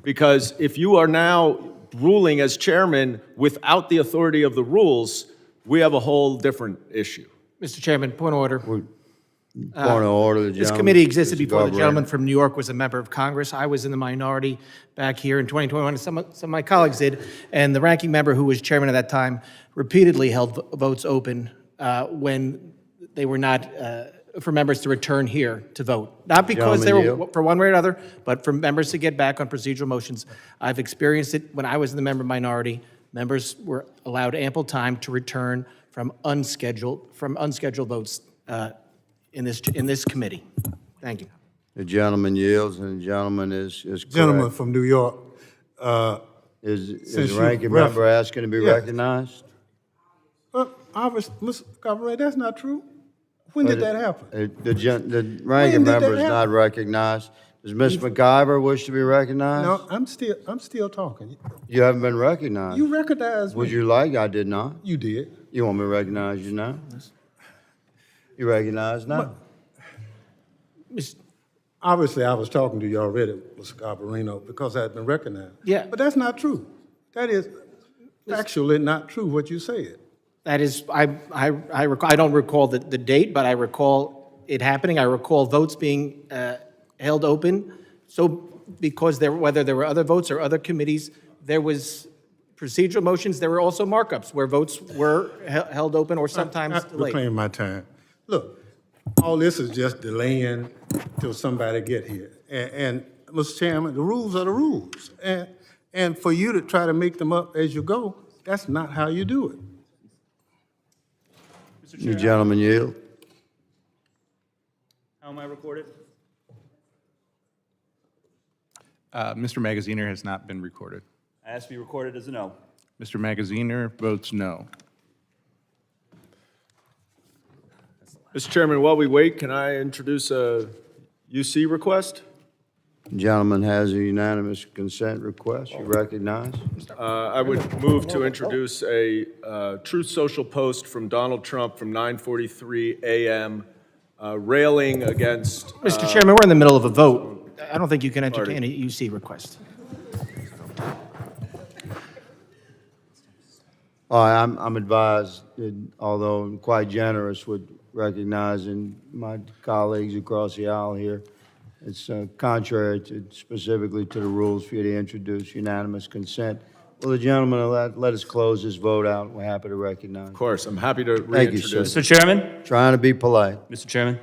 because if you are now ruling as chairman without the authority of the rules, we have a whole different issue. Mr. Chairman, point of order. Point of order, the This gentleman. committee existed Mr. before the Garbarino. gentleman from New York was a member of Congress. I was in the minority back here in 2021, and some of my colleagues did. And the ranking member, who was chairman at that time, repeatedly held votes open when they were not, for members to return here to vote. Not because they Gentleman, were for one way or another, but for members to get back on procedural motions. I've experienced it when I was in the member minority. Members were allowed ample time to return from unscheduled votes in this committee. Thank you. The gentleman yields, and the gentleman is correct. Gentleman from New York, Is since the you ranking ref- member asking to be Yeah. recognized? Mr. Cabaret, that's not true. When did that happen? The ranking did that member is happen? not recognized. Does Ms. McIver wish to be recognized? No, I'm still talking. You haven't been recognized. You recognized me. Would you like? I did not. You did. You want me to recognize you now? You recognize now? Obviously, I was talking to you already, Mr. Garbarino, because I had been recognized. Yeah. But that's not true. That is factually not true what you said. That is, I don't recall the date, but I recall it happening. I recall votes being held open. So because whether there were other votes or other committees, there was procedural motions. There were also markups where votes were held open or sometimes I'm delayed. reclaiming my time. Look, all this is just delaying till somebody get here. And Mr. Chairman, the rules are the rules. And for you to try to make them up as you go, that's not how you do it. You gentlemen yield. How am I recorded? Mr. Magaziner has not been recorded. I asked to be recorded as a no. Mr. Magaziner votes no. Mr. Chairman, while we wait, can I introduce a UC request? Gentleman has a unanimous consent request. You recognize? I would move to introduce a Truth Social post from Donald Trump from 9:43 a.m. Railing against. Mr. Chairman, we're in the middle of a vote. I don't think you can entertain a UC request. I'm advised, that although I'm quite generous with recognizing my colleagues across the aisle here, it's contrary specifically to the rules for you to introduce unanimous consent. Will the gentleman let us close this vote out? We're happy to recognize. Of course, I'm happy to Thank you, sir. reintroduce. Mr. Chairman? Trying to be polite. Mr. Chairman?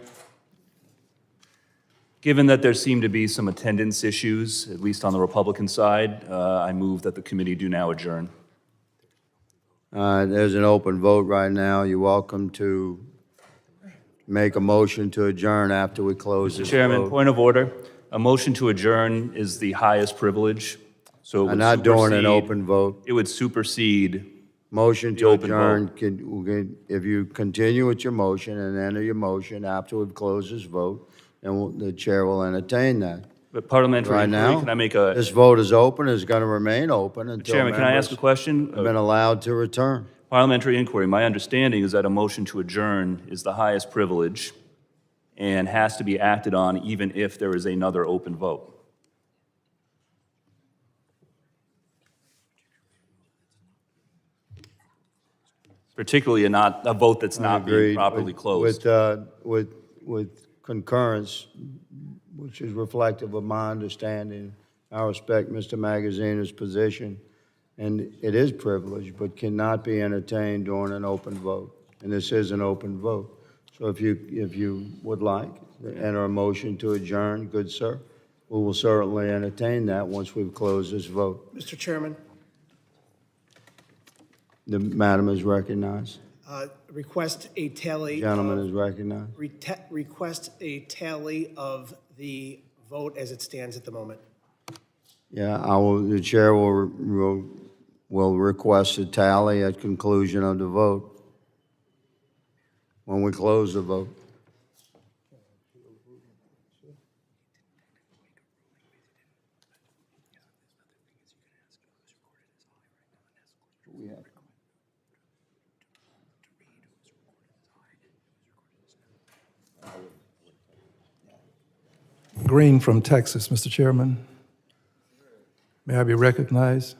Given that there seem to be some attendance issues, at least on the Republican side, I move that the committee do now adjourn. There's an open vote right now. You're welcome to make a motion to adjourn after we close this Mr. Chairman, vote. point of order. A motion to adjourn is the highest privilege, so it would I'm not doing an supersede- open vote. It would supersede. Motion The to open adjourn, if you continue with your motion and enter your motion after we've closed this vote, then the chair will entertain that. But parliamentary Right inquiry, now, can I make a? this vote is open, is going to remain open until Chairman, can I ask a members question? have been allowed to return. Parliamentary inquiry, my understanding is that a motion to adjourn is the highest privilege and has to be acted on even if there is another open vote. Particularly a vote that's not being Agreed. properly closed. With concurrence, which is reflective of my understanding, I respect Mr. Magaziner's position, and it is privileged, but cannot be entertained during an open vote. And this is an open vote. So if you would like, enter a motion to adjourn, good sir, we will certainly entertain that once we've closed this vote. Mr. Chairman, The madam is recognized. request a tally. Gentleman is recognized. Request a tally of the vote as it stands at the moment. Yeah, the chair will request a tally at conclusion of the vote, when we close the vote. Green from Texas, Mr. Chairman. May I be recognized?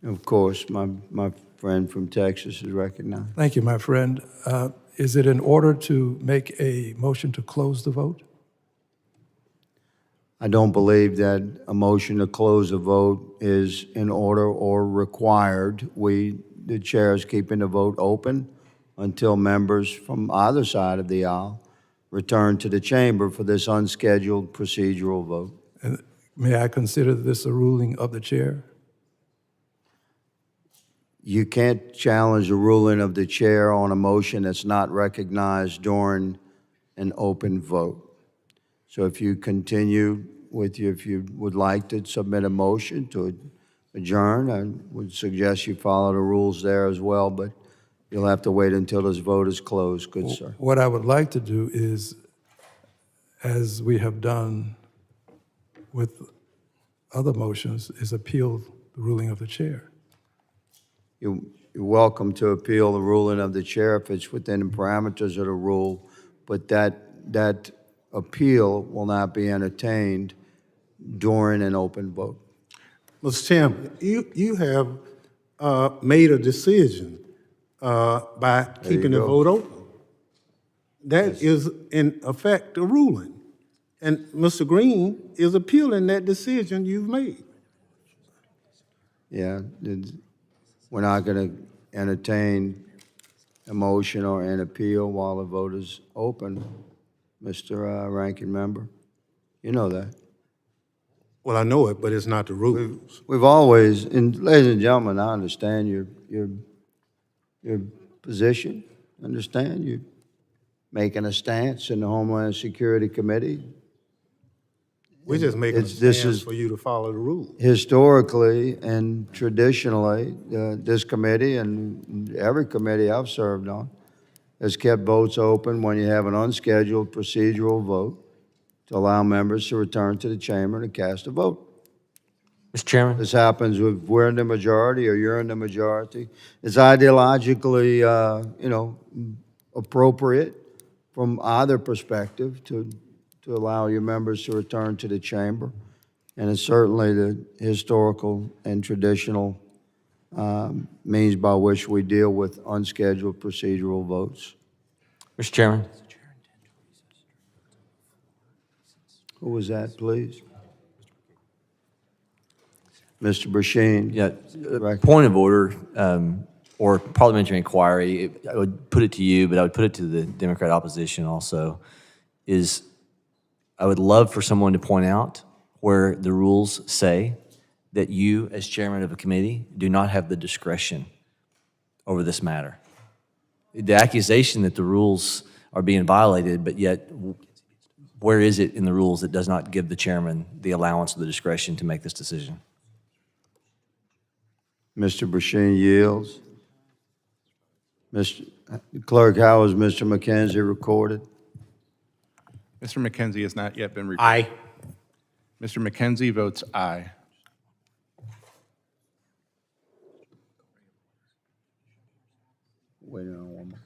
Of course, my friend from Texas is recognized. Thank you, my friend. Is it in order to make a motion to close the vote? I don't believe that a motion to close the vote is in order or required. The chair is keeping the vote open until members from either side of the aisle return to the chamber for this unscheduled procedural vote. And may I consider this a ruling of the chair? You can't challenge the ruling of the chair on a motion that's not recognized during an open vote. So if you continue if you would like to submit a motion to adjourn, I would suggest you follow the rules there as well, but you'll have to wait until this vote is closed, good sir. What I would like to do is, as we have done with other motions, is appeal the ruling of the chair. You're welcome to appeal the ruling of the chair if it's within the parameters of the rule, but that appeal will not be entertained during an open vote. Mr. Chairman, you have made a decision by keeping the go. vote open. That is, in effect, a ruling. And Mr. Green is appealing that decision you've made. Yeah, we're not going to entertain a motion or an appeal while the vote is open, Mr. Ranking Member. You know that. Well, I know it, but it's not the rules. We've always, and ladies and gentlemen, I understand your position. Understand you making a stance in the Homeland Security Committee. We're just making a This stance is for you to follow the rules. historically and traditionally, this committee and every committee I've served on has kept votes open when you have an unscheduled procedural vote. to allow members to return to the chamber and cast a vote. Mr. Chairman? This happens if we're in the majority or you're in the majority. It's ideologically, appropriate from either perspective to allow your members to return to the chamber. And it's certainly the historical and traditional means by which we deal with unscheduled procedural votes. Mr. Chairman? Who was that, please? Mr. Brashean. Yeah, point of order, or parliamentary inquiry, I would put it to you, but I would put it to the Democrat opposition also, is I would love for someone to point out where the rules say that you, as chairman of a committee, do not have the discretion over this matter. The accusation that the rules are being violated, but yet where is it in the rules that does not give the chairman the allowance or the discretion to make this decision? Mr. Brashean yields. Mr. Clerk, how is Mr. McKenzie recorded? Mr. McKenzie has not yet been recorded. Aye. Mr. McKenzie votes aye. Wait on one more.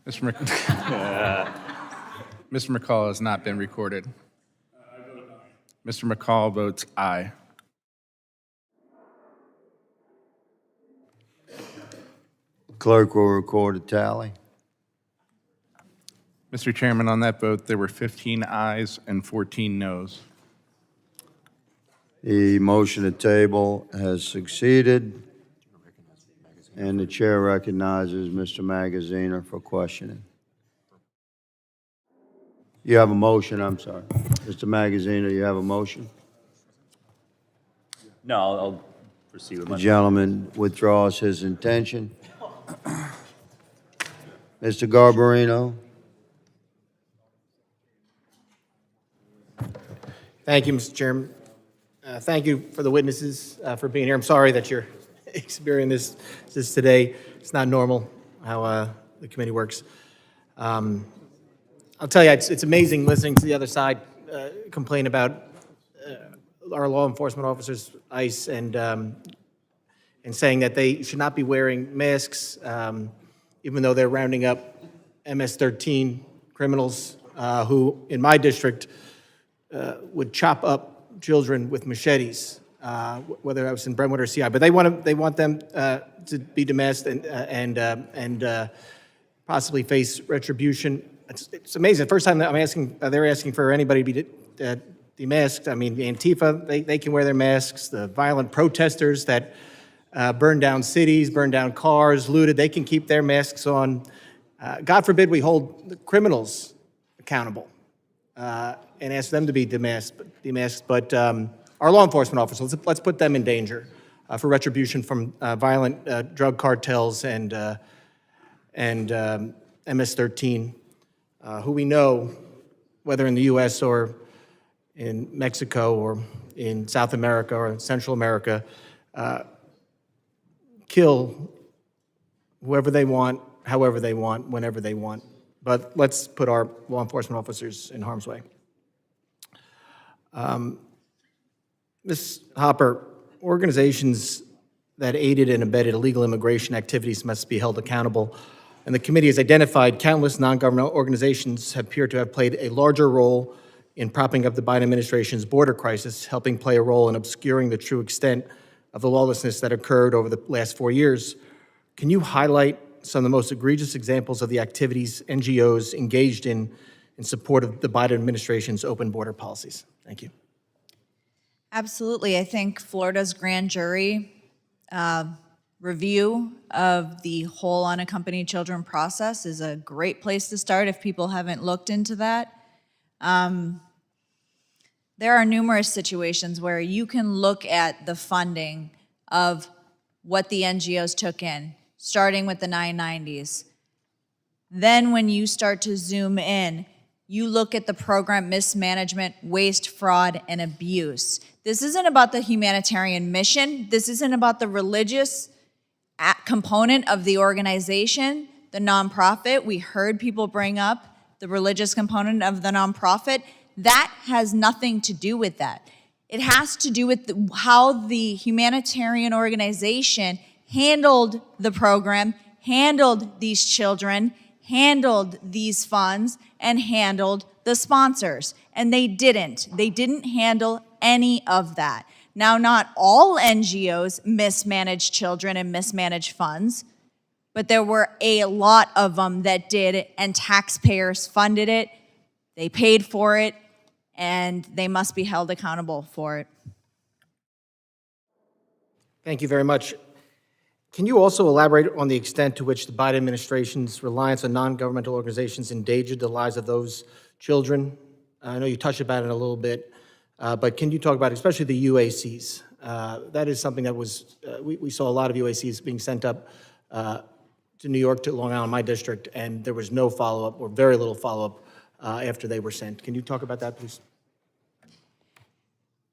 Mr. Mr. McCall has not been recorded. Mr. McCall votes aye. Clerk will record a tally. Mr. Chairman, on that vote, there were 15 ayes and 14 noes. The motion to table has succeeded, and the chair recognizes Mr. Magaziner for questioning. You have a motion, I'm sorry. Mr. Magaziner, you have a motion? No, I'll proceed with The my... gentleman withdraws his intention. Mr. Garbarino? Thank you, Mr. Chairman. Thank you for the witnesses for being here. I'm sorry that you're experiencing this today. It's not normal how the committee works. I'll tell you, it's amazing listening to the other side complain about our law enforcement officers, ICE, and saying that they should not be wearing masks, even though they're rounding up MS-13 criminals who, in my district, would chop up children with machetes, whether I was in Brentwood or CI. But they want them to be demasked and possibly face retribution. It's amazing. The first time that they're asking for anybody to be demasked. I mean, Antifa, they can wear their masks. The violent protesters that burn down cities, burn down cars, looted, they can keep their masks on. God forbid we hold the criminals accountable and ask them to be demasked. But our law enforcement officers, let's put them in danger for retribution from violent drug cartels and MS-13, who we know, whether in the U.S. or in Mexico or in South America or in Central America, kill whoever they want, however they want, whenever they want. But let's put our law enforcement officers in harm's way. Ms. Hopper, organizations that aided and abetted illegal immigration activities must be held accountable. And the committee has identified countless non-governmental organizations appear to have played a larger role in propping up the Biden administration's border crisis, helping play a role in obscuring the true extent of the lawlessness that occurred over the last 4 years. Can you highlight some of the most egregious examples of the activities NGOs engaged in support of the Biden administration's open border policies? Thank you. Absolutely. I think Florida's grand jury review of the whole unaccompanied children process is a great place to start if people haven't looked into that. There are numerous situations where you can look at the funding of what the NGOs took in, starting with the 990s. Then when you start to zoom in, you look at the program mismanagement, waste, fraud, and abuse. This isn't about the humanitarian mission. This isn't about the religious component of the organization, the nonprofit. We heard people bring up the religious component of the nonprofit. That has nothing to do with that. It has to do with how the humanitarian organization handled the program, handled these children, handled these funds, and handled the sponsors. And they didn't. They didn't handle any of that. Now, not all NGOs mismanage children and mismanage funds, but there were a lot of them that did, and taxpayers funded it, they paid for it, and they must be held accountable for it. Thank you very much. Can you also elaborate on the extent to which the Biden administration's reliance on non-governmental organizations endangered the lives of those children? I know you touched about it a little bit, but can you talk about especially the UACs? That is something that was, we saw a lot of UACs being sent up to New York, to Long Island, my district, and there was no follow-up or very little follow-up after they were sent. Can you talk about that, please?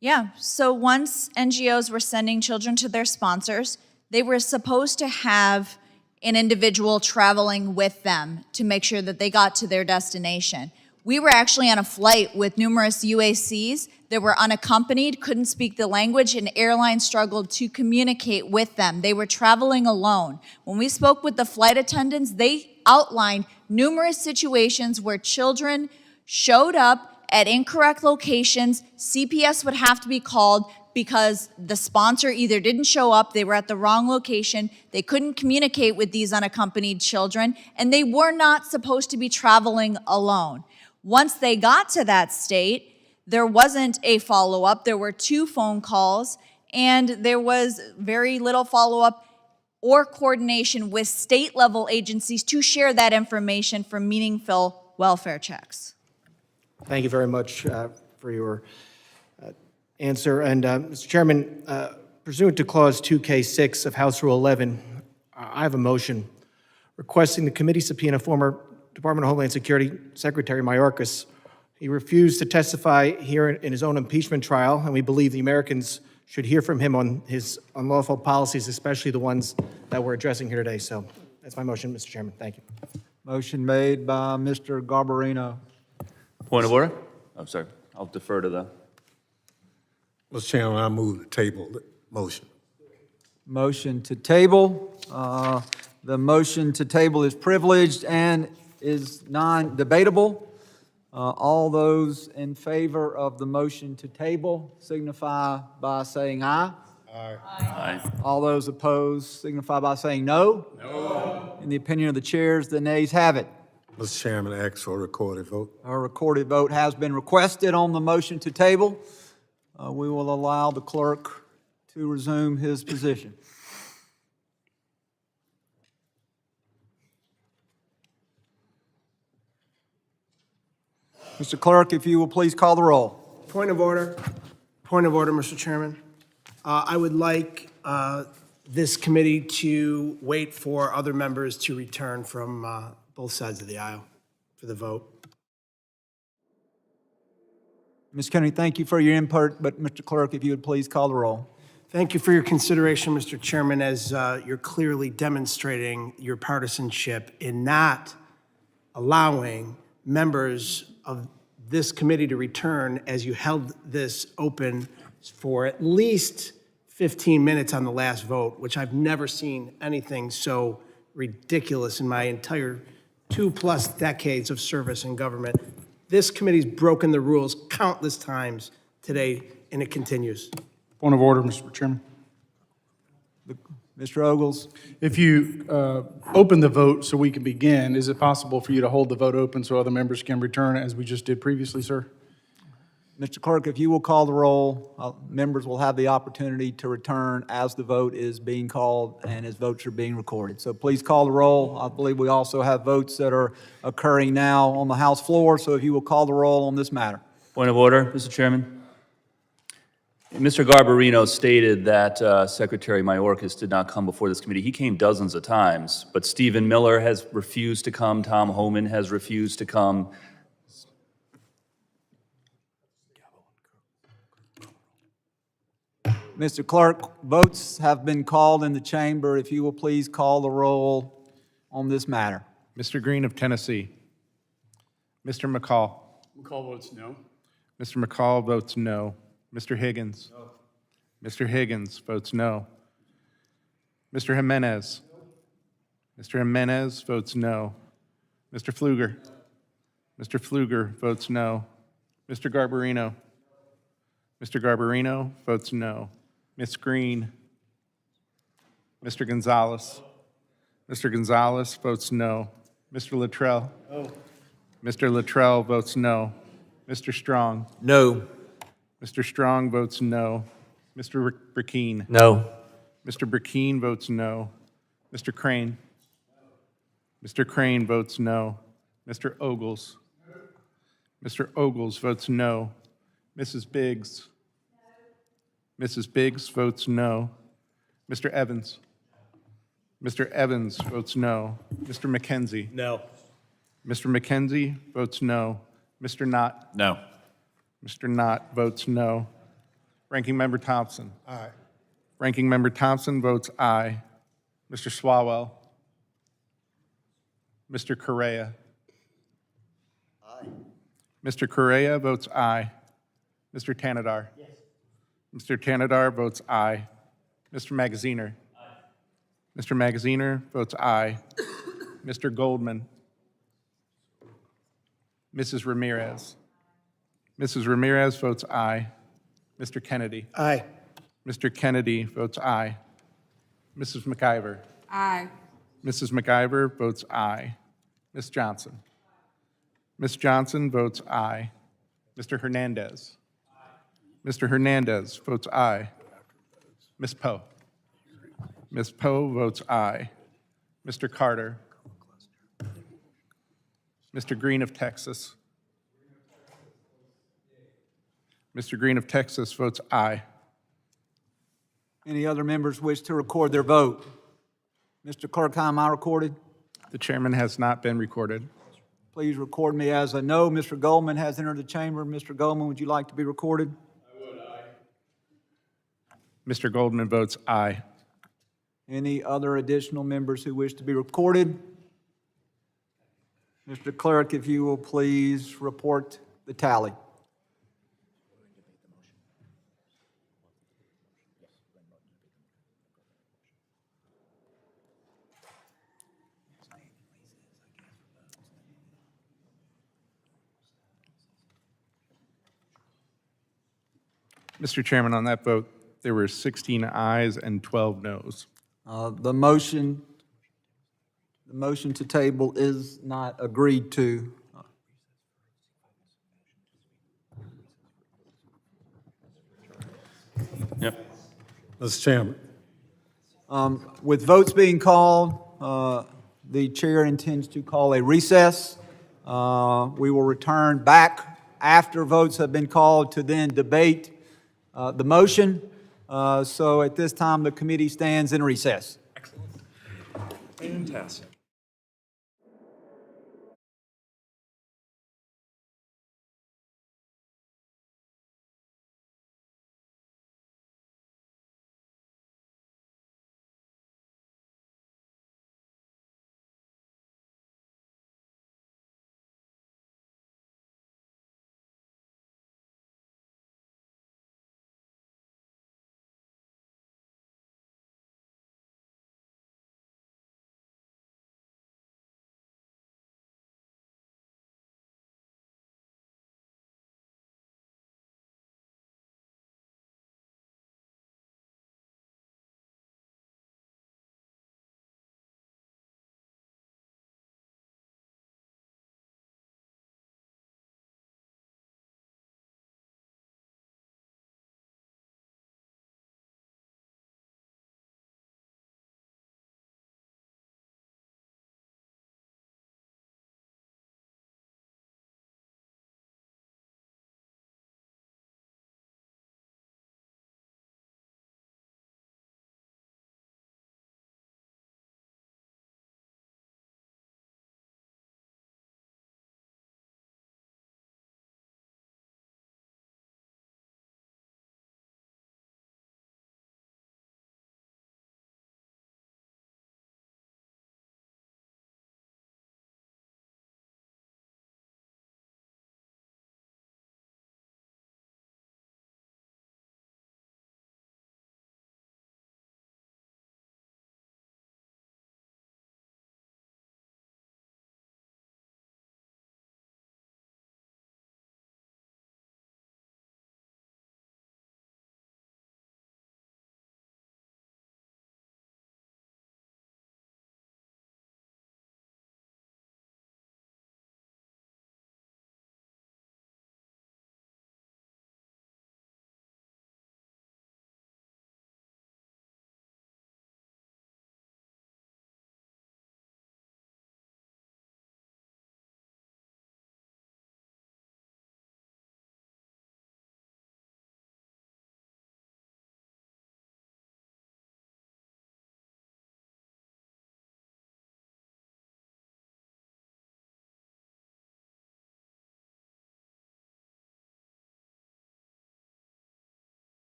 Yeah, so once NGOs were sending children to their sponsors, they were supposed to have an individual traveling with them to make sure that they got to their destination. We were actually on a flight with numerous UACs that were unaccompanied, couldn't speak the language, and airlines struggled to communicate with them. They were traveling alone. When we spoke with the flight attendants, they outlined numerous situations where children showed up at incorrect locations. CPS would have to be called because the sponsor either didn't show up, they were at the wrong location, they couldn't communicate with these unaccompanied children, and they were not supposed to be traveling alone. Once they got to that state, there wasn't a follow-up. There were 2 phone calls, and there was very little follow-up or coordination with state-level agencies to share that information for meaningful welfare checks. Thank you very much for your answer. And Mr. Chairman, pursuant to Clause 2K6 of House Rule 11, I have a motion requesting the committee subpoena former Department of Homeland Security Secretary Mayorkas. He refused to testify here in his own impeachment trial, and we believe the Americans should hear from him on his unlawful policies, especially the ones that we're addressing here today. So that's my motion, Mr. Chairman. Thank you. Motion made by Mr. Garbarino. Point of order? I'm sorry. I'll defer to the. Mr. Chairman, I move to table the motion. Motion to table. The motion to table is privileged and is non-debatable. All those in favor of the motion to table signify by saying aye. Aye. Aye. All those opposed signify by saying no. No. In the opinion of the chairs, the nays have it. Mr. Chairman, I ask for a recorded vote. A recorded vote has been requested on the motion to table. We will allow the clerk to resume his position. Mr. Clerk, if you will please call the roll. Point of order. Point of order, Mr. Chairman. I would like this committee to wait for other members to return from both sides of the aisle for the vote. Ms. Kennedy, thank you for your input, but Mr. Clerk, if you would please call the roll. Thank you for your consideration, Mr. Chairman, as you're clearly demonstrating your partisanship in not allowing members of this committee to return as you held this open for at least 15 minutes on the last vote, which I've never seen anything so ridiculous in my entire 2+ decades of service in government. This committee's broken the rules countless times today, and it continues. Point of order, Mr. Chairman. Mr. Ogles. If you open the vote so we can begin, is it possible for you to hold the vote open so other members can return as we just did previously, sir? Mr. Clerk, if you will call the roll, members will have the opportunity to return as the vote is being called and as votes are being recorded. So please call the roll. I believe we also have votes that are occurring now on the House floor, so if you will call the roll on this matter. Point of order, Mr. Chairman. Mr. Garbarino stated that Secretary Mayorkas did not come before this committee. He came dozens of times, but Stephen Miller has refused to come. Tom Homan has refused to come. Mr. Clerk, votes have been called in the chamber. If you will please call the roll on this matter. Mr. Green of Tennessee. Mr. McCall. McCall votes no. Mr. McCall votes no. Mr. Higgins. No. Mr. Higgins votes no. Mr. Jimenez. Mr. Jimenez votes no. Mr. Pfluger. Mr. Pfluger votes no. Mr. Garbarino. Mr. Garbarino votes no. Ms. Green. Mr. Gonzalez. Mr. Gonzalez votes no. Mr. Luttrell. No. Mr. Luttrell votes no. Mr. Strong. No. Mr. Strong votes no. Mr. Burkeen. No. Mr. Burkeen votes no. Mr. Crane. Mr. Crane votes no. Mr. Ogles. Mr. Ogles votes no. Mrs. Biggs. Mrs. Biggs votes no. Mr. Evans. Mr. Evans votes no. Mr. McKenzie. No. Mr. McKenzie votes no. Mr. Knott. No. Mr. Knott votes no. Ranking Member Thompson. Aye. Ranking Member Thompson votes aye. Mr. Swalwell. Mr. Correa. Aye. Mr. Correa votes aye. Mr. Tanadar. Yes. Mr. Tanadar votes aye. Mr. Magaziner. Aye. Mr. Magaziner votes aye. Mr. Goldman. Mrs. Ramirez. Mrs. Ramirez votes aye. Mr. Kennedy. Aye. Mr. Kennedy votes aye. Mrs. McIver. Aye. Mrs. McIver votes aye. Ms. Johnson. Ms. Johnson votes aye. Mr. Hernandez. Mr. Hernandez votes aye. Ms. Poe. Ms. Poe votes aye. Mr. Carter. Mr. Green of Texas. Mr. Green of Texas votes aye. Any other members wish to record their vote? Mr. Clerk, how am I recorded? The chairman has not been recorded. Please record me as a no. Mr. Goldman has entered the chamber. Mr. Goldman, would you like to be recorded? I would, aye. Mr. Goldman votes aye. Any other additional members who wish to be recorded? Mr. Clerk, if you will please report the tally. Mr. Chairman, on that vote, there were 16 ayes and 12 noes. The motion to table is not agreed to. Yep. Mr. Chairman. With votes being called, the chair intends to call a recess. We will return back after votes have been called to then debate the motion. So at this time, the committee stands in recess. Fantastic.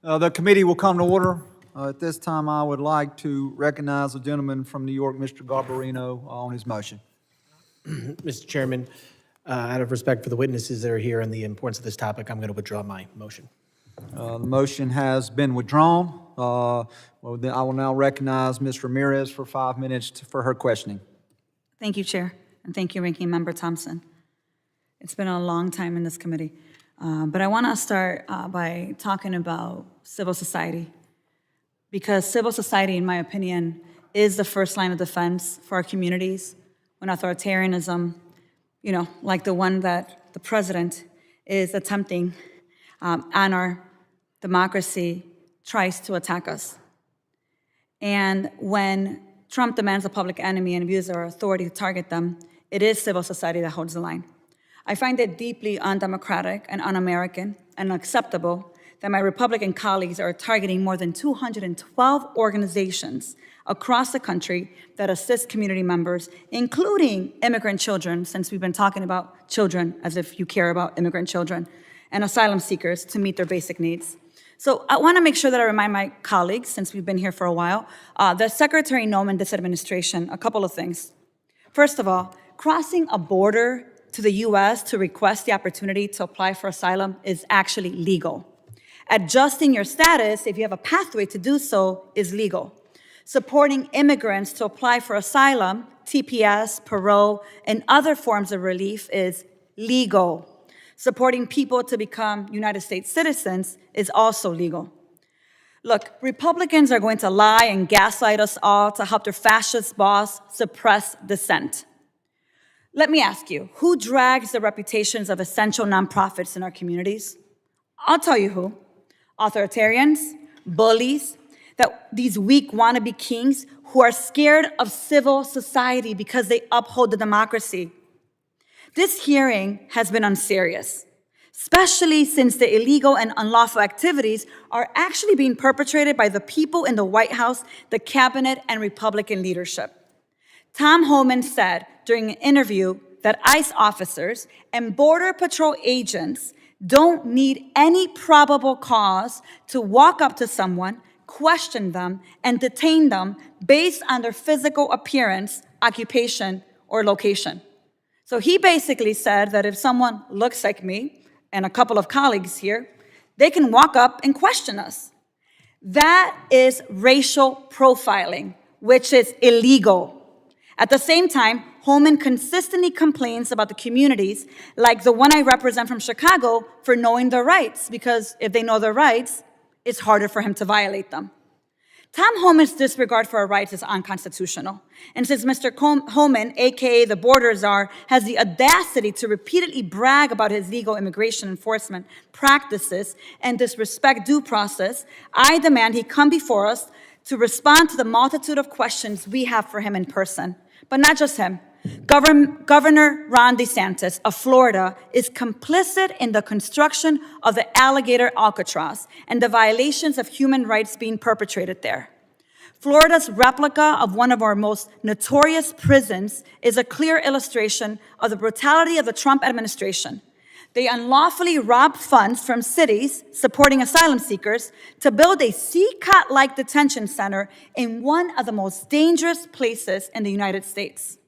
The committee will come to order. At this time, I would like to recognize the gentleman from New York, Mr. Garbarino, on his motion. Mr. Chairman, out of respect for the witnesses that are here and the importance of this topic, I'm going to withdraw my motion. The motion has been withdrawn. Then I will now recognize Ms. Ramirez for 5 minutes for her questioning. Thank you, Chair, and thank you, Ranking Member Thompson. It's been a long time in this committee, but I want to start by talking about civil society, because civil society, in my opinion, is the first line of defense for our communities when authoritarianism, like the one that the president is attempting on our democracy, tries to attack us. And when Trump demands a public enemy and abuses our authority to target them, it is civil society that holds the line. I find it deeply undemocratic and un-American and unacceptable that my Republican colleagues are targeting more than 212 organizations across the country that assist community members, including immigrant children, since we've been talking about children as if you care about immigrant children, and asylum seekers to meet their basic needs. So I want to make sure that I remind my colleagues, since we've been here for a while, that Secretary Noem and this administration, a couple of things. First of all, crossing a border to the U.S. to request the opportunity to apply for asylum is actually legal. Adjusting your status, if you have a pathway to do so, is legal. Supporting immigrants to apply for asylum, TPS, parole, and other forms of relief is legal. Supporting people to become United States citizens is also legal. Look, Republicans are going to lie and gaslight us all to help their fascist boss suppress dissent. Let me ask you, who drags the reputations of essential nonprofits in our communities? I'll tell you who. Authoritarians, bullies, these weak wannabe kings who are scared of civil society because they uphold the democracy. This hearing has been unserious, especially since the illegal and unlawful activities are actually being perpetrated by the people in the White House, the cabinet, and Republican leadership. Tom Homan said during an interview that ICE officers and Border Patrol agents don't need any probable cause to walk up to someone, question them, and detain them based on their physical appearance, occupation, or location. So he basically said that if someone looks like me and a couple of colleagues here, they can walk up and question us. That is racial profiling, which is illegal. At the same time, Homan consistently complains about the communities, like the one I represent from Chicago, for knowing their rights, because if they know their rights, it's harder for him to violate them. Tom Homan's disregard for our rights is unconstitutional. And since Mr. Homan, AKA the border czar, has the audacity to repeatedly brag about his legal immigration enforcement practices and disrespect due process, I demand he come before us to respond to the multitude of questions we have for him in person. But not just him. Governor Ron DeSantis of Florida is complicit in the construction of the alligator Alcatraz and the violations of human rights being perpetrated there. Florida's replica of one of our most notorious prisons is a clear illustration of the brutality of the Trump administration. They unlawfully robbed funds from cities supporting asylum seekers to build a CCOT-like detention center in one of the most dangerous places in the United States.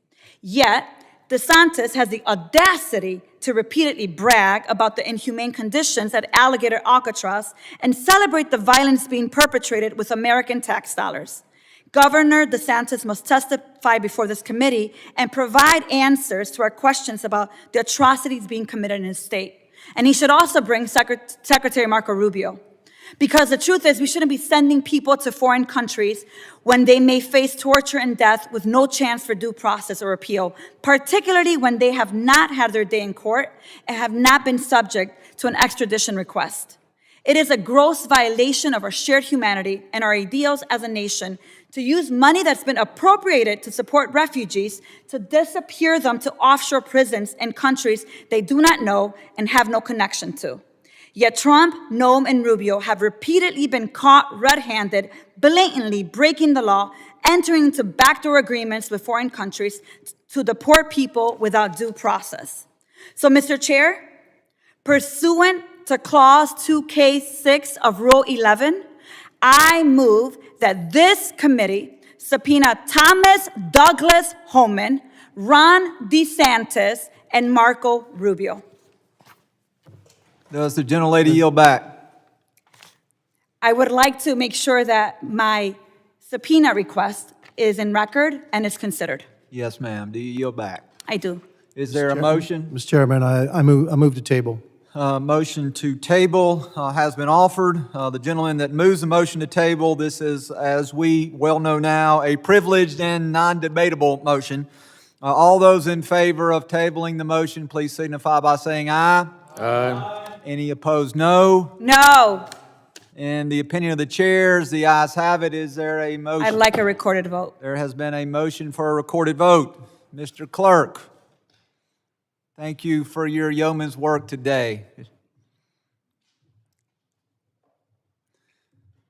Yet, DeSantis has the audacity to repeatedly brag about the inhumane conditions at Alligator Alcatraz and celebrate the violence being perpetrated with American tax dollars. Governor DeSantis must testify before this committee and provide answers to our questions about the atrocities being committed in his state. And he should also bring Secretary Marco Rubio. Because the truth is, we shouldn't be sending people to foreign countries when they may face torture and death with no chance for due process or appeal, particularly when they have not had their day in court and have not been subject to an extradition request. It is a gross violation of our shared humanity and our ideals as a nation to use money that's been appropriated to support refugees to disappear them to offshore prisons in countries they do not know and have no connection to. Yet Trump, Noem, and Rubio have repeatedly been caught red-handed, blatantly breaking the law, entering into backdoor agreements with foreign countries to deport people without due process. So, Mr. Chair, pursuant to Clause 2K6 of Rule 11, I move that this committee subpoena Thomas Douglas Homan, Ron DeSantis, and Marco Rubio. Does the gentlelady yield back? I would like to make sure that my subpoena request is in record and is considered. Yes, ma'am. Do you yield back? I do. Is there a motion? Mr. Chairman, I move to table. Motion to table has been offered. The gentleman that moves the motion to table, this is, as we well know now, a privileged and non-debatable motion. All those in favor of tabling the motion, please signify by saying aye. Aye. Any opposed, no. No. In the opinion of the chairs, the ayes have it. Is there a motion? I'd like a recorded vote. There has been a motion for a recorded vote. Mr. Clerk, thank you for your yeoman's work today.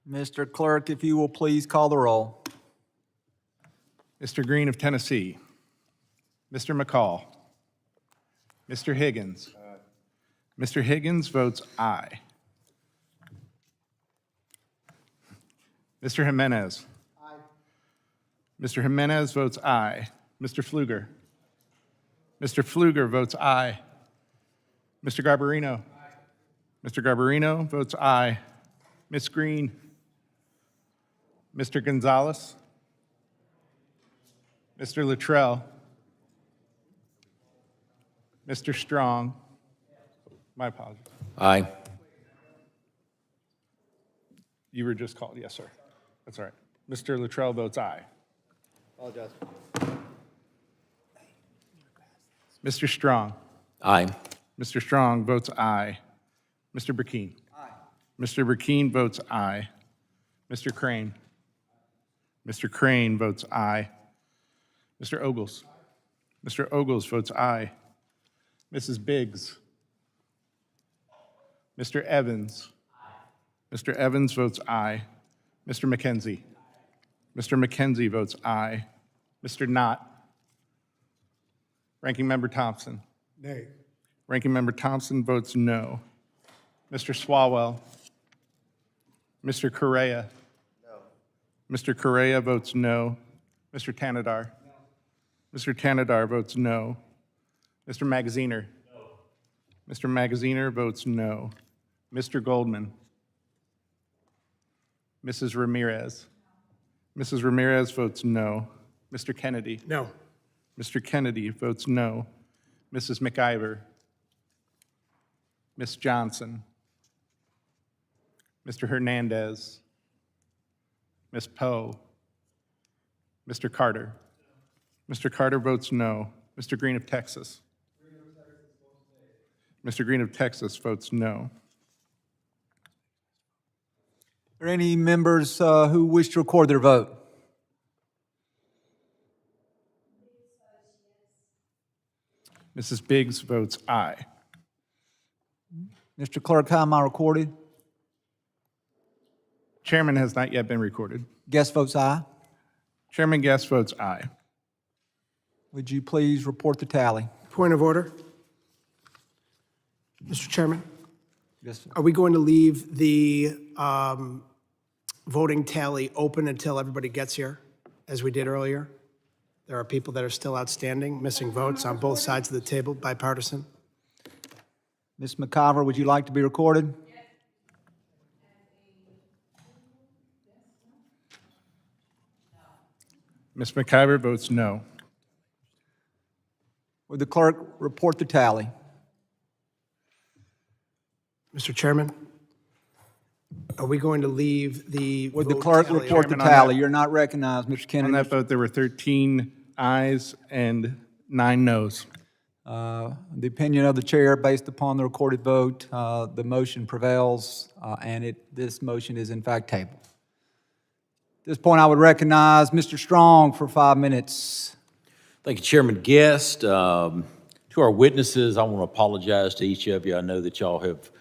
Mr. Clerk, if you will please call the roll. Mr. Green of Tennessee. Mr. McCall. Mr. Higgins. Mr. Higgins votes aye. Mr. Jimenez. Aye. Mr. Jimenez votes aye. Mr. Pfluger. Mr. Pfluger votes aye. Mr. Garbarino. Aye. Mr. Garbarino votes aye. Ms. Green. Mr. Gonzalez. Mr. Luttrell. Mr. Strong. My apologies. Aye. You were just called, yes, sir. That's all right. Mr. Luttrell votes aye. Apologize. Mr. Strong. Aye. Mr. Strong votes aye. Mr. Burkeen. Aye. Mr. Burkeen votes aye. Mr. Crane. Mr. Crane votes aye. Mr. Ogles. Mr. Ogles votes aye. Mrs. Biggs. Mr. Evans. Mr. Evans votes aye. Mr. McKenzie. Mr. McKenzie votes aye. Mr. Knott. Ranking Member Thompson. Nay. Ranking Member Thompson votes no. Mr. Swalwell. Mr. Correa. No. Mr. Correa votes no. Mr. Tanadar. No. Mr. Tanadar votes no. Mr. Magaziner. No. Mr. Magaziner votes no. Mr. Goldman. Mrs. Ramirez. Mrs. Ramirez votes no. Mr. Kennedy. No. Mr. Kennedy votes no. Mrs. McIver. Ms. Johnson. Mr. Hernandez. Ms. Poe. Mr. Carter. Mr. Carter votes no. Mr. Green of Texas. Mr. Green of Texas votes no. Are there any members who wish to record their vote? Mrs. Biggs votes aye. Mr. Clerk, how am I recorded? Chairman has not yet been recorded. Guest votes aye. Chairman Guest votes aye. Would you please report the tally? Point of order. Mr. Chairman, Yes, sir. are we going to leave the voting tally open until everybody gets here, as we did earlier? There are people that are still outstanding, missing votes on both sides of the table, bipartisan. Ms. McIver, would you like to be recorded? Ms. McIver votes no. Would the clerk report the tally? Mr. Chairman, are we going to leave the Would the vote clerk tally report the Chairman, on tally? that- You're not recognized, Mr. On Kennedy. that vote, there were 13 ayes and 9 noes. The opinion of the chair, based upon the recorded vote, the motion prevails, and this motion is in fact tabled. At this point, I would recognize Mr. Strong for 5 minutes. Thank you, Chairman Guest. To our witnesses, I want to apologize to each of you. I know that y'all have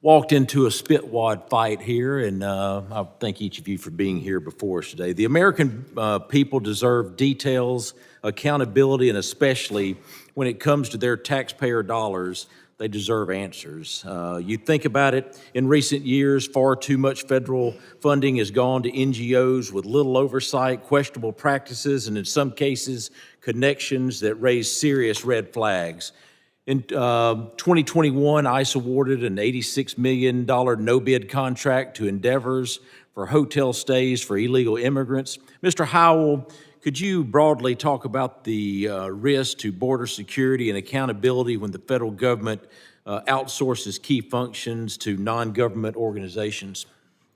walked into a spit-wad fight here, and I thank each of you for being here before us today. The American people deserve details, accountability, and especially when it comes to their taxpayer dollars, They deserve answers. You think about it, in recent years, far too much federal funding has gone to NGOs with little oversight, questionable practices, and in some cases, connections that raise serious red flags. In 2021, ICE awarded an $86 million no-bid contract to Endeavors for hotel stays for illegal immigrants. Mr. Howell, could you broadly talk about the risk to border security and accountability when the federal government outsources key functions to non-government organizations?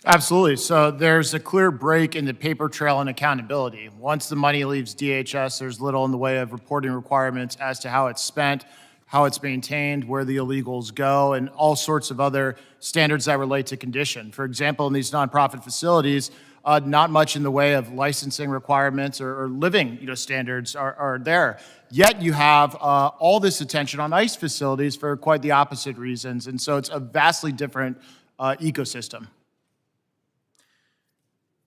Absolutely. So there's a clear break in the paper trail and accountability. Once the money leaves DHS, there's little in the way of reporting requirements as to how it's spent, how it's maintained, where the illegals go, and all sorts of other standards that relate to condition. For example, in these nonprofit facilities, not much in the way of licensing requirements or living standards are there. Yet you have all this attention on ICE facilities for quite the opposite reasons. And so it's a vastly different ecosystem.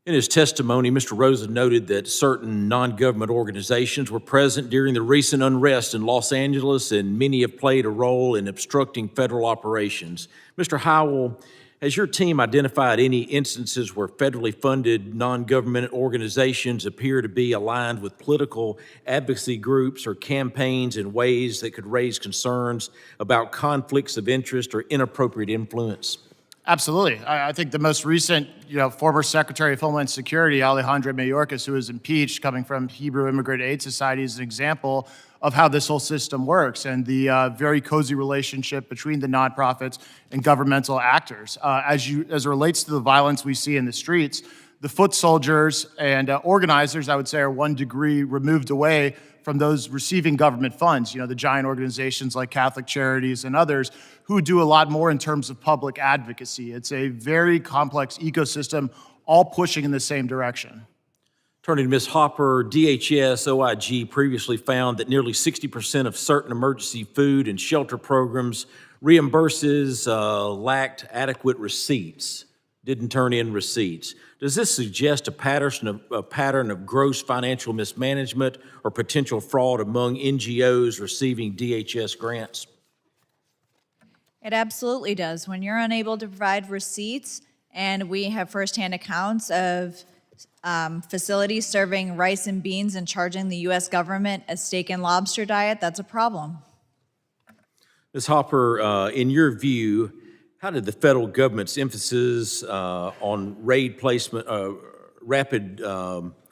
In his testimony, Mr. Rosa noted that certain non-government organizations were present during the recent unrest in Los Angeles, and many have played a role in obstructing federal operations. Mr. Howell, has your team identified any instances where federally funded non-government organizations appear to be aligned with political advocacy groups or campaigns in ways that could raise concerns about conflicts of interest or inappropriate influence? Absolutely. I think the most recent, former Secretary of Homeland Security, Alejandro Mayorkas, who was impeached, coming from Hebrew Immigrant Aid Society, is an example of how this whole system works and the very cozy relationship between the nonprofits and governmental actors. As it relates to the violence we see in the streets, the foot soldiers and organizers, I would say, are 1 degree removed away from those receiving government funds, the giant organizations like Catholic Charities and others who do a lot more in terms of public advocacy. It's a very complex ecosystem, all pushing in the same direction. Turning to Ms. Hopper, DHS OIG previously found that nearly 60% of certain emergency food and shelter programs reimburses lacked adequate receipts, didn't turn in receipts. Does this suggest a pattern of gross financial mismanagement or potential fraud among NGOs receiving DHS grants? It absolutely does. When you're unable to provide receipts, and we have firsthand accounts of facilities serving rice and beans and charging the U.S. government a steak and lobster diet, that's a problem. Ms. Hopper, in your view, how did the federal government's emphasis on rapid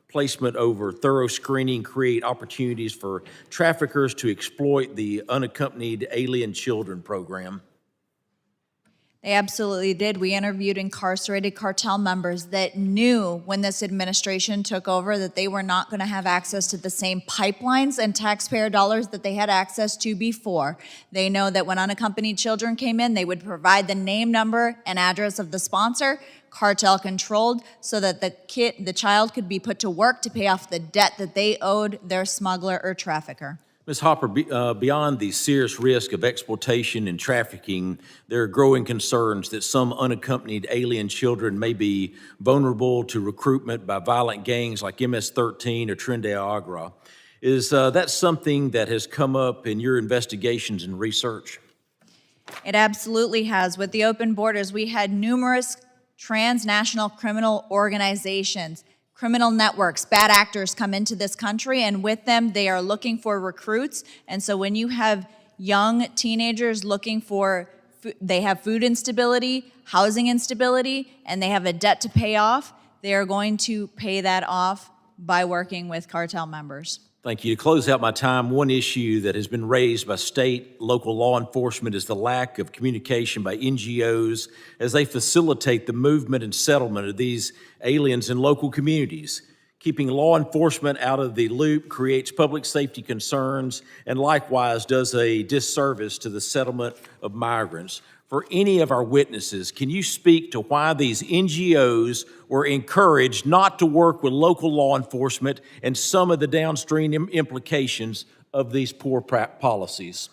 placement over thorough screening create opportunities for traffickers to exploit the unaccompanied alien children program? They absolutely did. We interviewed incarcerated cartel members that knew when this administration took over that they were not going to have access to the same pipelines and taxpayer dollars that they had access to before. They know that when unaccompanied children came in, they would provide the name, number, and address of the sponsor, cartel controlled, so that the child could be put to work to pay off the debt that they owed their smuggler or trafficker. Ms. Hopper, beyond the serious risk of exploitation and trafficking, there are growing concerns that some unaccompanied alien children may be vulnerable to recruitment by violent gangs like MS-13 or Tren de Agra. Is that something that has come up in your investigations and research? It absolutely has. With the open borders, we had numerous transnational criminal organizations, criminal networks, bad actors come into this country, and with them, they are looking for recruits. And so when you have young teenagers looking for, they have food instability, housing instability, and they have a debt to pay off, they are going to pay that off by working with cartel members. Thank you. To close out my time, one issue that has been raised by state, local law enforcement is the lack of communication by NGOs as they facilitate the movement and settlement of these aliens in local communities. Keeping law enforcement out of the loop creates public safety concerns and likewise does a disservice to the settlement of migrants. For any of our witnesses, can you speak to why these NGOs were encouraged not to work with local law enforcement and some of the downstream implications of these poor policies?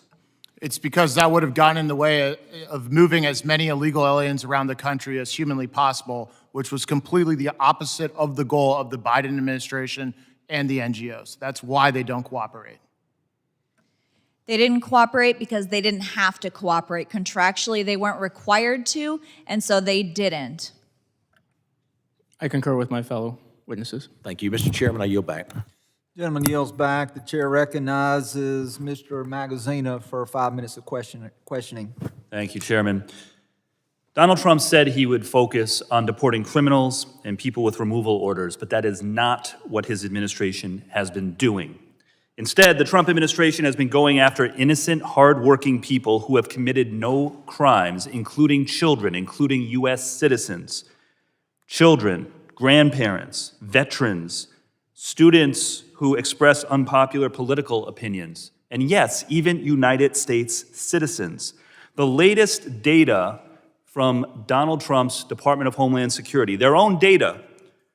It's because that would have gotten in the way of moving as many illegal aliens around the country as humanly possible, which was completely the opposite of the goal of the Biden administration and the NGOs. That's why they don't cooperate. They didn't cooperate because they didn't have to cooperate. Contractually, they weren't required to, and so they didn't. I concur with my fellow witnesses. Thank you. Mr. Chairman, I yield back. Gentleman yields back. The chair recognizes Mr. Magaziner for 5 minutes of questioning. Thank you, Chairman. Donald Trump said he would focus on deporting criminals and people with removal orders, but that is not what his administration has been doing. Instead, the Trump administration has been going after innocent, hardworking people who have committed no crimes, including children, including U.S. citizens, children, grandparents, veterans, students who express unpopular political opinions, and yes, even United States citizens. The latest data from Donald Trump's Department of Homeland Security, their own data,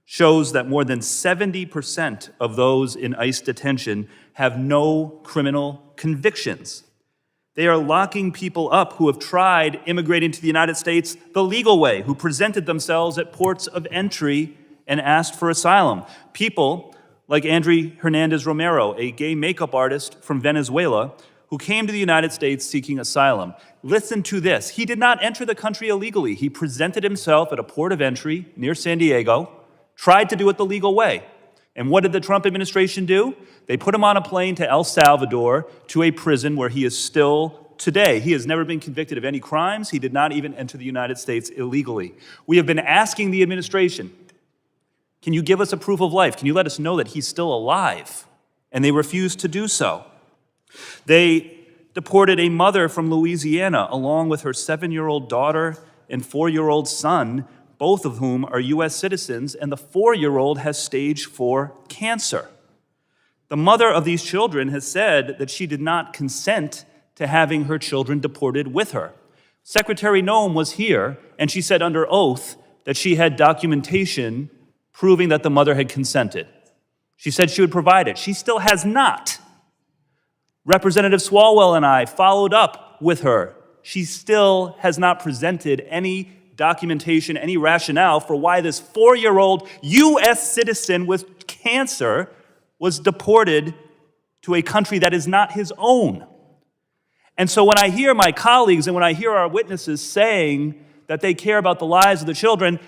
shows that more than 70% of those in ICE detention have no criminal convictions. They are locking people up who have tried immigrating to the United States the legal way, who presented themselves at ports of entry and asked for asylum. People like André Hernandez Romero, a gay makeup artist from Venezuela, who came to the United States seeking asylum. Listen to this. He did not enter the country illegally. He presented himself at a port of entry near San Diego, tried to do it the legal way. And what did the Trump administration do? They put him on a plane to El Salvador, to a prison where he is still today. He has never been convicted of any crimes. He did not even enter the United States illegally. We have been asking the administration, can you give us a proof of life? Can you let us know that he's still alive? And they refused to do so. They deported a mother from Louisiana along with her 7-year-old daughter and 4-year-old son, both of whom are U.S. citizens, and the 4-year-old has stage 4 cancer. The mother of these children has said that she did not consent to having her children deported with her. Secretary Noem was here, and she said under oath that she had documentation proving that the mother had consented. She said she would provide it. She still has not. Representative Swalwell and I followed up with her. She still has not presented any documentation, any rationale for why this 4-year-old U.S. citizen with cancer was deported to a country that is not his own. And so when I hear my colleagues and when I hear our witnesses saying that they care about the lives of the children,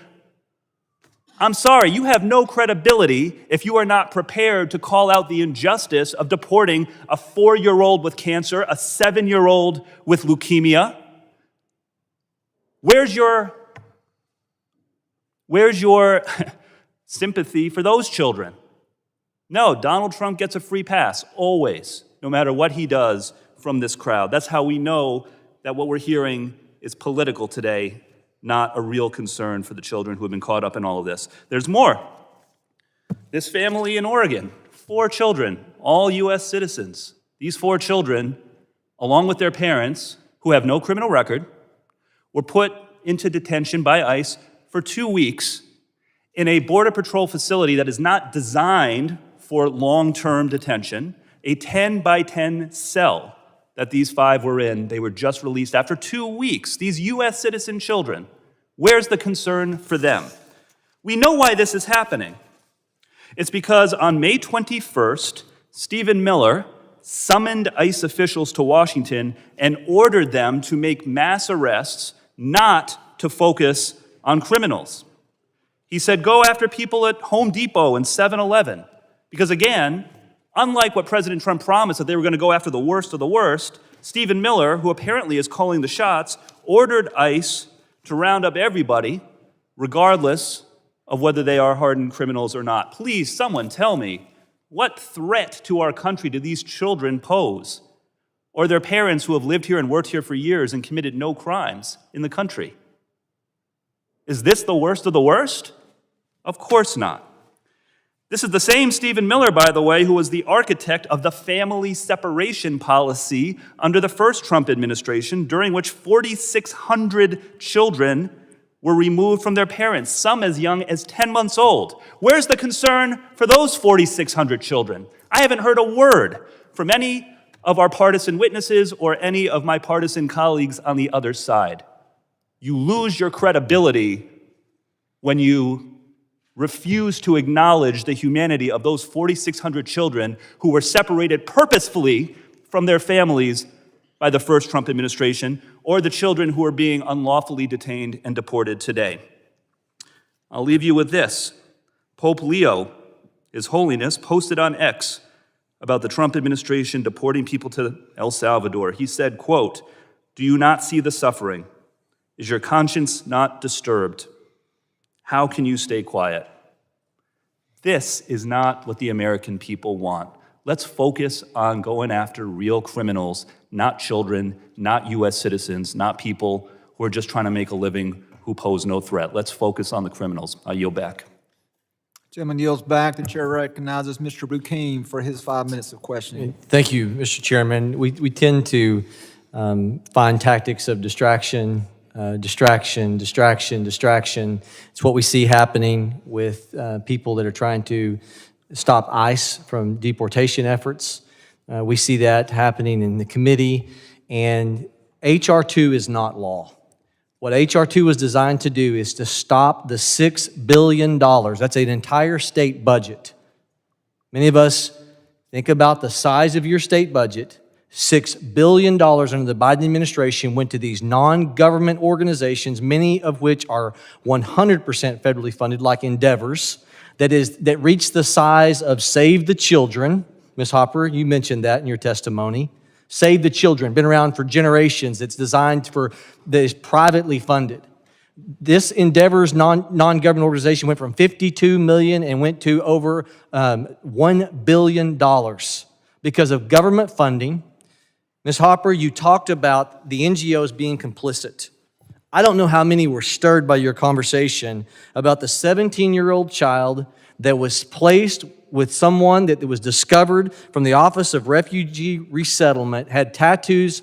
I'm sorry, you have no credibility if you are not prepared to call out the injustice of deporting a 4-year-old with cancer, a 7-year-old with leukemia. Where's your sympathy for those children? No, Donald Trump gets a free pass, always, no matter what he does from this crowd. That's how we know that what we're hearing is political today, not a real concern for the children who have been caught up in all of this. There's more. This family in Oregon, 4 children, all U.S. citizens. These 4 children, along with their parents, who have no criminal record, were put into detention by ICE for 2 weeks in a Border Patrol facility that is not designed for long-term detention, a 10-by-10 cell that these 5 were in. They were just released after 2 weeks. These U.S. citizen children, where's the concern for them? We know why this is happening. It's because on May 21st, Stephen Miller summoned ICE officials to Washington and ordered them to make mass arrests, not to focus on criminals. He said, go after people at Home Depot and 7-Eleven. Because again, unlike what President Trump promised, that they were going to go after the worst of the worst, Stephen Miller, who apparently is calling the shots, ordered ICE to round up everybody, regardless of whether they are hardened criminals or not. Please, someone tell me, what threat to our country do these children pose? Or their parents who have lived here and worked here for years and committed no crimes in the country? Is this the worst of the worst? Of course not. This is the same Stephen Miller, by the way, who was the architect of the family separation policy under the first Trump administration, during which 4,600 children were removed from their parents, some as young as 10 months old. Where's the concern for those 4,600 children? I haven't heard a word from any of our partisan witnesses or any of my partisan colleagues on the other side. You lose your credibility when you refuse to acknowledge the humanity of those 4,600 children who were separated purposefully from their families by the first Trump administration, or the children who are being unlawfully detained and deported today. I'll leave you with this. Pope Leo, His Holiness, posted on X about the Trump administration deporting people to El Salvador. He said, quote, "Do you not see the suffering? Is your conscience not disturbed? How can you stay quiet?" This is not what the American people want. Let's focus on going after real criminals, not children, not U.S. citizens, not people who are just trying to make a living who pose no threat. Let's focus on the criminals. I yield back. Gentleman yields back. The chair recognizes Mr. Bucane for his 5 minutes of questioning. Thank you, Mr. Chairman. We tend to find tactics of distraction. Distraction. It's what we see happening with people that are trying to stop ICE from deportation efforts. We see that happening in the committee, and H.R. 2 is not law. What H.R. 2 was designed to do is to stop the $6 billion. That's an entire state budget. Many of us think about the size of your state budget. $6 billion under the Biden administration went to these non-government organizations, many of which are 100% federally funded, like Endeavors, that reach the size of Save the Children. Ms. Hopper, you mentioned that in your testimony. Save the Children, been around for generations. It's designed that is privately funded. This Endeavors non-government organization went from $52 million and went to over $1 billion because of government funding. Ms. Hopper, you talked about the NGOs being complicit. I don't know how many were stirred by your conversation about the 17-year-old child that was placed with someone that was discovered from the Office of Refugee Resettlement, had tattoos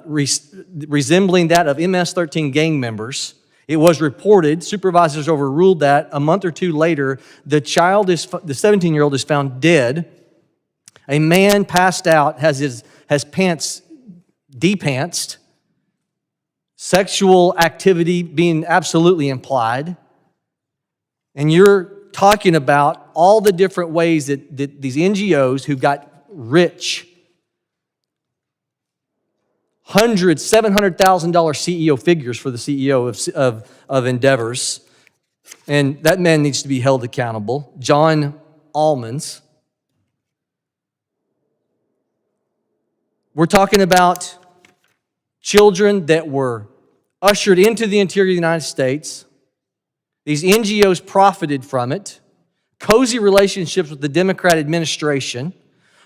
resembling that of MS-13 gang members. It was reported, supervisors overruled that. A month or two later, the 17-year-old is found dead. A man passed out, has pants de-pantsed, sexual activity being absolutely implied, and you're talking about all the different ways that these NGOs who got rich, $700,000 CEO figures for the CEO of Endeavors, and that man needs to be held accountable, John Almonds. We're talking about children that were ushered into the interior of the United States. These NGOs profited from it. Cozy relationships with the Democrat administration.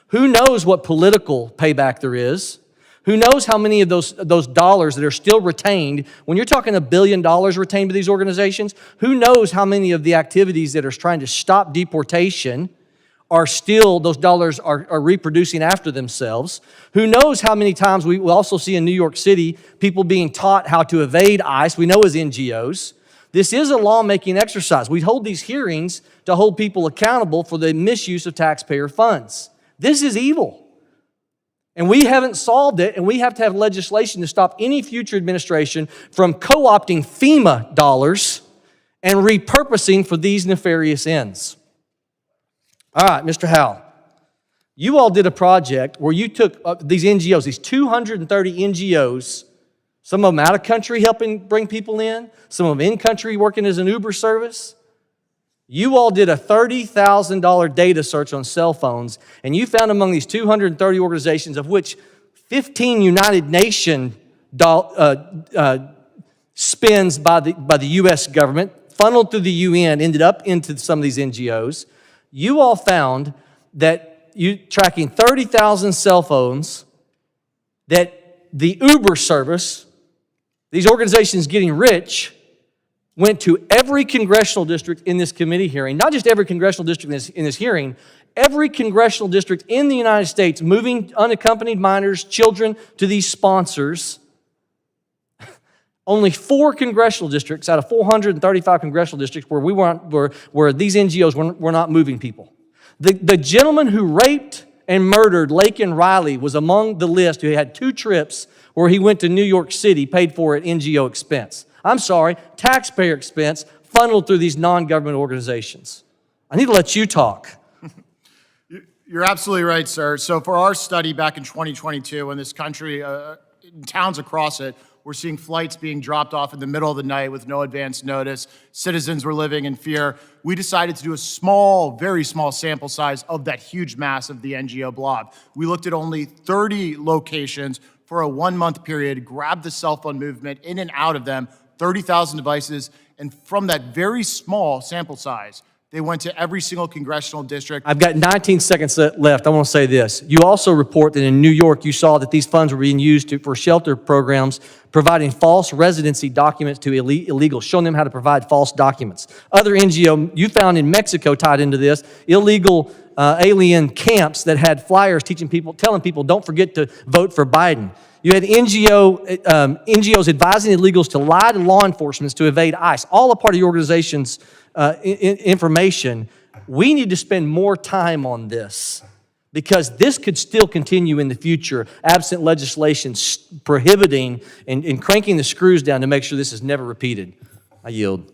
Who knows what political payback there is? Who knows how many of those dollars that are still retained? When you're talking $1 billion retained by these organizations, who knows how many of the activities that are trying to stop deportation are still, those dollars are reproducing after themselves? Who knows how many times we will also see in New York City people being taught how to evade ICE, we know as NGOs. This is a lawmaking exercise. We hold these hearings to hold people accountable for the misuse of taxpayer funds. This is evil. And we haven't solved it, and we have to have legislation to stop any future administration from co-opting FEMA dollars and repurposing for these nefarious ends. All right, Mr. Howell, you all did a project where you took these NGOs, these 230 NGOs, some of them out of country helping bring people in, some of them in country working as an Uber service. You all did a $30,000 data search on cell phones, and you found among these 230 organizations, of which 15 United Nations spends by the U.S. government, funneled through the UN, ended up into some of these NGOs. You all found that you tracking 30,000 cell phones, that the Uber service, these organizations getting rich, went to every congressional district in this committee hearing, not just every congressional district in this hearing, every congressional district in the United States, moving unaccompanied minors, children to these sponsors. Only 4 congressional districts out of 435 congressional districts where these NGOs were not moving people. The gentleman who raped and murdered Laken Riley was among the list who had 2 trips where he went to New York City, paid for at NGO expense. I'm sorry, taxpayer expense funneled through these non-government organizations. I need to let you talk. You're absolutely right, sir. So for our study back in 2022, in this country, in towns across it, we're seeing flights being dropped off in the middle of the night with no advance notice. Citizens were living in fear. We decided to do a small, very small sample size of that huge mass of the NGO blob. We looked at only 30 locations for a 1-month period, grabbed the cell phone movement in and out of them, 30,000 devices, and from that very small sample size, they went to every single congressional district. I've got 19 seconds left. I want to say this. You also report that in New York, you saw that these funds were being used for shelter programs, providing false residency documents to illegals, showing them how to provide false documents. Other NGO, you found in Mexico tied into this, illegal alien camps that had flyers telling people, don't forget to vote for Biden. You had NGOs advising illegals to lie to law enforcement to evade ICE, all a part of your organization's information. We need to spend more time on this because this could still continue in the future, absent legislation prohibiting and cranking the screws down to make sure this is never repeated. I yield.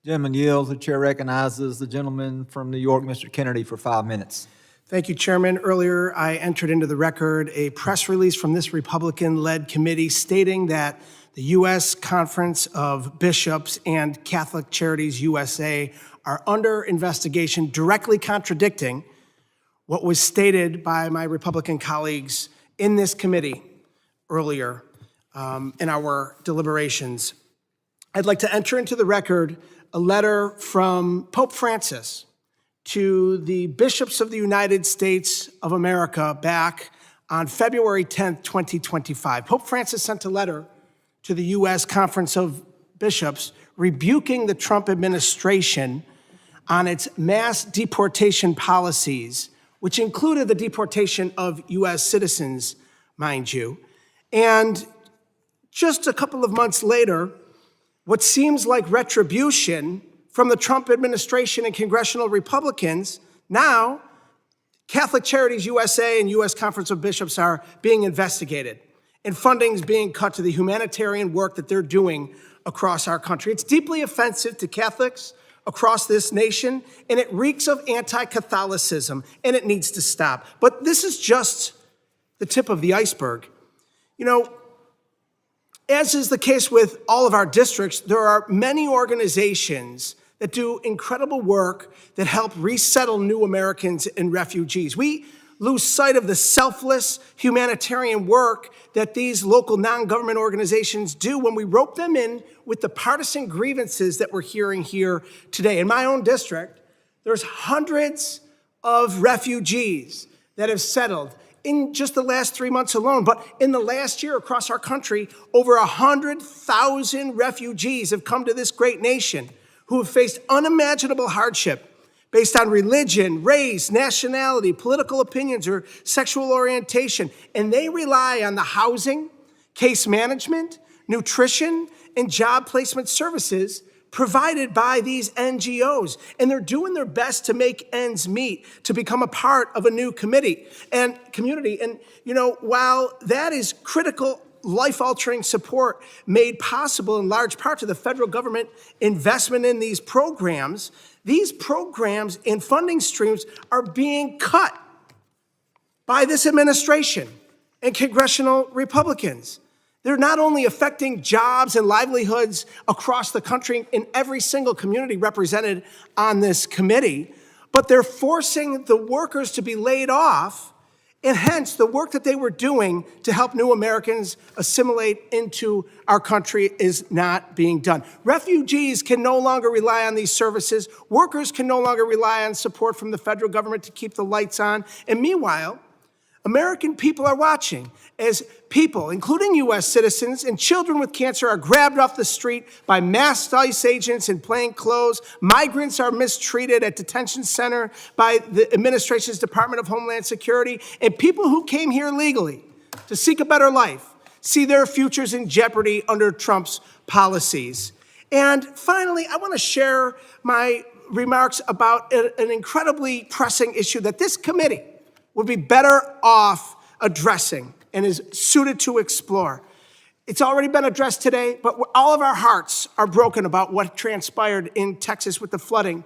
Gentleman yields. The chair recognizes the gentleman from New York, Mr. Kennedy, for 5 minutes. Thank you, Chairman. Earlier, I entered into the record a press release from this Republican-led committee stating that the U.S. Conference of Bishops and Catholic Charities USA are under investigation, directly contradicting what was stated by my Republican colleagues in this committee earlier in our deliberations. I'd like to enter into the record a letter from Pope Francis to the bishops of the United States of America back on February 10th, 2025. Pope Francis sent a letter to the U.S. Conference of Bishops rebuking the Trump administration on its mass deportation policies, which included the deportation of U.S. citizens, mind you. And just a couple of months later, what seems like retribution from the Trump administration and congressional Republicans, now Catholic Charities USA and U.S. Conference of Bishops are being investigated, and funding's being cut to the humanitarian work that they're doing across our country. It's deeply offensive to Catholics across this nation, and it reeks of anti-Catholicism, and it needs to stop. But this is just the tip of the iceberg. You know, as is the case with all of our districts, there are many organizations that do incredible work that help resettle new Americans and refugees. We lose sight of the selfless humanitarian work that these local non-government organizations do when we rope them in with the partisan grievances that we're hearing here today. In my own district, there's hundreds of refugees that have settled in just the last 3 months alone. But in the last year across our country, over 100,000 refugees have come to this great nation who have faced unimaginable hardship based on religion, race, nationality, political opinions, or sexual orientation. And they rely on the housing, case management, nutrition, and job placement services provided by these NGOs. And they're doing their best to make ends meet, to become a part of a new community. And you know, while that is critical, life-altering support made possible in large part to the federal government investment in these programs and funding streams are being cut by this administration and congressional Republicans. They're not only affecting jobs and livelihoods across the country in every single community represented on this committee, but they're forcing the workers to be laid off, and hence the work that they were doing to help new Americans assimilate into our country is not being done. Refugees can no longer rely on these services. Workers can no longer rely on support from the federal government to keep the lights on. And meanwhile, American people are watching as people, including U.S. citizens and children with cancer, are grabbed off the street by masked ICE agents in plain clothes. Migrants are mistreated at detention center by the administration's Department of Homeland Security. And people who came here legally to seek a better life see their futures in jeopardy under Trump's policies. And finally, I want to share my remarks about an incredibly pressing issue that this committee would be better off addressing and is suited to explore. It's already been addressed today, but all of our hearts are broken about what transpired in Texas with the flooding.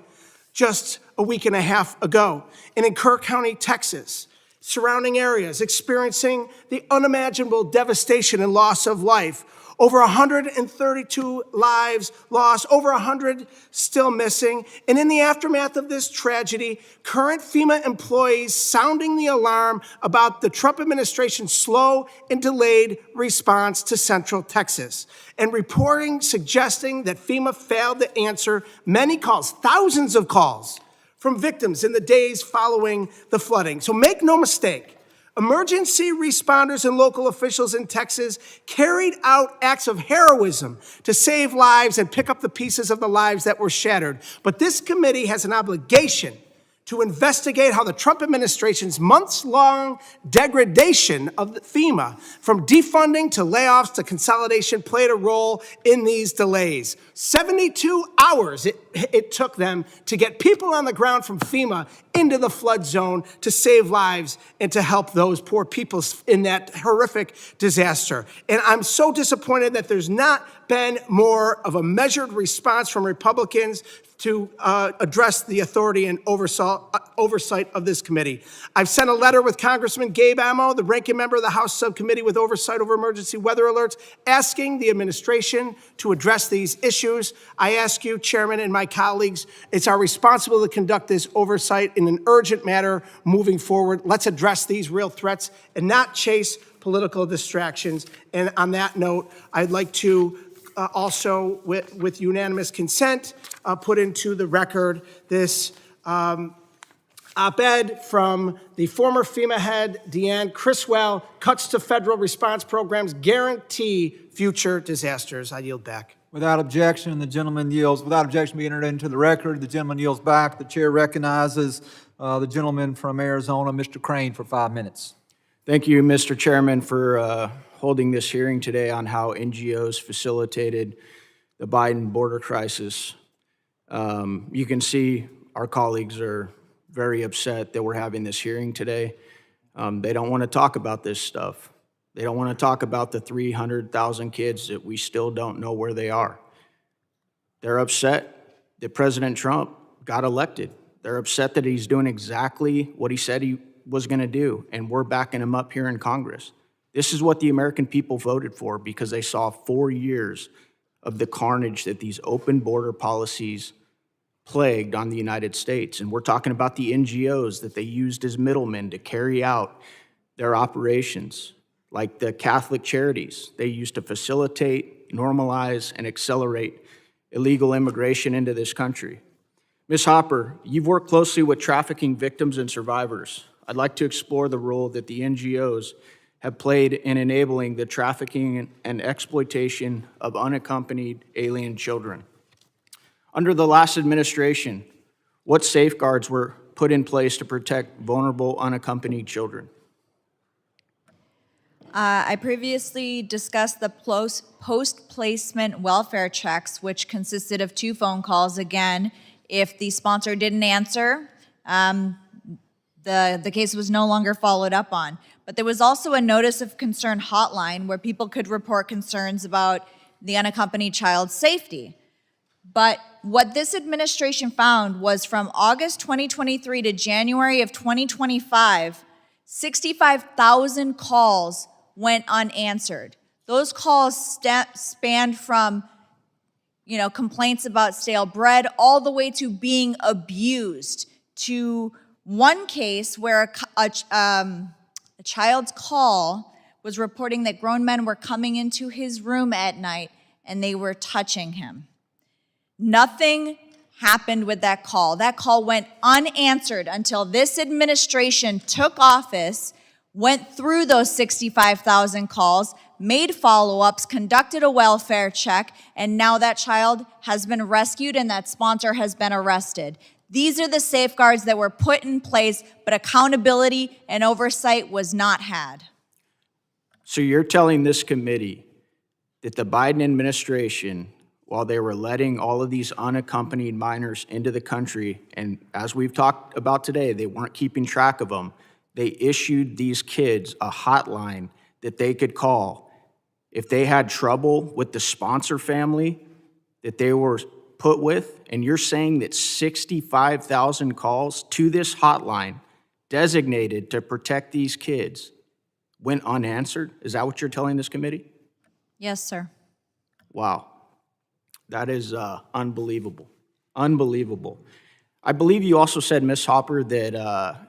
just a week and a half ago. And in Kerr County, Texas, surrounding areas experiencing the unimaginable devastation and loss of life. Over 132 lives lost, over 100 still missing. And in the aftermath of this tragedy, current FEMA employees sounding the alarm about the Trump administration's slow and delayed response to Central Texas. And reporting suggesting that FEMA failed to answer many calls, thousands of calls from victims in the days following the flooding. So make no mistake, emergency responders and local officials in Texas carried out acts of heroism to save lives and pick up the pieces of the lives that were shattered. But this committee has an obligation to investigate how the Trump administration's months-long degradation of FEMA, from defunding to layoffs to consolidation, played a role in these delays. 72 hours it took them to get people on the ground from FEMA into the flood zone to save lives and to help those poor people in that horrific disaster. And I'm so disappointed that there's not been more of a measured response from Republicans to address the authority and oversight of this committee. I've sent a letter with Congressman Gabe Amo, the ranking member of the House Subcommittee with Oversight over Emergency Weather Alerts, asking the administration to address these issues. I ask you, Chairman, and my colleagues, it's our responsibility to conduct this oversight in an urgent manner moving forward. Let's address these real threats and not chase political distractions. And on that note, I'd like to also, with unanimous consent, put into the record this op-ed from the former FEMA head, Deanne Criswell. Cuts to federal response programs guarantee future disasters. I yield back. Without objection, the gentleman yields. Without objection, be entered into the record. The gentleman yields back. The chair recognizes the gentleman from Arizona, Mr. Crane, for 5 minutes. Thank you, Mr. Chairman, for holding this hearing today on how NGOs facilitated the Biden border crisis. You can see our colleagues are very upset that we're having this hearing today. They don't want to talk about this stuff. They don't want to talk about the 300,000 kids that we still don't know where they are. They're upset that President Trump got elected. They're upset that he's doing exactly what he said he was going to do, and we're backing him up here in Congress. This is what the American people voted for because they saw 4 years of the carnage that these open border policies plagued on the United States. And we're talking about the NGOs that they used as middlemen to carry out their operations, like the Catholic charities they used to facilitate, normalize, and accelerate illegal immigration into this country. Ms. Hopper, you've worked closely with trafficking victims and survivors. I'd like to explore the role that the NGOs have played in enabling the trafficking and exploitation of unaccompanied alien children. Under the last administration, what safeguards were put in place to protect vulnerable unaccompanied children? I previously discussed the post-placement welfare checks, which consisted of 2 phone calls. Again, if the sponsor didn't answer, the case was no longer followed up on. But there was also a notice of concern hotline where people could report concerns about the unaccompanied child's safety. But what this administration found was from August 2023 to January of 2025, 65,000 calls went unanswered. Those calls spanned from, complaints about stale bread all the way to being abused, to one case where a child's call was reporting that grown men were coming into his room at night and they were touching him. Nothing happened with that call. That call went unanswered until this administration took office, went through those 65,000 calls, made follow-ups, conducted a welfare check, and now that child has been rescued and that sponsor has been arrested. These are the safeguards that were put in place, but accountability and oversight was not had. So you're telling this committee that the Biden administration, while they were letting all of these unaccompanied minors into the country, and as we've talked about today, they weren't keeping track of them, they issued these kids a hotline that they could call if they had trouble with the sponsor family, that they were put with, and you're saying that 65,000 calls to this hotline designated to protect these kids went unanswered? Is that what you're telling this committee? Yes, sir. Wow. That is unbelievable. Unbelievable. I believe you also said, Ms. Hopper, that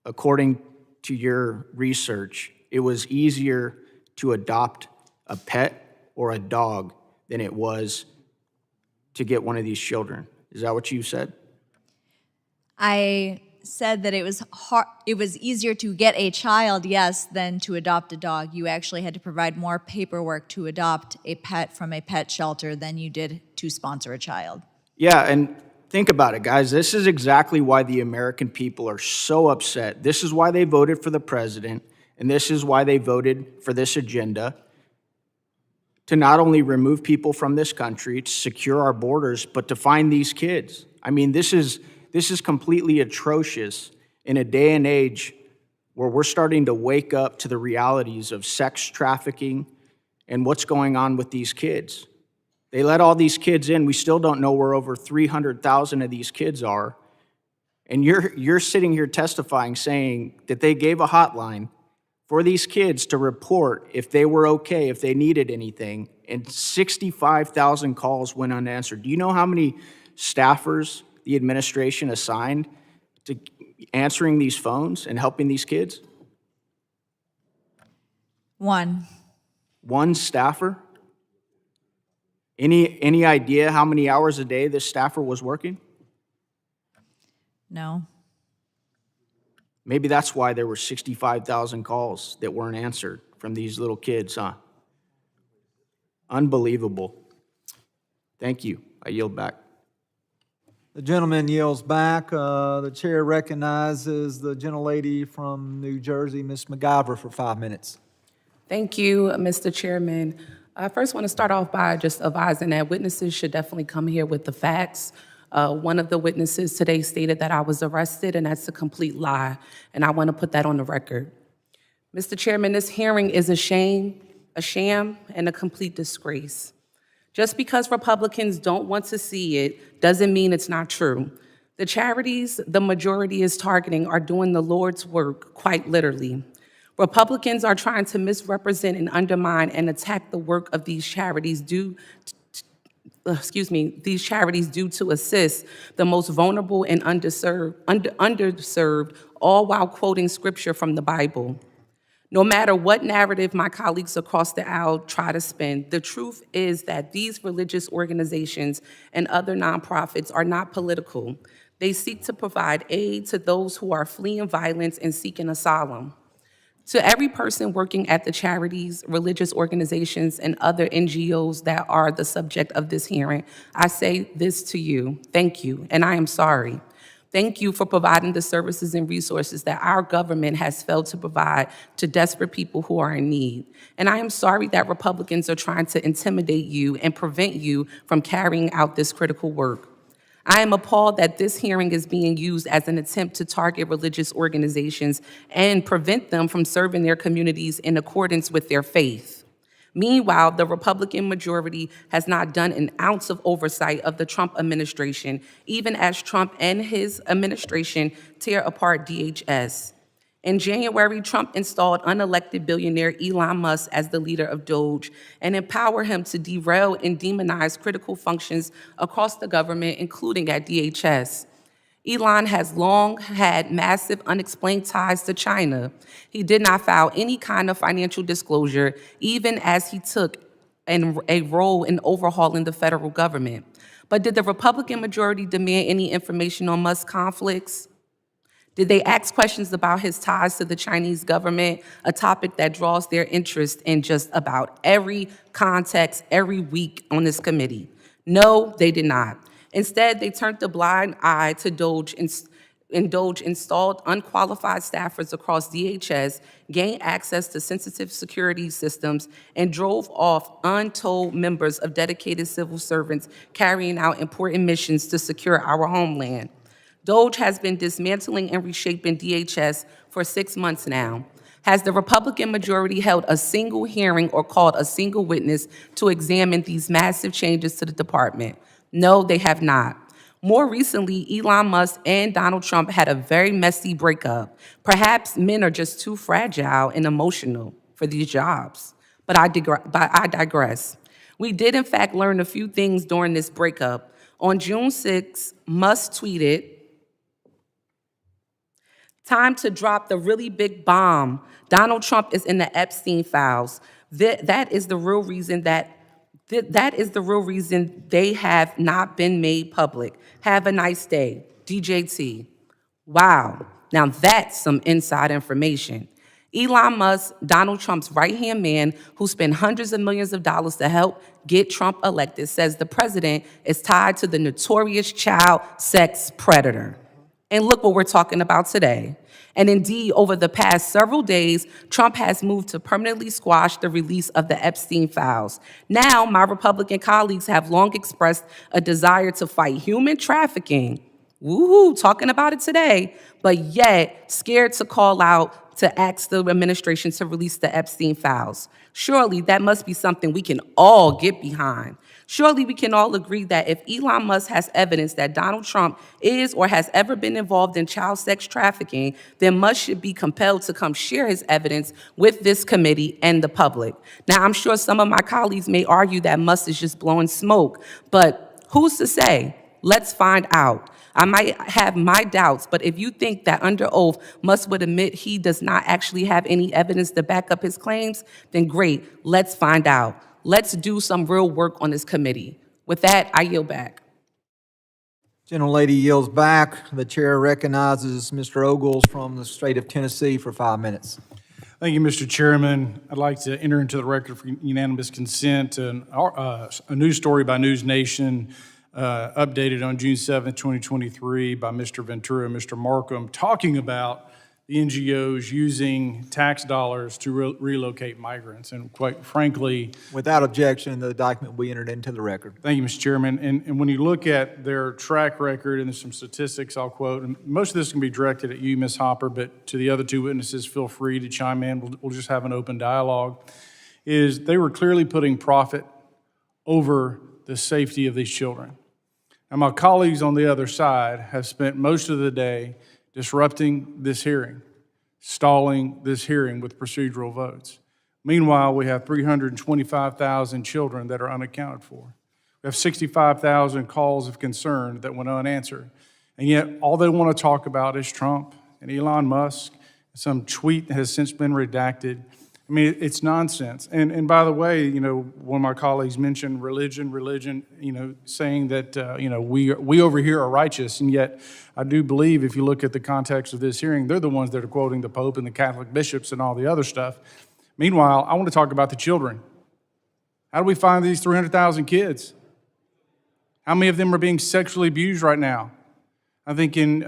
according to your research, it was easier to adopt a pet or a dog than it was to get one of these children. Is that what you said? I said that it was easier to get a child, yes, than to adopt a dog. You actually had to provide more paperwork to adopt a pet from a pet shelter than you did to sponsor a child. Yeah, and think about it, guys. This is exactly why the American people are so upset. This is why they voted for the president, and this is why they voted for this agenda, to not only remove people from this country, to secure our borders, but to find these kids. I mean, this is completely atrocious in a day and age where we're starting to wake up to the realities of sex trafficking and what's going on with these kids. They let all these kids in. We still don't know where over 300,000 of these kids are. And you're sitting here testifying, saying that they gave a hotline for these kids to report if they were okay, if they needed anything, and 65,000 calls went unanswered. Do you know how many staffers the administration assigned to answering these phones and helping these kids? One. One staffer? Any idea how many hours a day this staffer was working? No. Maybe that's why there were 65,000 calls that weren't answered from these little kids, huh? Unbelievable. Thank you. I yield back. The gentleman yields back. The chair recognizes the gentlelady from New Jersey, Ms. McGyver, for 5 minutes. Thank you, Mr. Chairman. I first want to start off by just advising that witnesses should definitely come here with the facts. One of the witnesses today stated that I was arrested, and that's a complete lie, and I want to put that on the record. Mr. Chairman, this hearing is a shame, a sham, and a complete disgrace. Just because Republicans don't want to see it doesn't mean it's not true. The charities the majority is targeting are doing the Lord's work, quite literally. Republicans are trying to misrepresent and undermine and attack the work of these charities due to assist the most vulnerable and underserved, all while quoting scripture from the Bible. No matter what narrative my colleagues across the aisle try to spin, the truth is that these religious organizations and other nonprofits are not political. They seek to provide aid to those who are fleeing violence and seeking asylum. To every person working at the charities, religious organizations, and other NGOs that are the subject of this hearing, I say this to you: thank you, and I am sorry. Thank you for providing the services and resources that our government has failed to provide to desperate people who are in need. And I am sorry that Republicans are trying to intimidate you and prevent you from carrying out this critical work. I am appalled that this hearing is being used as an attempt to target religious organizations and prevent them from serving their communities in accordance with their faith. Meanwhile, the Republican majority has not done an ounce of oversight of the Trump administration, even as Trump and his administration tear apart DHS. In January, Trump installed unelected billionaire Elon Musk as the leader of Doge and empowered him to derail and demonize critical functions across the government, including at DHS. Elon has long had massive unexplained ties to China. He did not file any kind of financial disclosure, even as he took a role in overhauling the federal government. But did the Republican majority demand any information on Musk's conflicts? Did they ask questions about his ties to the Chinese government, a topic that draws their interest in just about every context every week on this committee? No, they did not. Instead, they turned a blind eye to Doge, and Doge installed unqualified staffers across DHS, gained access to sensitive security systems, and drove off untold members of dedicated civil servants carrying out important missions to secure our homeland. Doge has been dismantling and reshaping DHS for 6 months now. Has the Republican majority held a single hearing or called a single witness to examine these massive changes to the department? No, they have not. More recently, Elon Musk and Donald Trump had a very messy breakup. Perhaps men are just too fragile and emotional for these jobs. But I digress. We did, in fact, learn a few things during this breakup. On June 6, Musk tweeted, "Time to drop the really big bomb. Donald Trump is in the Epstein files. That is the real reason they have not been made public. Have a nice day. DJT." Wow, now that's some inside information. Elon Musk, Donald Trump's right-hand man, who spent hundreds of millions of dollars to help get Trump elected, says the president is tied to the notorious child sex predator. And look what we're talking about today. And indeed, over the past several days, Trump has moved to permanently squash the release of the Epstein files. Now, my Republican colleagues have long expressed a desire to fight human trafficking. Woohoo, talking about it today, but yet scared to call out to ask the administration to release the Epstein files. Surely that must be something we can all get behind. Surely we can all agree that if Elon Musk has evidence that Donald Trump is or has ever been involved in child sex trafficking, then Musk should be compelled to come share his evidence with this committee and the public. Now, I'm sure some of my colleagues may argue that Musk is just blowing smoke, but who's to say? Let's find out. I might have my doubts, but if you think that under oath Musk would admit he does not actually have any evidence to back up his claims, then great, let's find out. Let's do some real work on this committee. With that, I yield back. Gentlelady yields back. The chair recognizes Mr. Ogles from the state of Tennessee for 5 minutes. Thank you, Mr. Chairman. I'd like to enter into the record for unanimous consent a news story by News Nation updated on June 7th, 2023 by Mr. Ventura and Mr. Markham, talking about the NGOs using tax dollars to relocate migrants. And quite frankly, without objection, the document we entered into the record. Thank you, Mr. Chairman. And when you look at their track record, and there's some statistics I'll quote, and most of this can be directed at you, Ms. Hopper, but to the other two witnesses, feel free to chime in. We'll just have an open dialogue, is they were clearly putting profit over the safety of these children. And my colleagues on the other side have spent most of the day disrupting this hearing, stalling this hearing with procedural votes. Meanwhile, we have 325,000 children that are unaccounted for. We have 65,000 calls of concern that went unanswered. And yet, all they want to talk about is Trump and Elon Musk, some tweet that has since been redacted. I mean, it's nonsense. And by the way, you know, one of my colleagues mentioned religion, you know, saying that, you know, we over here are righteous. And yet, I do believe if you look at the context of this hearing, they're the ones that are quoting the Pope and the Catholic bishops and all the other stuff. Meanwhile, I want to talk about the children. How do we find these 300,000 kids? How many of them are being sexually abused right now? I think in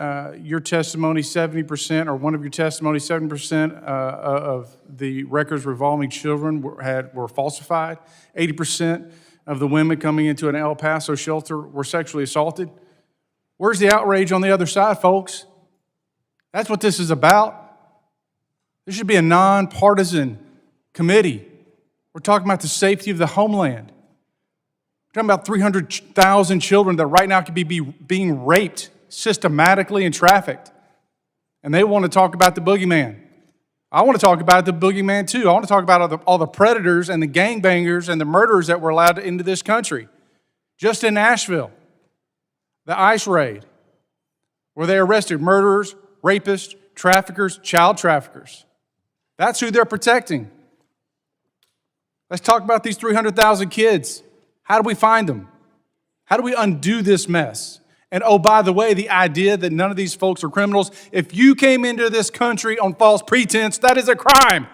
your testimony, 70%, or one of your testimonies, 70% of the records revolving children were falsified. 80% of the women coming into an El Paso shelter were sexually assaulted. Where's the outrage on the other side, folks? That's what this is about. This should be a nonpartisan committee. We're talking about the safety of the homeland. We're talking about 300,000 children that right now could be being raped systematically and trafficked. And they want to talk about the boogeyman. I want to talk about the boogeyman too. I want to talk about all the predators and the gangbangers and the murderers that were allowed into this country. Just in Nashville, the ICE raid, where they arrested murderers, rapists, traffickers, child traffickers. That's who they're protecting. Let's talk about these 300,000 kids. How do we find them? How do we undo this mess? And oh, by the way, the idea that none of these folks are criminals, if you came into this country on false pretense, that is a crime.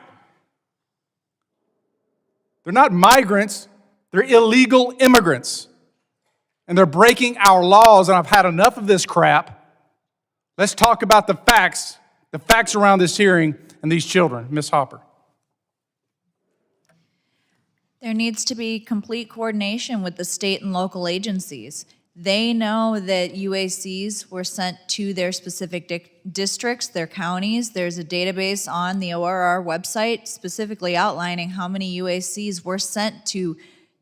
They're not migrants, they're illegal immigrants. And they're breaking our laws, and I've had enough of this crap. Let's talk about the facts around this hearing and these children. Ms. Hopper. There needs to be complete coordination with the state and local agencies. They know that UACs were sent to their specific districts, their counties. There's a database on the ORR website specifically outlining how many UACs were sent to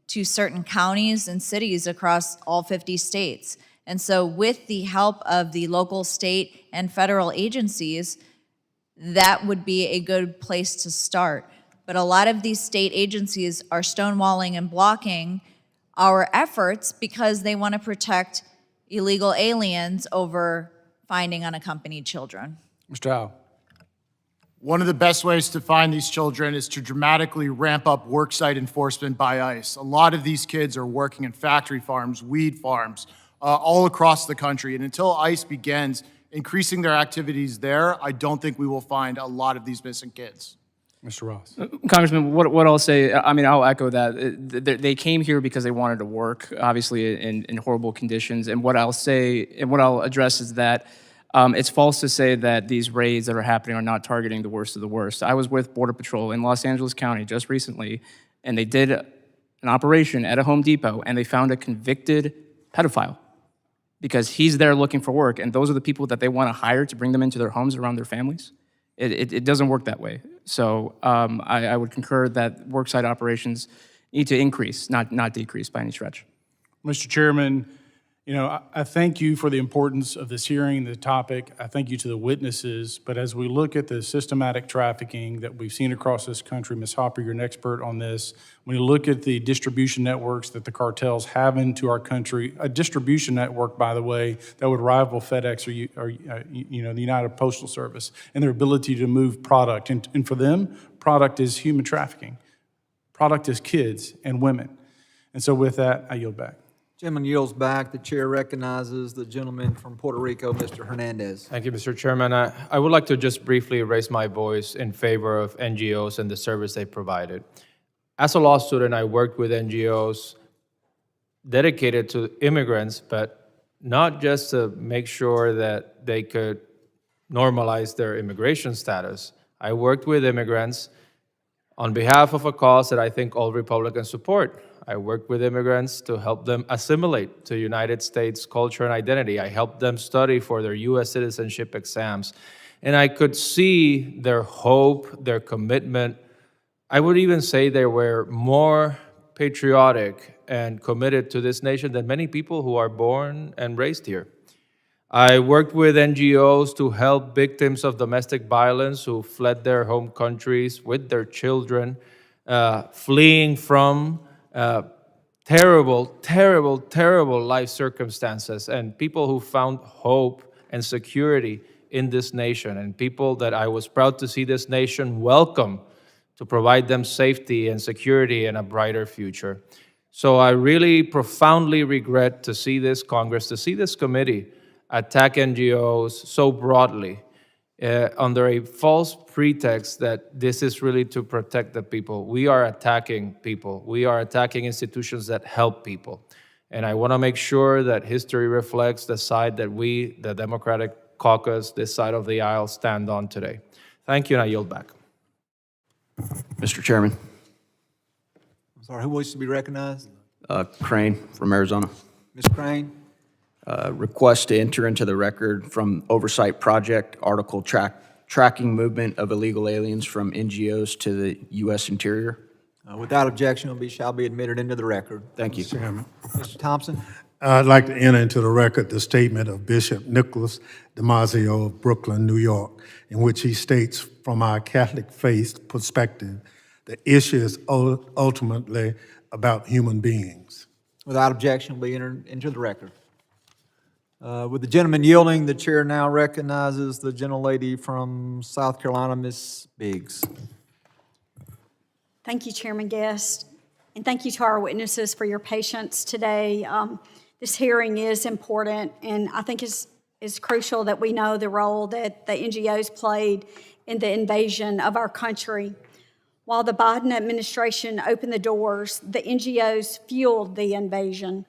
to certain counties and cities across all 50 states. And so with the help of the local, state, and federal agencies, that would be a good place to start. But a lot of these state agencies are stonewalling and blocking our efforts because they want to protect illegal aliens over finding unaccompanied children. Mr. Howe. One of the best ways to find these children is to dramatically ramp up worksite enforcement by ICE. A lot of these kids are working in factory farms, weed farms, all across the country. And until ICE begins increasing their activities there, I don't think we will find a lot of these missing kids. Mr. Ross. Congressman, what I'll say, I mean, I'll echo that. They came here because they wanted to work, obviously in horrible conditions. And what I'll say, and what I'll address is that it's false to say that these raids that are happening are not targeting the worst of the worst. I was with Border Patrol in Los Angeles County just recently, and they did an operation at a Home Depot, and they found a convicted pedophile because he's there looking for work, and those are the people that they want to hire to bring them into their homes around their families. It doesn't work that way. So I would concur that worksite operations need to increase, not decrease by any stretch. Mr. Chairman, you know, I thank you for the importance of this hearing, the topic. I thank you to the witnesses. But as we look at the systematic trafficking that we've seen across this country, Ms. Hopper, you're an expert on this. When you look at the distribution networks that the cartels have into our country, a distribution network, by the way, that would rival FedEx or the United Postal Service, and their ability to move product. And for them, product is human trafficking. Product is kids and women. And so with that, I yield back. Gentleman yields back. The chair recognizes the gentleman from Puerto Rico, Mr. Hernandez. Thank you, Mr. Chairman. I would like to just briefly raise my voice in favor of NGOs and the service they provided. As a law student, I worked with NGOs dedicated to immigrants, but not just to make sure that they could normalize their immigration status. I worked with immigrants on behalf of a cause that I think all Republicans support. I worked with immigrants to help them assimilate to United States culture and identity. I helped them study for their U.S. citizenship exams. And I could see their hope, their commitment. I would even say they were more patriotic and committed to this nation than many people who are born and raised here. I worked with NGOs to help victims of domestic violence who fled their home countries with their children, fleeing from terrible, terrible, terrible life circumstances, and people who found hope and security in this nation, and people that I was proud to see this nation welcome to provide them safety and security and a brighter future. So I really profoundly regret to see this Congress, to see this committee attack NGOs so broadly under a false pretext that this is really to protect the people. We are attacking people. We are attacking institutions that help people. And I want to make sure that history reflects the side that we, the Democratic caucus, this side of the aisle, stand on today. Thank you, and I yield back. Mr. Chairman. I'm sorry, who wishes to be recognized? Crane from Arizona. Ms. Crane? Request to enter into the record from Oversight Project article tracking movement of illegal aliens from NGOs to the U.S. Interior. Without objection, shall be admitted into the record. Thank you. Mr. Chairman. Mr. Thompson? I'd like to enter into the record the statement of Bishop Nicholas DiMaggio of Brooklyn, New York, in which he states, from our Catholic faith perspective, the issue is ultimately about human beings. Without objection, will be entered into the record. With the gentleman yielding, the chair now recognizes the gentlelady from South Carolina, Ms. Biggs. Thank you, Chairman Guest, and thank you to our witnesses for your patience today. This hearing is important, and I think it's crucial that we know the role that the NGOs played in the invasion of our country. While the Biden administration opened the doors, the NGOs fueled the invasion.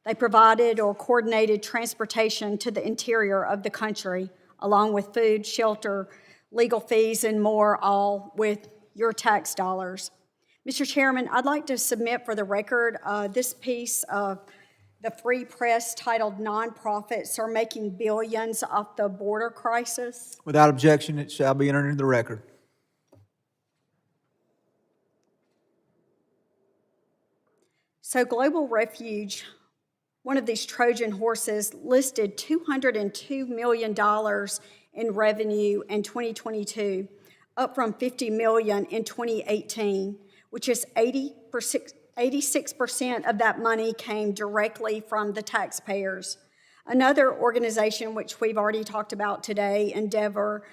They provided or coordinated transportation to the interior of the country, along with food, shelter, legal fees, and more, all with your tax dollars. Mr. Chairman, I'd like to submit for the record this piece of the Free Press titled "Nonprofits Are Making Billions Off the Border Crisis." Without objection, it shall be entered into the record. So Global Refuge, one of these Trojan horses, listed $202 million in revenue in 2022, up from $50 million in 2018, which is 86% of that money came directly from the taxpayers. Another organization, which we've already talked about today, Endeavor,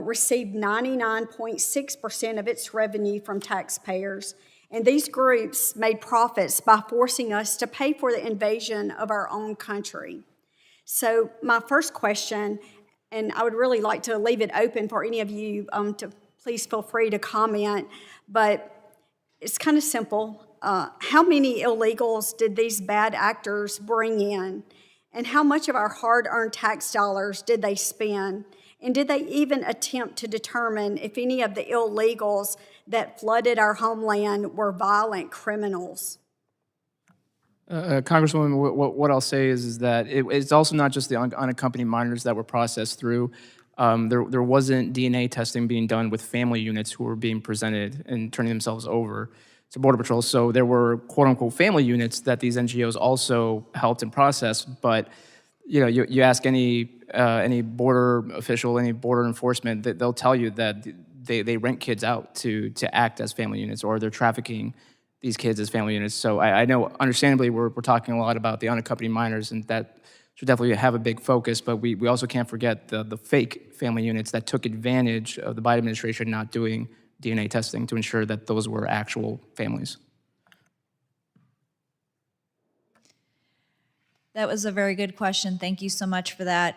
received 99.6% of its revenue from taxpayers. And these groups made profits by forcing us to pay for the invasion of our own country. So my first question, and I would really like to leave it open for any of you to please feel free to comment, but it's kind of simple. How many illegals did these bad actors bring in? And how much of our hard-earned tax dollars did they spend? And did they even attempt to determine if any of the illegals that flooded our homeland were violent criminals? Congresswoman, what I'll say is that it's also not just the unaccompanied minors that were processed through. There wasn't DNA testing being done with family units who were being presented and turning themselves over to Border Patrol. So there were quote-unquote family units that these NGOs also helped and processed. But you ask any border official, any border enforcement, they'll tell you that they rent kids out to act as family units, or they're trafficking these kids as family units. So I know, understandably, we're talking a lot about the unaccompanied minors, and that should definitely have a big focus, but we also can't forget the fake family units that took advantage of the Biden administration not doing DNA testing to ensure that those were actual families. That was a very good question. Thank you so much for that.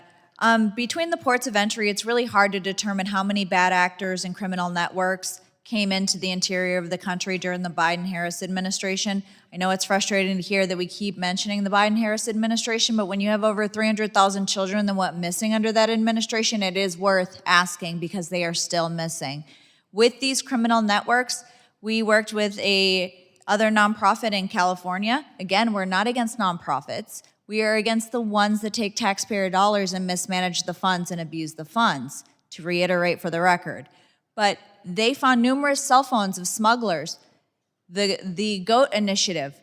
Between the ports of entry, it's really hard to determine how many bad actors and criminal networks came into the interior of the country during the Biden-Harris administration. I know it's frustrating to hear that we keep mentioning the Biden-Harris administration, but when you have over 300,000 children that went missing under that administration, it is worth asking because they are still missing. With these criminal networks, we worked with other nonprofit in California. Again, we're not against nonprofits. We are against the ones that take taxpayer dollars and mismanage the funds and abuse the funds, to reiterate for the record. But they found numerous cell phones of smugglers. The GOAT initiative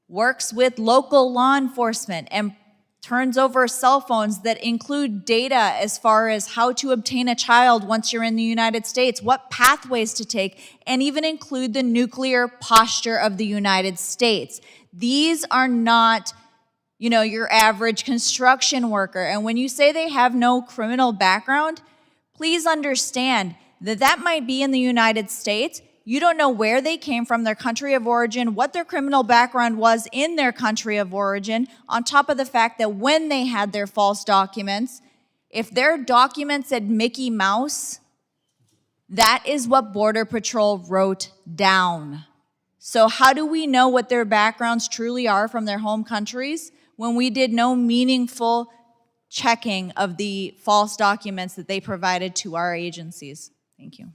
works with local law enforcement and turns over cell phones that include data as far as how to obtain a child once you're in the United States, what pathways to take, and even include the nuclear posture of the United States. These are not, your average construction worker. And when you say they have no criminal background, please understand that might be in the United States. You don't know where they came from, their country of origin, what their criminal background was in their country of origin, on top of the fact that when they had their false documents, if their documents said Mickey Mouse, that is what Border Patrol wrote down. So how do we know what their backgrounds truly are from their home countries when we did no meaningful checking of the false documents that they provided to our agencies? Thank you.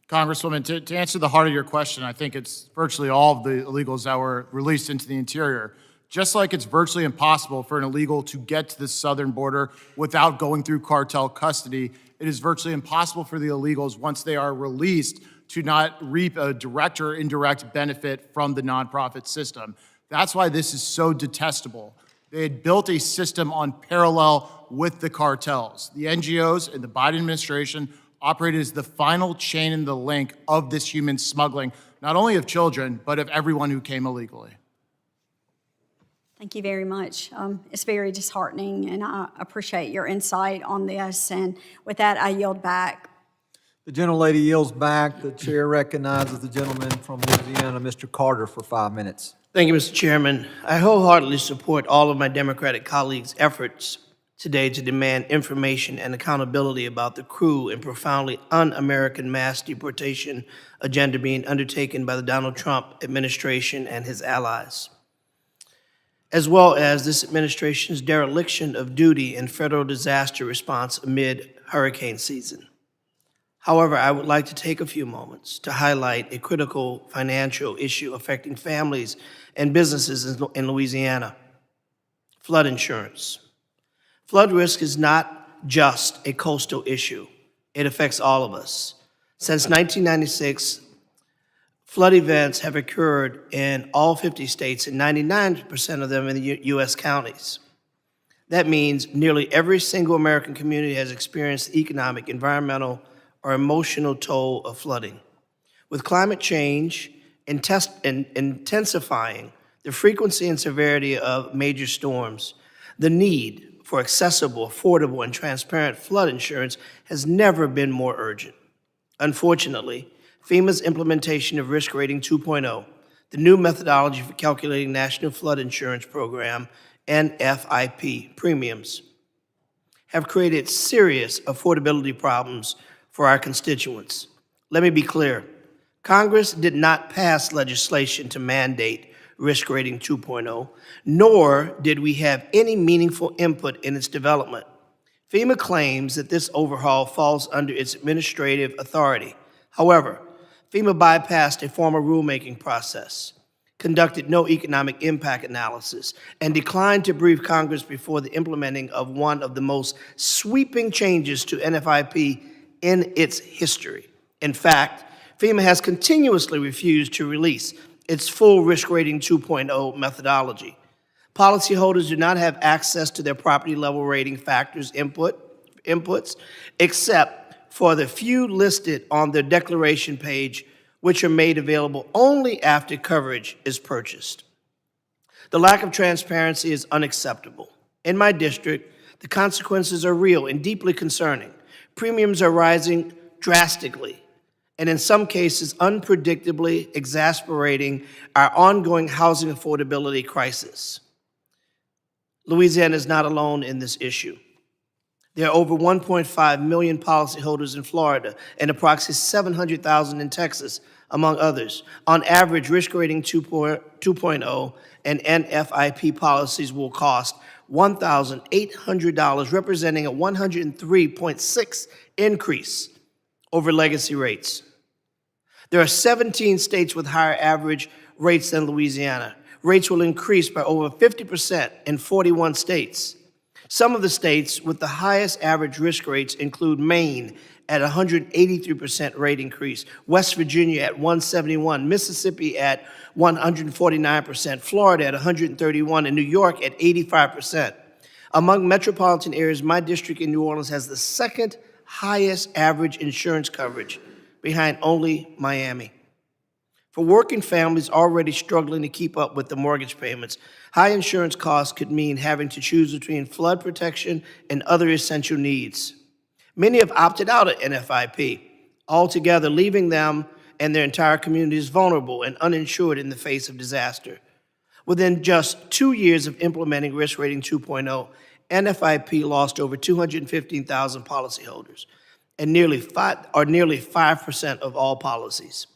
Congresswoman, to answer the heart of your question, I think it's virtually all of the illegals that were released into the interior. Just like it's virtually impossible for an illegal to get to the southern border without going through cartel custody, it is virtually impossible for the illegals, once they are released, to not reap a direct or indirect benefit from the nonprofit system. That's why this is so detestable. They had built a system on parallel with the cartels. The NGOs and the Biden administration operated as the final chain in the link of this human smuggling, not only of children, but of everyone who came illegally. Thank you very much. It's very disheartening, and I appreciate your insight on this. And with that, I yield back. The gentlelady yields back. The chair recognizes the gentleman from Louisiana, Mr. Carter, for 5 minutes. Thank you, Mr. Chairman. I wholeheartedly support all of my Democratic colleagues' efforts today to demand information and accountability about the cruel and profoundly un-American mass deportation agenda being undertaken by the Donald Trump administration and his allies, as well as this administration's dereliction of duty in federal disaster response amid hurricane season. However, I would like to take a few moments to highlight a critical financial issue affecting families and businesses in Louisiana: flood insurance. Flood risk is not just a coastal issue. It affects all of us. Since 1996, Flood events have occurred in all 50 states and 99% of them in the U.S. counties. That means nearly every single American community has experienced the economic, environmental, or emotional toll of flooding. With climate change intensifying the frequency and severity of major storms, the need for accessible, affordable, and transparent flood insurance has never been more urgent. Unfortunately, FEMA's implementation of Risk Rating 2.0, the new methodology for calculating National Flood Insurance Program, NFIP premiums, have created serious affordability problems for our constituents. Let me be clear. Congress did not pass legislation to mandate Risk Rating 2.0, nor did we have any meaningful input in its development. FEMA claims that this overhaul falls under its administrative authority. However, FEMA bypassed a formal rulemaking process, conducted no economic impact analysis, and declined to brief Congress before the implementing of one of the most sweeping changes to NFIP in its history. In fact, FEMA has continuously refused to release its full Risk Rating 2.0 methodology. Policyholders do not have access to their property level rating factors inputs, except for the few listed on their declaration page, which are made available only after coverage is purchased. The lack of transparency is unacceptable. In my district, the consequences are real and deeply concerning. Premiums are rising drastically, and in some cases, unpredictably exasperating our ongoing housing affordability crisis. Louisiana is not alone in this issue. There are over 1.5 million policyholders in Florida and approximately 700,000 in Texas, among others. On average, Risk Rating 2.0 and NFIP policies will cost $1,800, representing a 103.6% increase over legacy rates. There are 17 states with higher average rates than Louisiana. Rates will increase by over 50% in 41 states. Some of the states with the highest average risk rates include Maine at 183% rate increase, West Virginia at 171%, Mississippi at 149%, Florida at 131%, and New York at 85%. Among metropolitan areas, my district in New Orleans has the second highest average insurance coverage, behind only Miami. For working families already struggling to keep up with the mortgage payments, high insurance costs could mean having to choose between flood protection and other essential needs. Many have opted out of NFIP altogether, leaving them and their entire communities vulnerable and uninsured in the face of disaster. Within just 2 years of implementing Risk Rating 2.0, NFIP lost over 215,000 policyholders, and nearly 5% of all policies.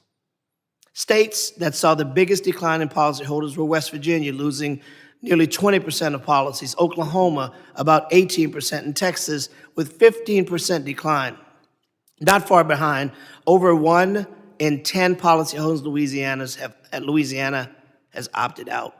States that saw the biggest decline in policyholders were West Virginia, losing nearly 20% of policies, Oklahoma about 18%, and Texas with 15% decline. Not far behind, over 1 in 10 policyholders in Louisiana has opted out.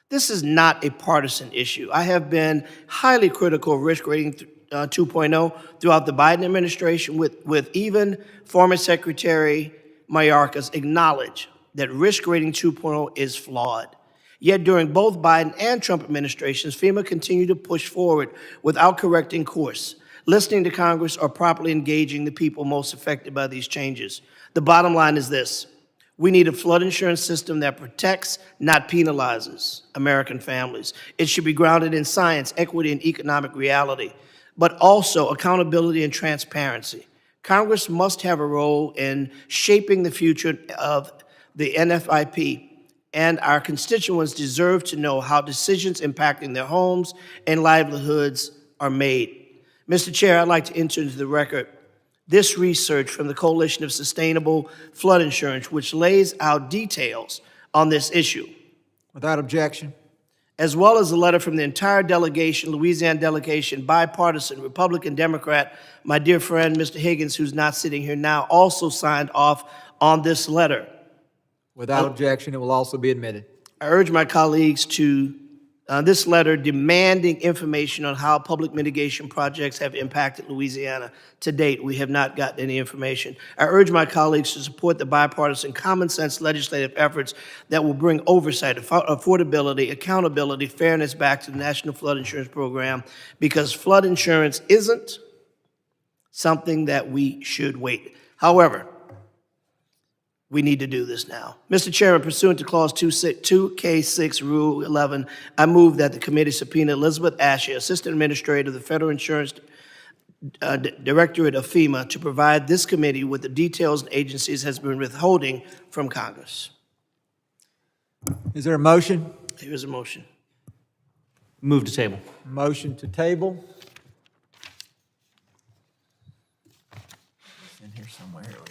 This is not a partisan issue. I have been highly critical of Risk Rating 2.0 throughout the Biden administration, with even former Secretary Mayorkas acknowledge that Risk Rating 2.0 is flawed. Yet during both Biden and Trump administrations, FEMA continued to push forward without correcting course, listening to Congress, or properly engaging the people most affected by these changes. The bottom line is this: we need a flood insurance system that protects, not penalizes, American families. It should be grounded in science, equity, and economic reality, but also accountability and transparency. Congress must have a role in shaping the future of the NFIP, and our constituents deserve to know how decisions impacting their homes and livelihoods are made. Mr. Chair, I'd like to enter into the record this research from the Coalition of Sustainable Flood Insurance, which lays out details on this issue. Without objection. As well as a letter from the entire delegation, Louisiana delegation, bipartisan, Republican, Democrat. My dear friend, Mr. Higgins, who's not sitting here now, also signed off on this letter. Without objection, it will also be admitted. I urge my colleagues to This letter demanding information on how public mitigation projects have impacted Louisiana. To date, we have not gotten any information. I urge my colleagues to support the bipartisan, common-sense legislative efforts that will bring oversight, affordability, accountability, fairness back to the National Flood Insurance Program, because flood insurance isn't something that we should wait. However, we need to do this now. Mr. Chairman, pursuant to Clause 2K6, Rule 11, I move that the committee subpoena Elizabeth Asher, Assistant Administrator of the Federal Insurance Directorate of FEMA, to provide this committee with the details and agencies has been withholding from Congress. Is there a motion? Here is a motion. Move to table. Motion to table. It's in here somewhere. Here we go.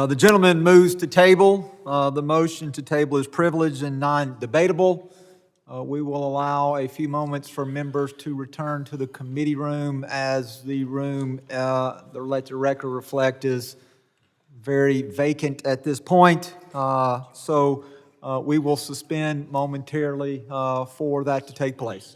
The gentleman moves to table. The motion to table is privileged and non-debatable. We will allow a few moments for members to return to the committee room, as the room, let the record reflect, is very vacant at this point. So we will suspend momentarily for that to take place.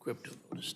Crypto notice.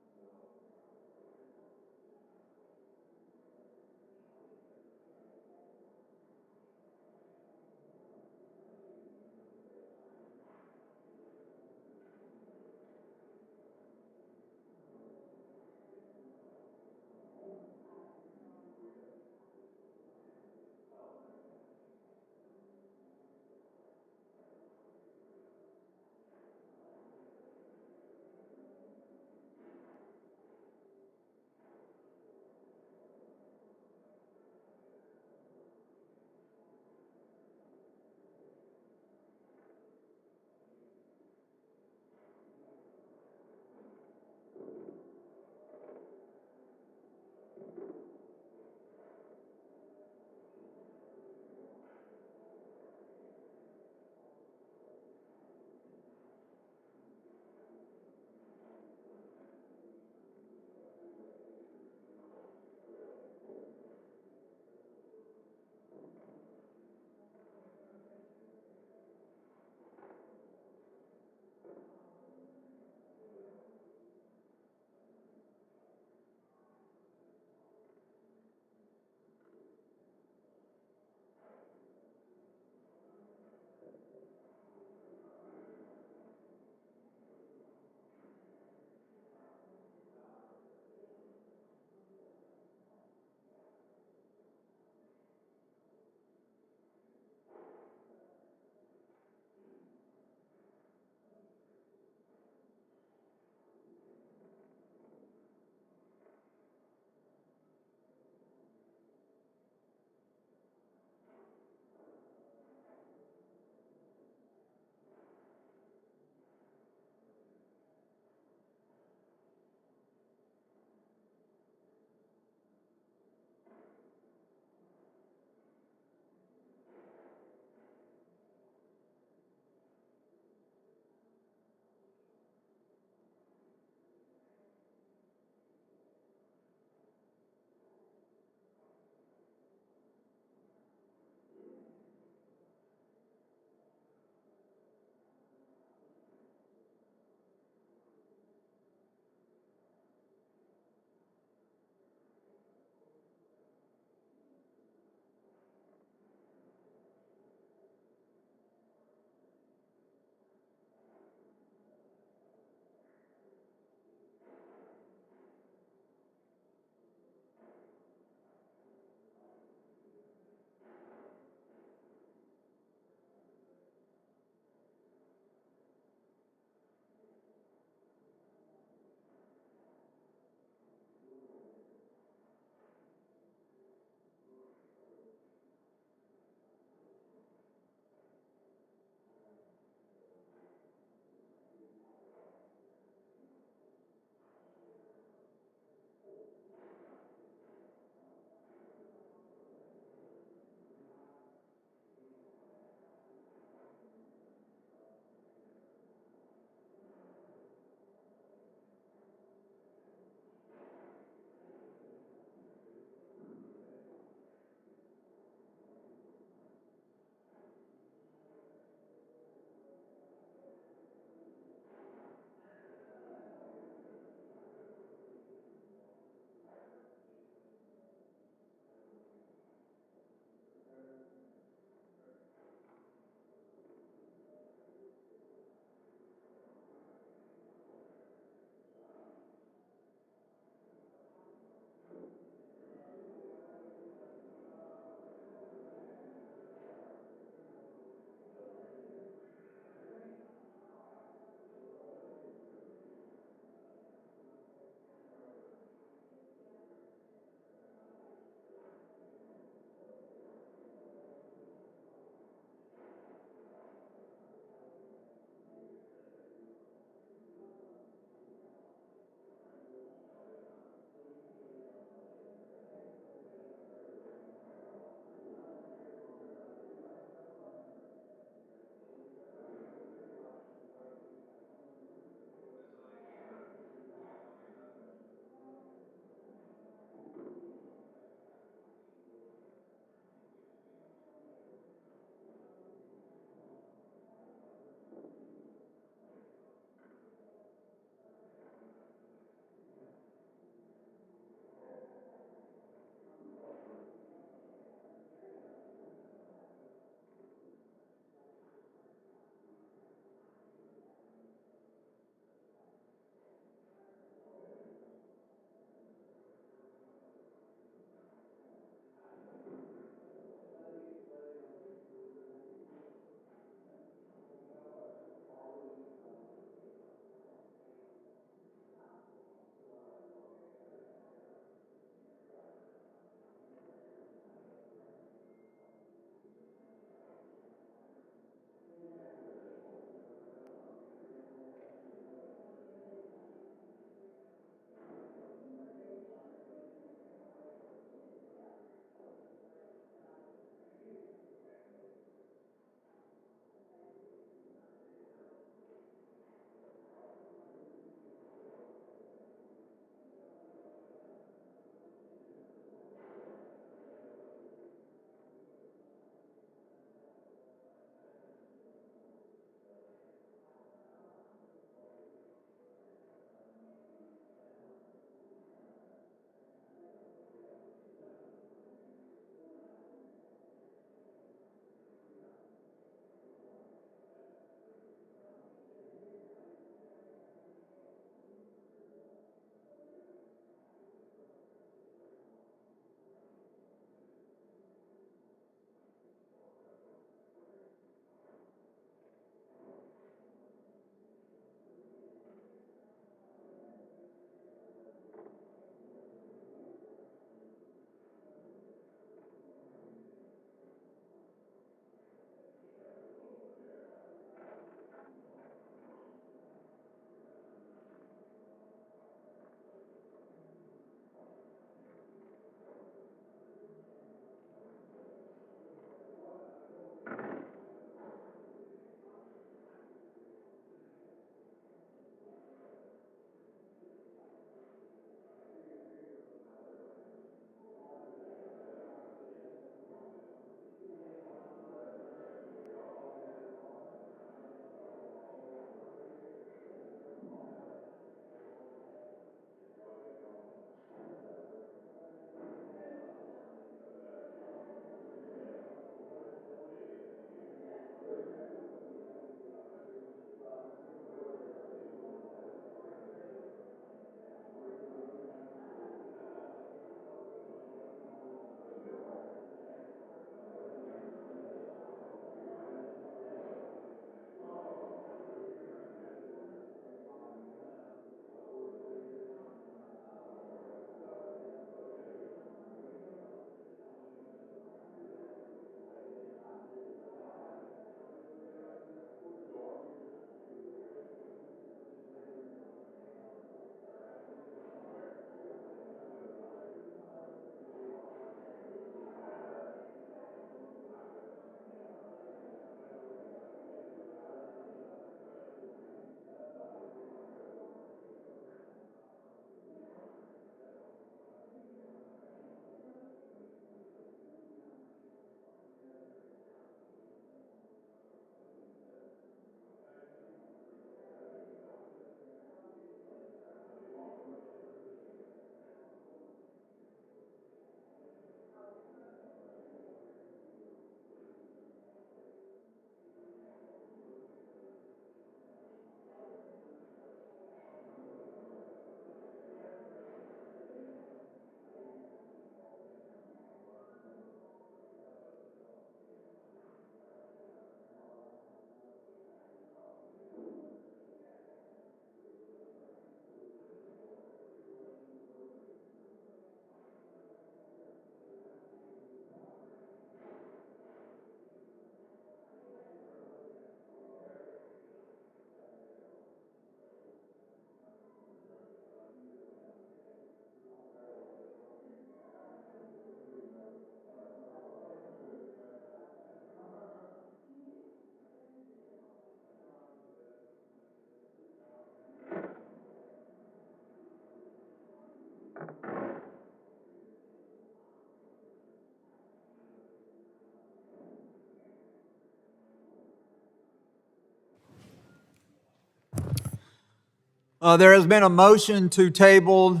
There has been a motion to table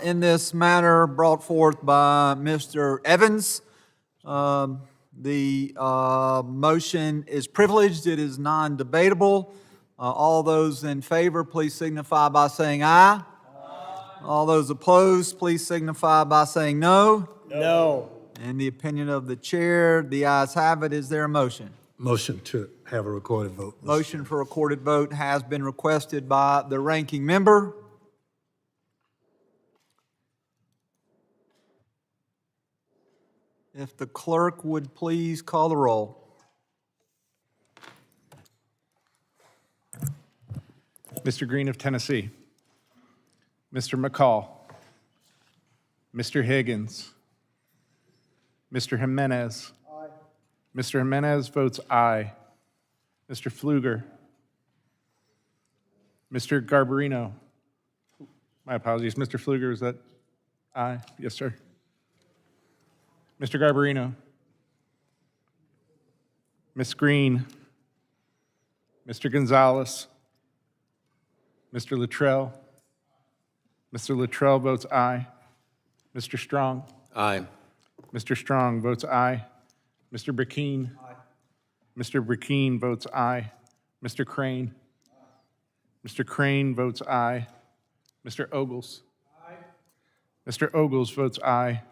in this manner brought forth by Mr. Evans. The motion is privileged. It is non-debatable. All those in favor, please signify by saying aye. All those opposed, please signify by saying no. No. In the opinion of the chair, the ayes have it. Is there a motion? Motion to have a recorded vote. Mr. Motion for recorded vote has been requested by the ranking member. If the clerk would please call the roll. Mr. Green of Tennessee. Mr. McCall. Mr. Higgins. Mr. Jimenez. Aye. Mr. Jimenez votes aye. Mr. Pfluger. Mr. Garbarino. My apologies. Mr. Pfluger, is that aye? Yes, sir. Mr. Garbarino. Ms. Green. Mr. Gonzalez. Mr. Luttrell. Mr. Luttrell votes aye. Mr. Strong. Aye. Mr. Strong votes aye. Mr. Burkeen. Aye. Mr. Burkeen votes aye. Mr. Crane. Aye. Mr. Crane votes aye. Mr. Ogles. Aye. Mr. Ogles votes aye.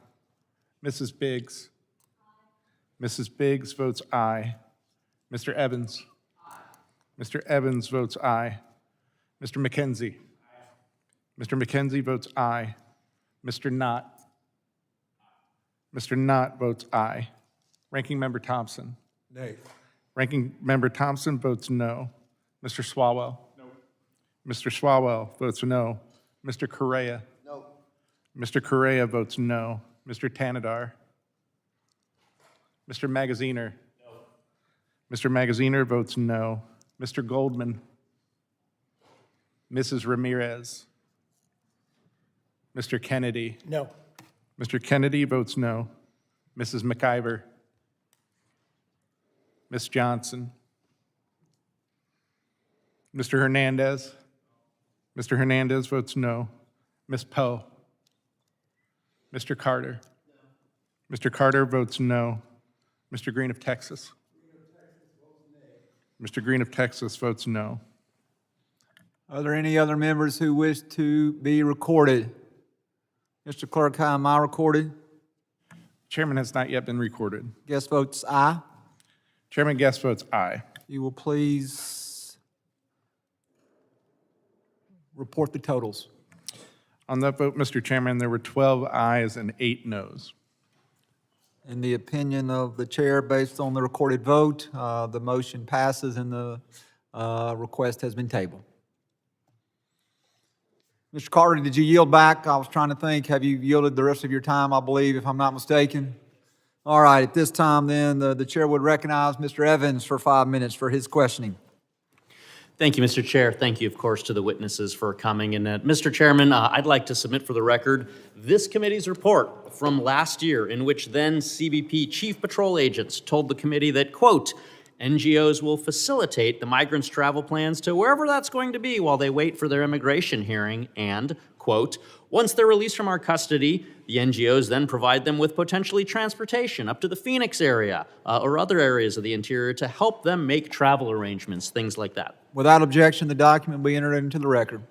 Mrs. Biggs. Aye. Mrs. Biggs votes aye. Mr. Evans. Aye. Mr. Evans votes aye. Mr. McKenzie. Aye. Mr. McKenzie votes aye. Mr. Knott. Mr. Knott votes aye. Ranking Member Thompson. Nay. Ranking Member Thompson votes no. Mr. Swalwell. No. Mr. Swalwell votes no. Mr. Correa. No. Mr. Correa votes no. Mr. Tanadar. Mr. Magaziner. No. Mr. Magaziner votes no. Mr. Goldman. Mrs. Ramirez. Mr. Kennedy. No. Mr. Kennedy votes no. Mrs. McIver. Ms. Johnson. Mr. Hernandez. Mr. Hernandez votes no. Ms. Poe. Mr. Carter. Mr. Carter votes no. Mr. Green of Texas. Mr. Green of Texas votes no. Are there any other members who wish to be recorded? Mr. Clerk, how am I recorded? Chairman has not yet been recorded. Guest votes aye. Chairman Guest votes aye. You will please report the totals. On that vote, Mr. Chairman, there were 12 ayes and 8 noes. In the opinion of the chair, based on the recorded vote, the motion passes and the request has been tabled. Mr. Carter, did you yield back? I was trying to think. Have you yielded the rest of your time, I believe, if I'm not mistaken? All right, at this time then, the chair would recognize Mr. Evans for 5 minutes for his questioning. Thank you, Mr. Chair. Thank you, of course, to the witnesses for coming. And Mr. Chairman, I'd like to submit for the record this committee's report from last year in which then CBP Chief Patrol agents told the committee that, quote, NGOs will facilitate the migrants' travel plans to wherever that's going to be while they wait for their immigration hearing and, quote, once they're released from our custody, the NGOs then provide them with potentially transportation up to the Phoenix area or other areas of the interior to help them make travel arrangements, things like that. Without objection, the document will be entered into the record.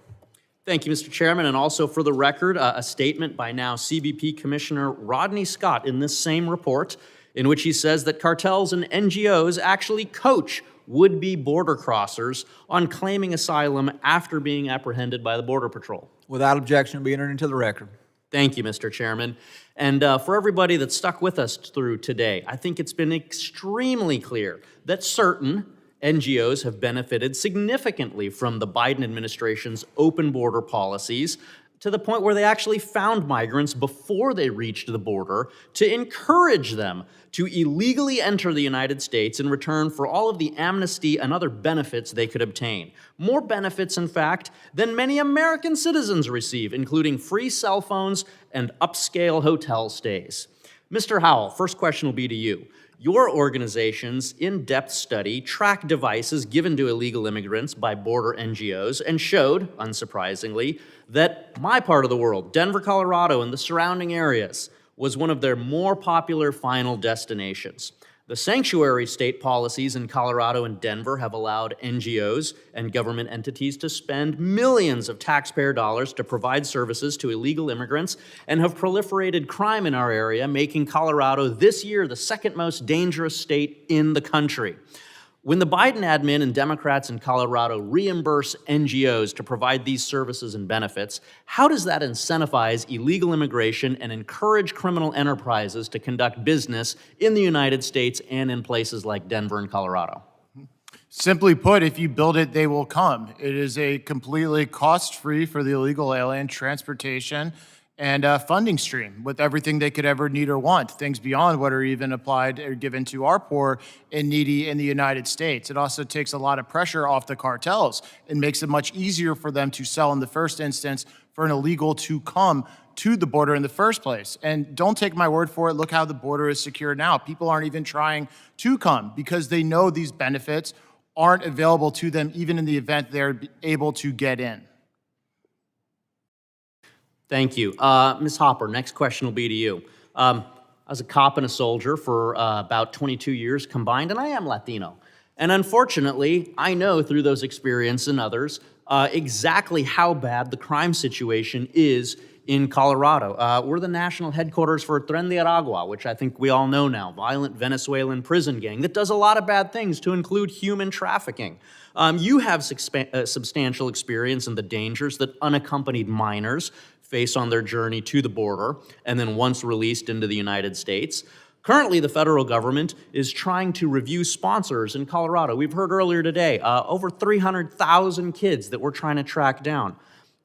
Thank you, Mr. Chairman. And also for the record, a statement by now CBP Commissioner Rodney Scott in this same report in which he says that cartels and NGOs actually coach would-be border crossers on claiming asylum after being apprehended by the Border Patrol. Without objection, be entered into the record. Thank you, Mr. Chairman. And for everybody that stuck with us through today, I think it's been extremely clear that certain NGOs have benefited significantly from the Biden administration's open border policies. to the point where they actually found migrants before they reached the border to encourage them to illegally enter the United States in return for all of the amnesty and other benefits they could obtain. More benefits, in fact, than many American citizens receive, including free cell phones and upscale hotel stays. Mr. Howell, first question will be to you. Your organization's in-depth study tracked devices given to illegal immigrants by border NGOs and showed, unsurprisingly, that my part of the world, Denver, Colorado, and the surrounding areas, was one of their more popular final destinations. The sanctuary state policies in Colorado and Denver have allowed NGOs and government entities to spend millions of taxpayer dollars to provide services to illegal immigrants and have proliferated crime in our area, making Colorado this year the second most dangerous state in the country. When the Biden admin and Democrats in Colorado reimburse NGOs to provide these services and benefits, how does that incentivize illegal immigration and encourage criminal enterprises to conduct business in the United States and in places like Denver and Colorado? Simply put, if you build it, they will come. It is a completely cost-free for the illegal alien transportation and funding stream with everything they could ever need or want, things beyond what are even applied or given to our poor and needy in the United States. It also takes a lot of pressure off the cartels and makes it much easier for them to sell in the first instance for an illegal to come to the border in the first place. And don't take my word for it, look how the border is secure now. People aren't even trying to come because they know these benefits aren't available to them even in the event they're able to get in. Thank you. Ms. Hopper, next question will be to you. I was a cop and a soldier for about 22 years combined, and I am Latino. And unfortunately, I know through those experiences and others exactly how bad the crime situation is in Colorado. We're the national headquarters for Tren de Aragua, which I think we all know now, violent Venezuelan prison gang that does a lot of bad things to include human trafficking. You have substantial experience in the dangers that unaccompanied minors face on their journey to the border and then once released into the United States. Currently, the federal government is trying to review sponsors in Colorado. We've heard earlier today, over 300,000 kids that we're trying to track down.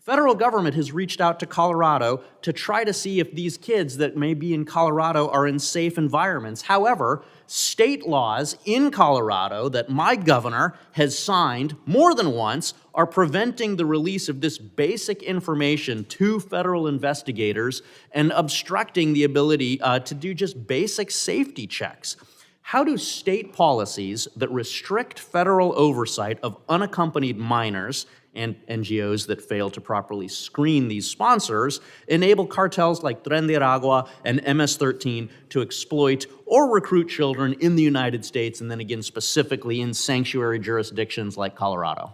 Federal government has reached out to Colorado to try to see if these kids that may be in Colorado are in safe environments. However, state laws in Colorado that my governor has signed more than once are preventing the release of this basic information to federal investigators and obstructing the ability to do just basic safety checks. How do state policies that restrict federal oversight of unaccompanied minors and NGOs that fail to properly screen these sponsors enable cartels like Tren de Aragua and MS-13 to exploit or recruit children in the United States and then again specifically in sanctuary jurisdictions like Colorado?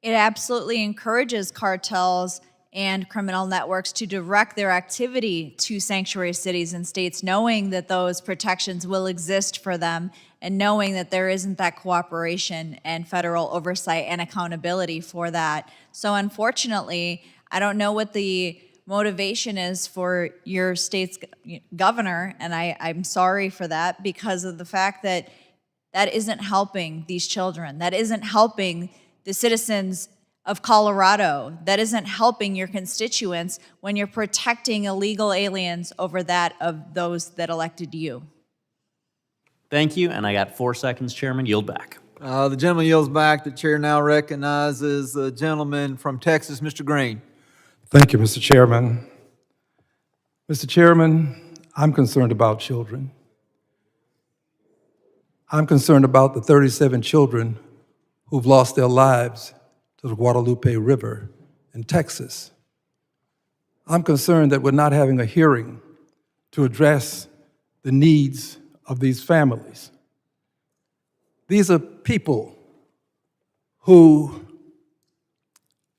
It absolutely encourages cartels and criminal networks to direct their activity to sanctuary cities and states, knowing that those protections will exist for them and knowing that there isn't that cooperation and federal oversight and accountability for that. So unfortunately, I don't know what the motivation is for your state's governor, and I'm sorry for that because of the fact that that isn't helping these children. That isn't helping the citizens of Colorado. That isn't helping your constituents when you're protecting illegal aliens over that of those that elected you. Thank you, and I got 4 seconds, Chairman. Yield back. The gentleman yields back. The chair now recognizes the gentleman from Texas, Mr. Green. Thank you, Mr. Chairman. Mr. Chairman, I'm concerned about children. I'm concerned about the 37 children who've lost their lives to the Guadalupe River in Texas. I'm concerned that we're not having a hearing to address the needs of these families. These are people who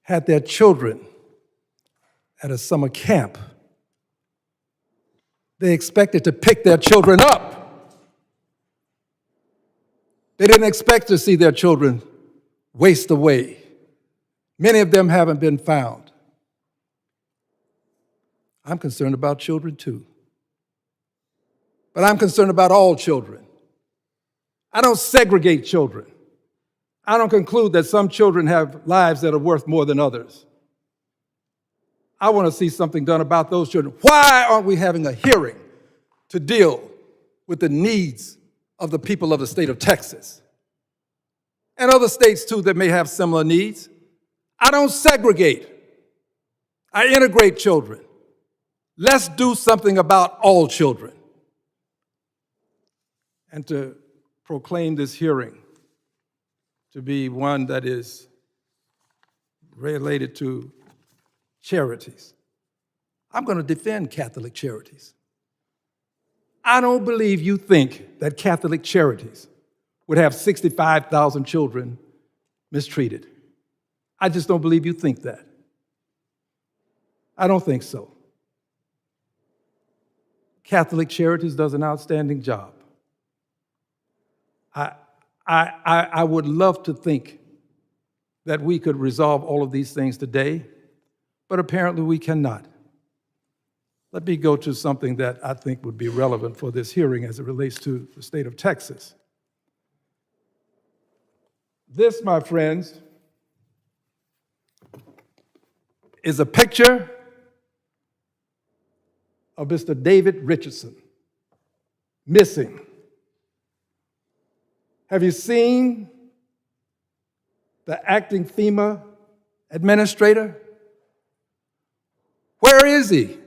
had their children at a summer camp. They expected to pick their children up. They didn't expect to see their children waste away. Many of them haven't been found. I'm concerned about children too. But I'm concerned about all children. I don't segregate children. I don't conclude that some children have lives that are worth more than others. I want to see something done about those children. Why aren't we having a hearing to deal with the needs of the people of the state of Texas? And other states, too, that may have similar needs. I don't segregate. I integrate children. Let's do something about all children. And to proclaim this hearing to be one that is related to charities. I'm going to defend Catholic charities. I don't believe you think that Catholic charities would have 65,000 children mistreated. I just don't believe you think that. I don't think so. Catholic Charities does an outstanding job. I would love to think that we could resolve all of these things today, but apparently we cannot. Let me go to something that I think would be relevant for this hearing as it relates to the state of Texas. This, my friends, is a picture of Mr. David Richardson, missing. Have you seen the acting FEMA administrator? Where is he?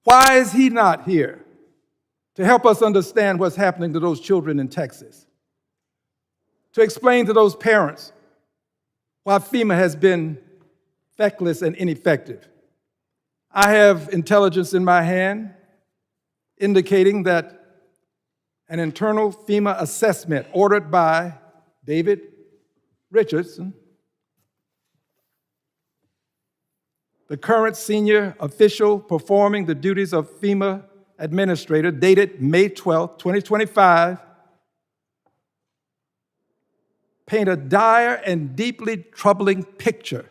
Why is he not here to help us understand what's happening to those children in Texas? To explain to those parents why FEMA has been feckless and ineffective. I have intelligence in my hand indicating that an internal FEMA assessment ordered by David Richardson, the current senior official performing the duties of FEMA administrator, dated May 12, 2025, paint a dire and deeply troubling picture.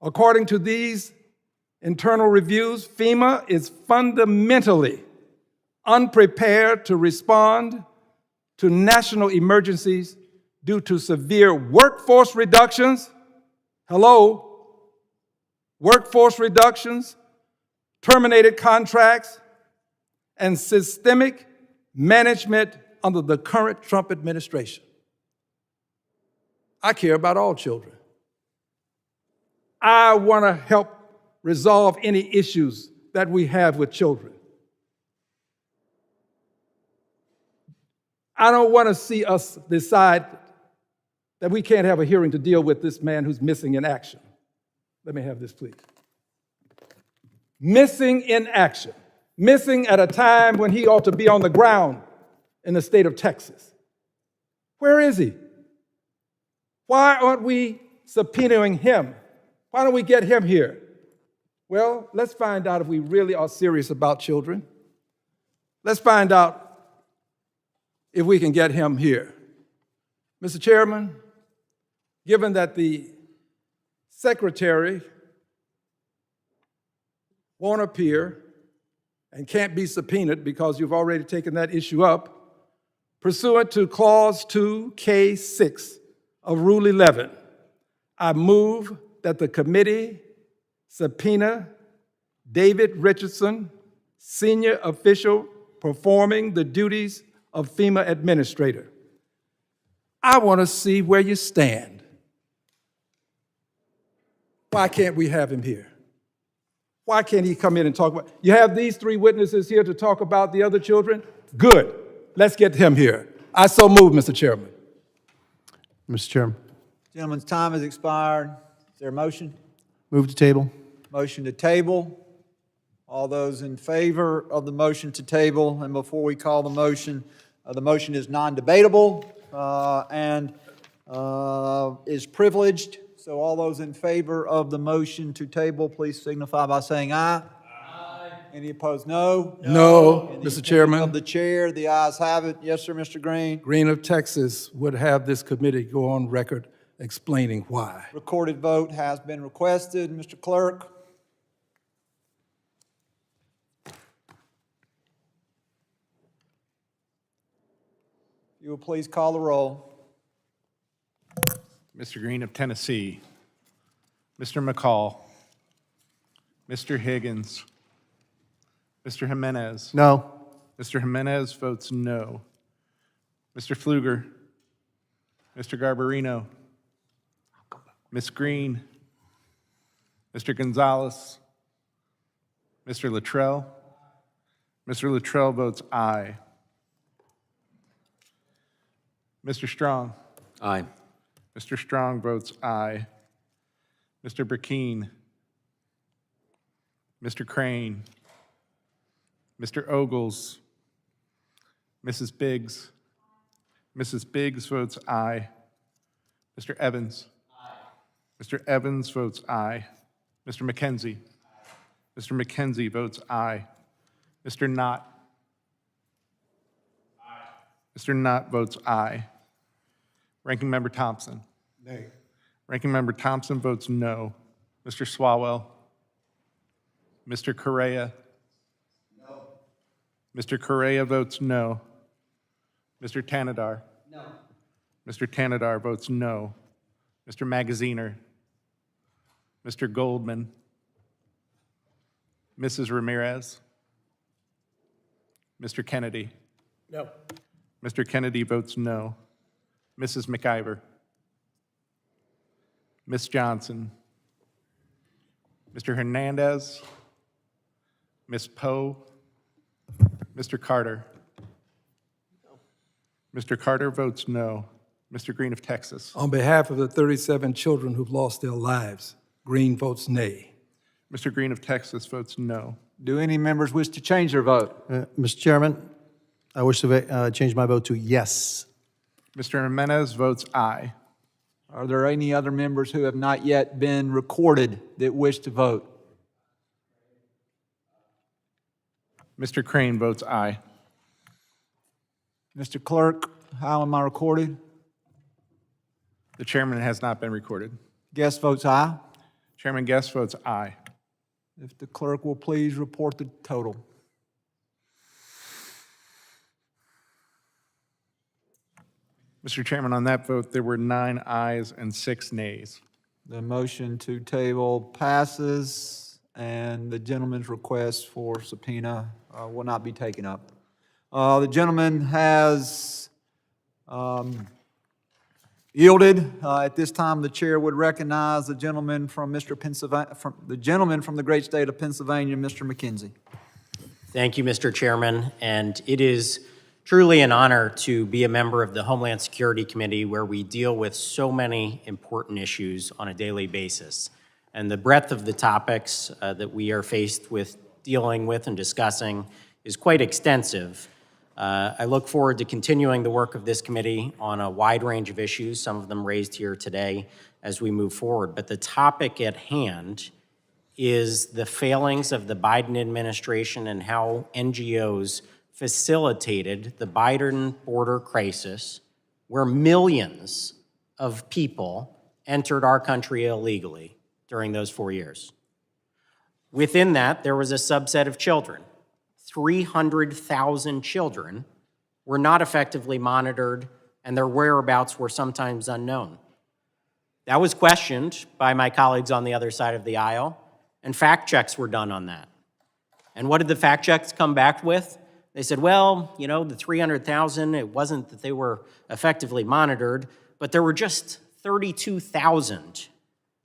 According to these internal reviews, FEMA is fundamentally unprepared to respond to national emergencies due to severe workforce reductions, workforce reductions, terminated contracts, and systemic management under the current Trump administration. I care about all children. I want to help resolve any issues that we have with children. I don't want to see us decide that we can't have a hearing to deal with this man who's missing in action. Let me have this, please. Missing in action. Missing at a time when he ought to be on the ground in the state of Texas. Where is he? Why aren't we subpoenaing him? Why don't we get him here? Well, let's find out if we really are serious about children. Let's find out if we can get him here. Mr. Chairman, given that the secretary won't appear and can't be subpoenaed because you've already taken that issue up, pursuant to Clause 2K6 of Rule 11, I move that the committee subpoena David Richardson, senior official performing the duties of FEMA administrator. I want to see where you stand. Why can't we have him here? Why can't he come in and talk about? You have these three witnesses here to talk about the other children? Good. Let's get him here. I so move, Mr. Chairman. Mr. Chairman. Gentleman's time has expired. Is there a motion? Move to table. Motion to table. All those in favor of the motion to table, and before we call the motion is non-debatable and is privileged. So all those in favor of the motion to table, please signify by saying aye. Aye. Any opposed, no? No, Mr. Chairman. Of the chair, the ayes have it. Yes, sir, Mr. Green. Green of Texas would have this committee go on record explaining why. Recorded vote has been requested. Mr. Clerk. You will please call the roll. Mr. Green of Tennessee, Mr. McCall, Mr. Higgins. Mr. Jimenez. No. Mr. Jimenez votes no. Mr. Pfluger. Mr. Garbarino. Ms. Green. Mr. Gonzalez. Mr. Luttrell. Mr. Luttrell votes aye. Mr. Strong. Aye. Mr. Strong votes aye. Mr. Burkeen. Mr. Crane. Mr. Ogles. Mrs. Biggs. Mrs. Biggs votes aye. Mr. Evans. Mr. Evans votes aye. Mr. McKenzie. Mr. McKenzie votes aye. Mr. Knott. Mr. Knott votes aye. Ranking Member Thompson. Nay. Ranking Member Thompson votes no. Mr. Swalwell. Mr. Correa. No. Mr. Correa votes no. Mr. Tanadar. No. Mr. Tanadar votes no. Mr. Magaziner. Mr. Goldman. Mrs. Ramirez. Mr. Kennedy. No. Mr. Kennedy votes no. Mrs. McIver. Ms. Johnson. Mr. Hernandez. Ms. Poe. Mr. Carter. Mr. Carter votes no. Mr. Green of Texas. On behalf of the 37 children who've lost their lives, Green votes nay. Mr. Green of Texas votes no. Do any members wish to change their vote? Mr. Chairman, I wish to change my vote to yes. Mr. Jimenez votes aye. Are there any other members who have not yet been recorded that wish to vote? Mr. Crane votes aye. Mr. Clerk, how am I recorded? The chairman has not been recorded. Guest votes aye. Chairman Guest votes aye. If the clerk will please report the total. Mr. Chairman, on that vote, there were 9 ayes and 6 nays. The motion to table passes, and the gentleman's request for subpoena will not be taken up. The gentleman has yielded. At this time, the chair would recognize the gentleman from the great state of Pennsylvania, Mr. McKenzie. Thank you, Mr. Chairman, and it is truly an honor to be a member of the Homeland Security Committee, where we deal with so many important issues on a daily basis. And the breadth of the topics that we are faced with dealing with and discussing is quite extensive. I look forward to continuing the work of this committee on a wide range of issues, some of them raised here today, as we move forward. But the topic at hand is the failings of the Biden administration and how NGOs facilitated the Biden border crisis, where millions of people entered our country illegally during those 4 years. Within that, there was a subset of children. 300,000 children were not effectively monitored, and their whereabouts were sometimes unknown. That was questioned by my colleagues on the other side of the aisle, and fact checks were done on that. And what did the fact checks come back with? They said, well, you know, the 300,000, it wasn't that they were effectively monitored, but there were just 32,000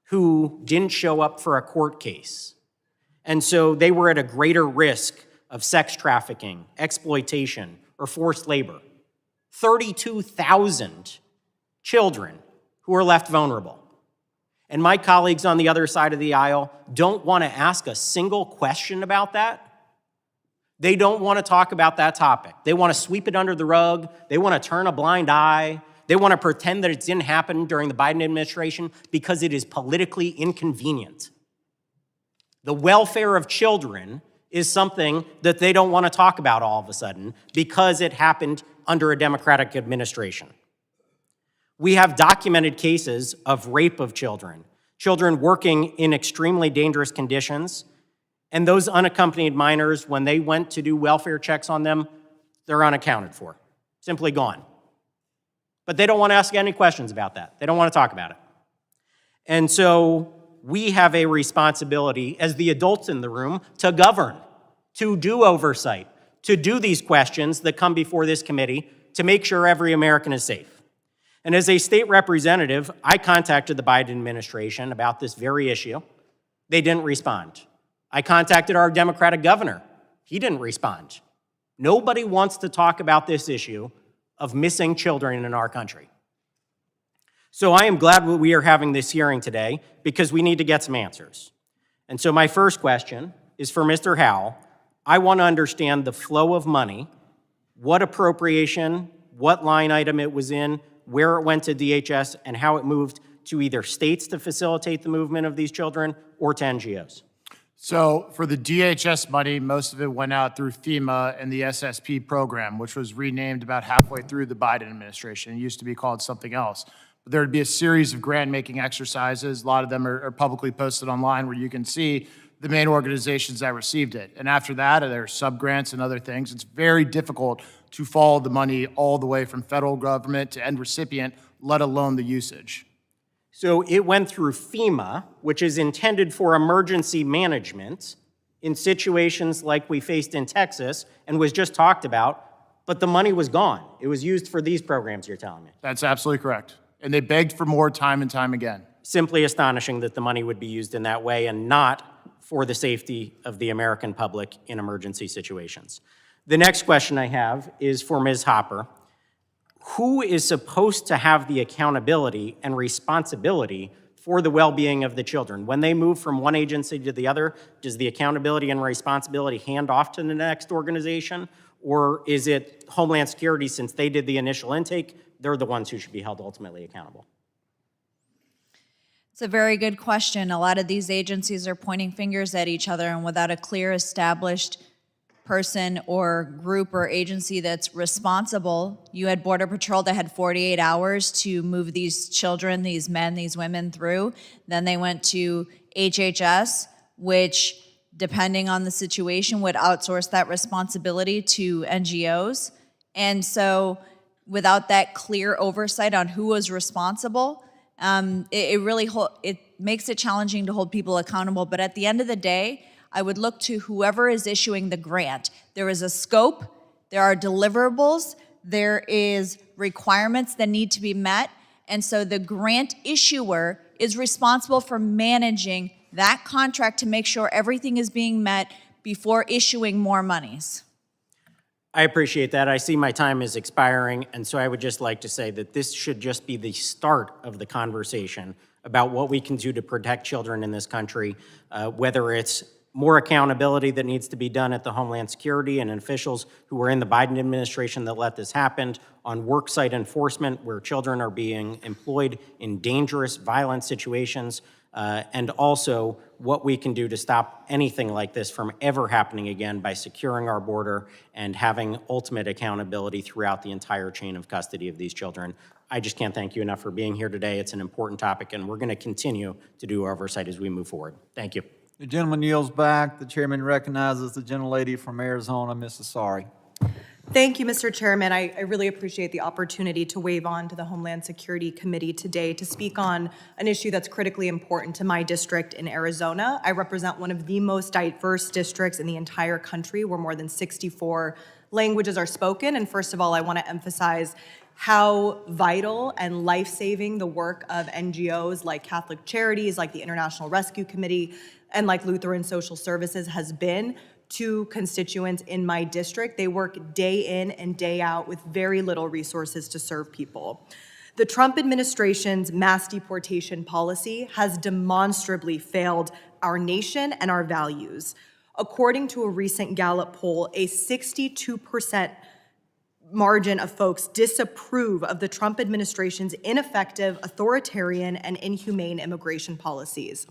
who didn't show up for a court case. And so they were at a greater risk of sex trafficking, exploitation, or forced labor. 32,000 children who are left vulnerable. And my colleagues on the other side of the aisle don't want to ask a single question about that. They don't want to talk about that topic. They want to sweep it under the rug. They want to turn a blind eye. They want to pretend that it didn't happen during the Biden administration because it is politically inconvenient. The welfare of children is something that they don't want to talk about all of a sudden because it happened under a Democratic administration. We have documented cases of rape of children, children working in extremely dangerous conditions, and those unaccompanied minors, when they went to do welfare checks on them, they're unaccounted for, simply gone. But they don't want to ask any questions about that. They don't want to talk about it. And so We have a responsibility as the adults in the room to govern, to do oversight, to do these questions that come before this committee to make sure every American is safe. And as a state representative, I contacted the Biden administration about this very issue. They didn't respond. I contacted our Democratic governor. He didn't respond. Nobody wants to talk about this issue of missing children in our country. So I am glad that we are having this hearing today because we need to get some answers. And so my first question is for Mr. Howell. I want to understand the flow of money, what appropriation, what line item it was in, where it went to DHS, and how it moved to either states to facilitate the movement of these children or to NGOs. So for the DHS money, most of it went out through FEMA and the SSP program, which was renamed about halfway through the Biden administration. It used to be called something else. But there would be a series of grant-making exercises. A lot of them are publicly posted online where you can see the main organizations that received it. And after that, there are sub-grants and other things. It's very difficult to follow the money all the way from federal government to end recipient, let alone the usage. So it went through FEMA, which is intended for emergency management in situations like we faced in Texas and was just talked about, but the money was gone. It was used for these programs, you're telling me. That's absolutely correct. And they begged for more time and time again. Simply astonishing that the money would be used in that way and not for the safety of the American public in emergency situations. The next question I have is for Ms. Hopper. Who is supposed to have the accountability and responsibility for the well-being of the children? When they move from one agency to the other, does the accountability and responsibility hand off to the next organization? Or is it Homeland Security, since they did the initial intake, they're the ones who should be held ultimately accountable? It's a very good question. A lot of these agencies are pointing fingers at each other, and without a clear established person or group or agency that's responsible. You had Border Patrol that had 48 hours to move these children, these men, these women through. Then they went to HHS, which, depending on the situation, would outsource that responsibility to NGOs. And so without that clear oversight on who was responsible, it makes it challenging to hold people accountable. But at the end of the day, I would look to whoever is issuing the grant. There is a scope, there are deliverables, there is requirements that need to be met, and so the grant issuer is responsible for managing that contract to make sure everything is being met before issuing more monies. I appreciate that. I see my time is expiring, and so I would just like to say that this should just be the start of the conversation about what we can do to protect children in this country, whether it's more accountability that needs to be done at the Homeland Security and officials who were in the Biden administration that let this happen, on worksite enforcement where children are being employed in dangerous, violent situations, and also what we can do to stop anything like this from ever happening again by securing our border and having ultimate accountability throughout the entire chain of custody of these children. I just can't thank you enough for being here today. It's an important topic, and we're going to continue to do oversight as we move forward. Thank you. The gentleman yields back. The chairman recognizes the gentlelady from Arizona, Ms. Asari. Thank you, Mr. Chairman. I really appreciate the opportunity to wave on to the Homeland Security Committee today to speak on an issue that's critically important to my district in Arizona. I represent one of the most diverse districts in the entire country where more than 64 languages are spoken. And first of all, I want to emphasize how vital and life-saving the work of NGOs like Catholic Charities, like the International Rescue Committee, and like Lutheran Social Services has been to constituents in my district. They work day in and day out with very little resources to serve people. The Trump administration's mass deportation policy has demonstrably failed our nation and our values. According to a recent Gallup poll, a 62% margin of folks disapprove of the Trump administration's ineffective, authoritarian, and inhumane immigration policies.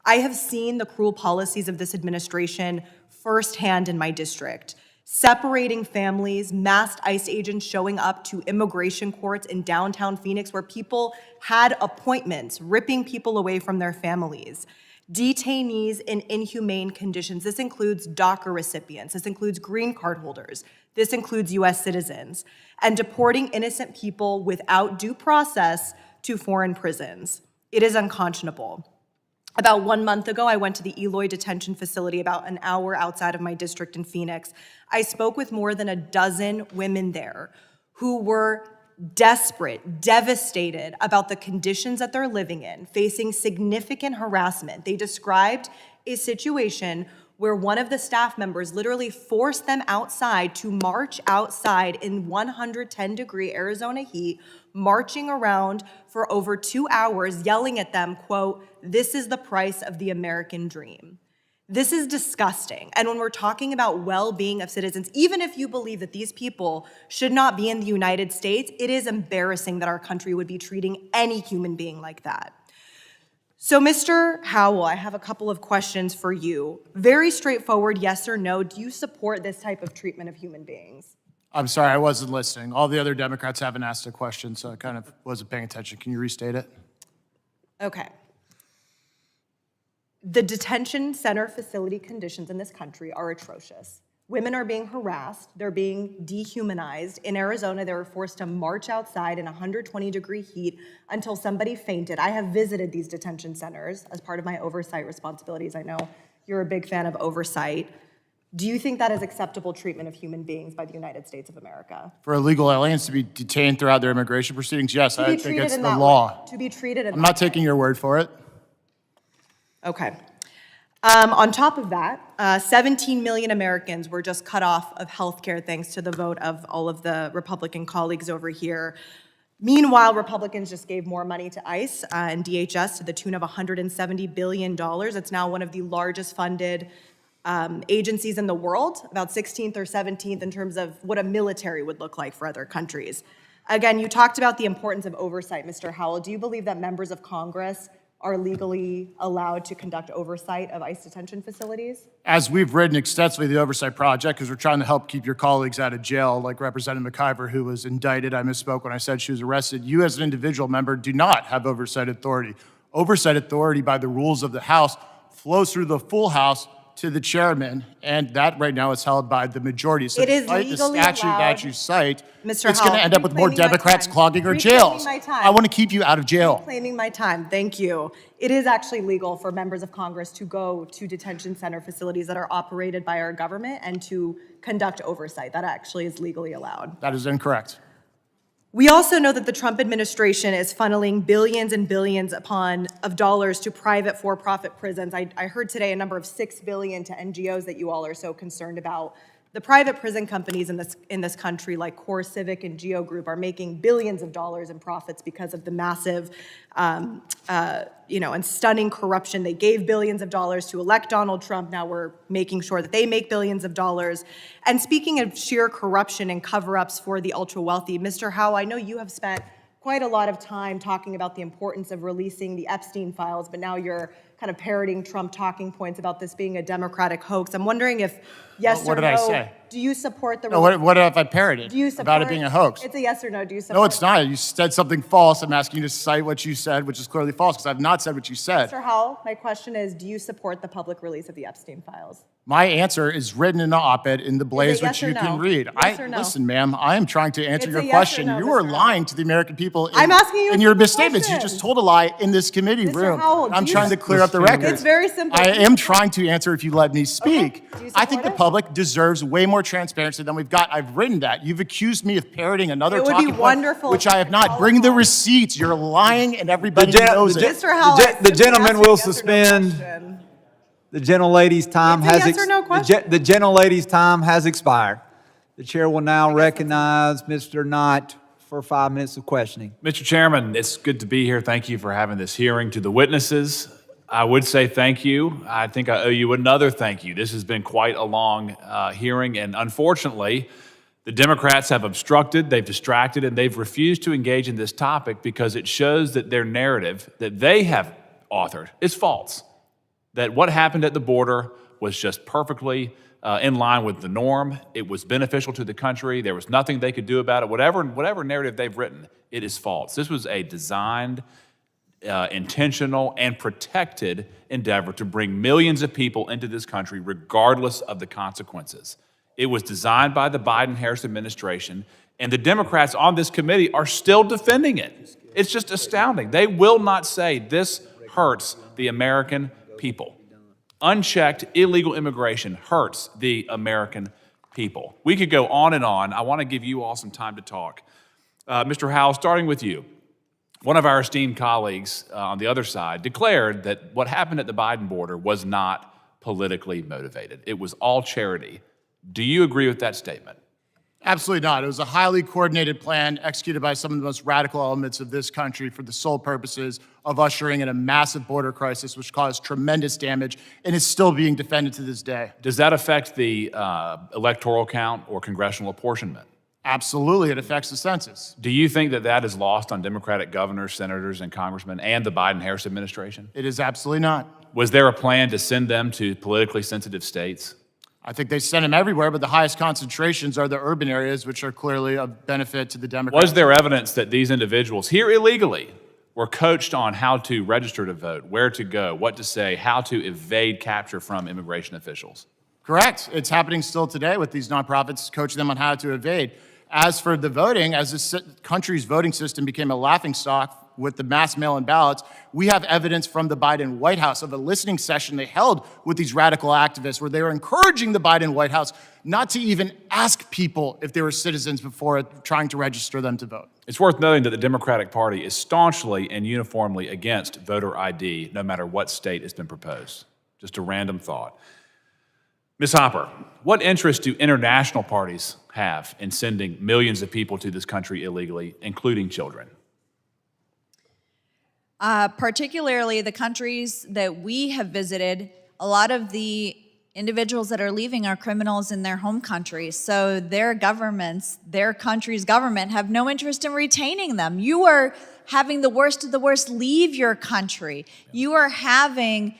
I have seen the cruel policies of this administration firsthand in my district. Separating families, masked ICE agents showing up to immigration courts in downtown Phoenix where people had appointments, ripping people away from their families. Detainees in inhumane conditions. This includes DACA recipients. This includes green card holders. This includes US citizens. And deporting innocent people without due process to foreign prisons. It is unconscionable. About 1 month ago, I went to the Eloy detention facility about an hour outside of my district in Phoenix. I spoke with more than a dozen women there who were desperate, devastated about the conditions that they're living in, facing significant harassment. They described a situation where one of the staff members literally forced them outside to march outside in 110-degree Arizona heat, marching around for over 2 hours, yelling at them, quote, "This is the price of the American dream." This is disgusting. And when we're talking about well-being of citizens, even if you believe that these people should not be in the United States, it is embarrassing that our country would be treating any human being like that. So, Mr. Howell, I have a couple of questions for you. Very straightforward, yes or no. Do you support this type of treatment of human beings? I'm sorry, I wasn't listening. All the other Democrats haven't asked a question, so I kind of wasn't paying attention. Can you restate it? Okay. The detention center facility conditions in this country are atrocious. Women are being harassed, they're being dehumanized. In Arizona, they were forced to march outside in 120-degree heat until somebody fainted. I have visited these detention centers as part of my oversight responsibilities. I know you're a big fan of oversight. Do you think that is acceptable treatment of human beings by the United States of America? For illegal aliens to be detained throughout their immigration proceedings, yes, To I be think treated it's in the that law. way. To be treated in I'm that not taking your word for it. Okay. On top of that, 17 million Americans were just cut off of health care thanks to the vote of all of the Republican colleagues over here. Meanwhile, Republicans just gave more money to ICE and DHS to the tune of $170 billion. It's now one of the largest funded agencies in the world, about 16th or 17th in terms of what a military would look like for other countries. Again, you talked about the importance of oversight, Mr. Howell. Do you believe that members of Congress are legally allowed to conduct oversight of ICE detention facilities? As we've written extensively the Oversight Project, because we're trying to help keep your colleagues out of jail, like Representative McIver, who was indicted, I misspoke when I said she was arrested, you as an individual member do not have oversight authority. Oversight authority by the rules of the House flows through the full House to the chairman, and that right now is held by the majority. So It is despite the legally statute allowed. that you cite, Mr. it's going to Howell, end up with more reclaiming my Democrats time. clogging our Reclaiming jails. my time. I want to keep you out of jail. Claiming my time, thank you. It is actually legal for members of Congress to go to detention center facilities that are operated by our government and to conduct oversight. That actually is legally allowed. That is incorrect. We also know that the Trump administration is funneling billions and billions of dollars to private for-profit prisons. I heard today a number of $6 billion to NGOs that you all are so concerned about. The private prison companies in this country, like Core Civic and Geo Group, are making billions of dollars in profits because of the massive, and stunning corruption. They gave billions of dollars to elect Donald Trump. Now we're making sure that they make billions of dollars. And speaking of sheer corruption and cover-ups for the ultra-wealthy, Mr. Howell, I know you have spent quite a lot of time talking about the importance of releasing the Epstein files, but now you're kind of parroting Trump talking points about this being a Democratic hoax. I'm wondering if yes What or did I no, say? do you support the No, what have I parroted do you support, about it being a hoax? It's a yes or no. Do you support? No, it's not. You said something false. I'm asking you to cite what you said, which is clearly false, because I've not said what you said. Mr. Howell, my question is, do you support the public release of the Epstein files? My answer is written in an op-ed in the Blaze, yes which or you no? can read. Yes or no? Listen, ma'am, I am trying to answer It's your a yes or question. no, You are Mr. lying to the American people I'm asking you a in your simple misstatements. You question. just told a lie in this committee Mr. room. Howell, I'm do you trying to s- clear up the record. It's very simple. I am trying to answer if you let me speak. Do you I think support the it? public deserves way more transparency than we've got. I've written that. You've accused me of parroting another It would be talking point, wonderful which if I you have could not. follow Bring the up. receipts. You're lying, and everybody knows it. Mr. Howell, I The simply gentleman asked you a will yes or no suspend. question. The gentlelady's time It's a has yes or no question. the gentlelady's time has expired. The chair will now recognize Mr. Knott for 5 minutes of questioning. Mr. Chairman, it's good to be here. Thank you for having this hearing. To the witnesses, I would say thank you. I think I owe you another thank you. This has been quite a long hearing, and unfortunately, the Democrats have obstructed, they've distracted, and they've refused to engage in this topic because it shows that their narrative that they have authored is false. That what happened at the border was just perfectly in line with the norm. It was beneficial to the country. There was nothing they could do about it. Whatever narrative they've written, it is false. This was a designed, intentional, and protected endeavor to bring millions of people into this country regardless of the consequences. It was designed by the Biden-Harris administration, and the Democrats on this committee are still defending it. It's just astounding. They will not say this hurts the American people. Unchecked illegal immigration hurts the American people. We could go on and on. I want to give you all some time to talk. Mr. Howell, starting with you. One of our esteemed colleagues on the other side declared that what happened at the Biden border was not politically motivated. It was all charity. Do you agree with that statement? Absolutely not. It was a highly coordinated plan executed by some of the most radical elements of this country for the sole purposes of ushering in a massive border crisis, which caused tremendous damage and is still being defended to this day. Does that affect the electoral count or congressional apportionment? Absolutely, it affects the census. Do you think that that is lost on Democratic governors, senators, and congressmen and the Biden-Harris administration? It is absolutely not. Was there a plan to send them to politically sensitive states? I think they send them everywhere, but the highest concentrations are the urban areas, which are clearly of benefit to the Democrats. Was there evidence that these individuals here illegally were coached on how to register to vote, where to go, what to say, how to evade capture from immigration officials? Correct. It's happening still today with these nonprofits coaching them on how to evade. As for the voting, as this country's voting system became a laughingstock with the mass mail-in ballots, we have evidence from the Biden White House of a listening session they held with these radical activists where they were encouraging the Biden White House not to even ask people if they were citizens before trying to register them to vote. It's worth noting that the Democratic Party is staunchly and uniformly against voter ID, no matter what state has been proposed. Just a random thought. Ms. Hopper, what interest do international parties have in sending millions of people to this country illegally, including children? Particularly the countries that we have visited, a lot of the individuals that are leaving are criminals in their home countries. So their governments, their country's government, have no interest in retaining them. You are having the worst of the worst leave your country. You are having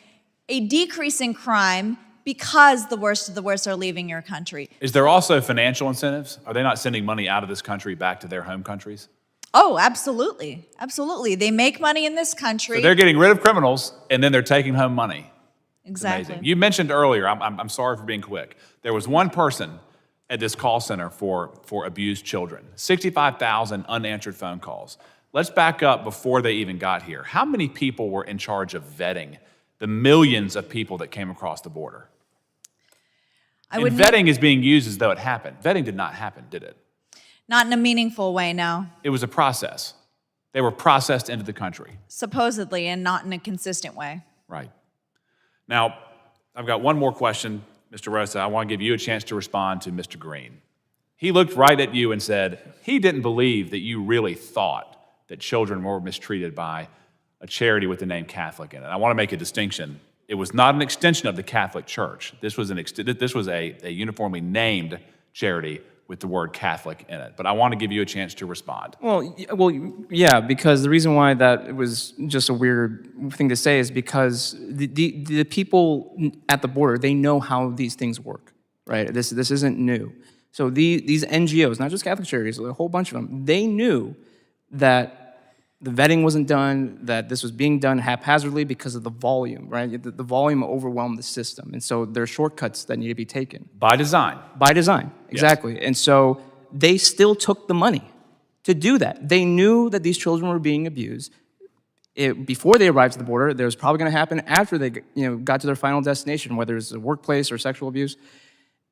a decrease in crime because the worst of the worst are leaving your country. Is there also financial incentives? Are they not sending money out of this country back to their home countries? Oh, absolutely. Absolutely. They make money in this country. So they're getting rid of criminals, and then they're taking home money. Exactly. Amazing. You mentioned earlier, I'm sorry for being quick, there was one person at this call center for abused children, 65,000 unanswered phone calls. Let's back up before they even got here. How many people were in charge of vetting the millions of people that came across the border? And vetting is being used as though it happened. Vetting did not happen, did it? Not in a meaningful way, no. It was a process. They were processed into the country. Supposedly, and not in a consistent way. Right. Now, I've got one more question, Mr. Rosa. I want to give you a chance to respond to Mr. Green. He looked right at you and said he didn't believe that you really thought that children were mistreated by a charity with the name Catholic in it. I want to make a distinction. It was not an extension of the Catholic Church. This was a uniformly named charity with the word Catholic in it. But I want to give you a chance to respond. Well, yeah, because the reason why that was just a weird thing to say is because the people at the border, they know how these things work, right? This isn't new. So these NGOs, not just Catholic charities, a whole bunch of them, they knew that the vetting wasn't done, that this was being done haphazardly because of the volume, right? The volume overwhelmed the system. And so there are shortcuts that need to be taken. By design. By design, exactly. Yes. And so they still took the money to do that. They knew that these children were being abused. Before they arrived to the border, there was probably gonna happen after they got to their final destination, whether it's a workplace or sexual abuse.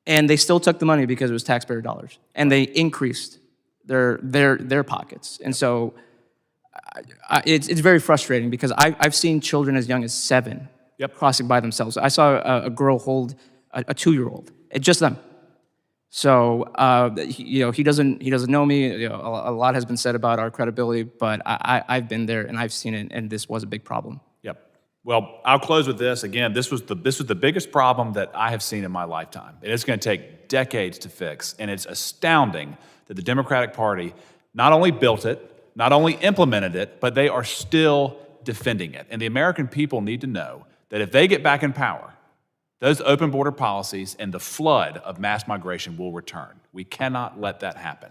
And they still took the money because it was taxpayer dollars. And they increased their pockets. And so, it's very frustrating because I've seen children as young as 7 crossing by themselves. I saw a girl hold a 2-year-old, just them. So he doesn't know me. A lot has been said about our credibility, but I've been there and I've seen it, and this was a big problem. Yep. Well, I'll close with this. Again, this was the biggest problem that I have seen in my lifetime, and it's going to take decades to fix. And it's astounding that the Democratic Party not only built it, not only implemented it, but they are still defending it. And the American people need to know that if they get back in power, those open border policies and the flood of mass migration will return. We cannot let that happen.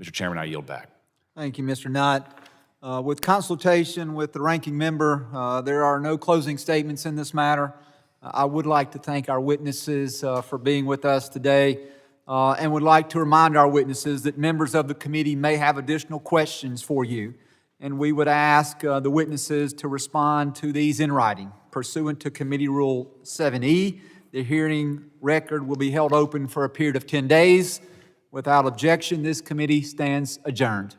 Mr. Chairman, I yield back. Thank you, Mr. Nutt. With consultation with the ranking member, there are no closing statements in this matter. I would like to thank our witnesses for being with us today. And would like to remind our witnesses that members of the committee may have additional questions for you. and we would ask the witnesses to respond to these in writing. Pursuant to Committee Rule 7E, the hearing record will be held open for a period of 10 days. Without objection, this committee stands adjourned.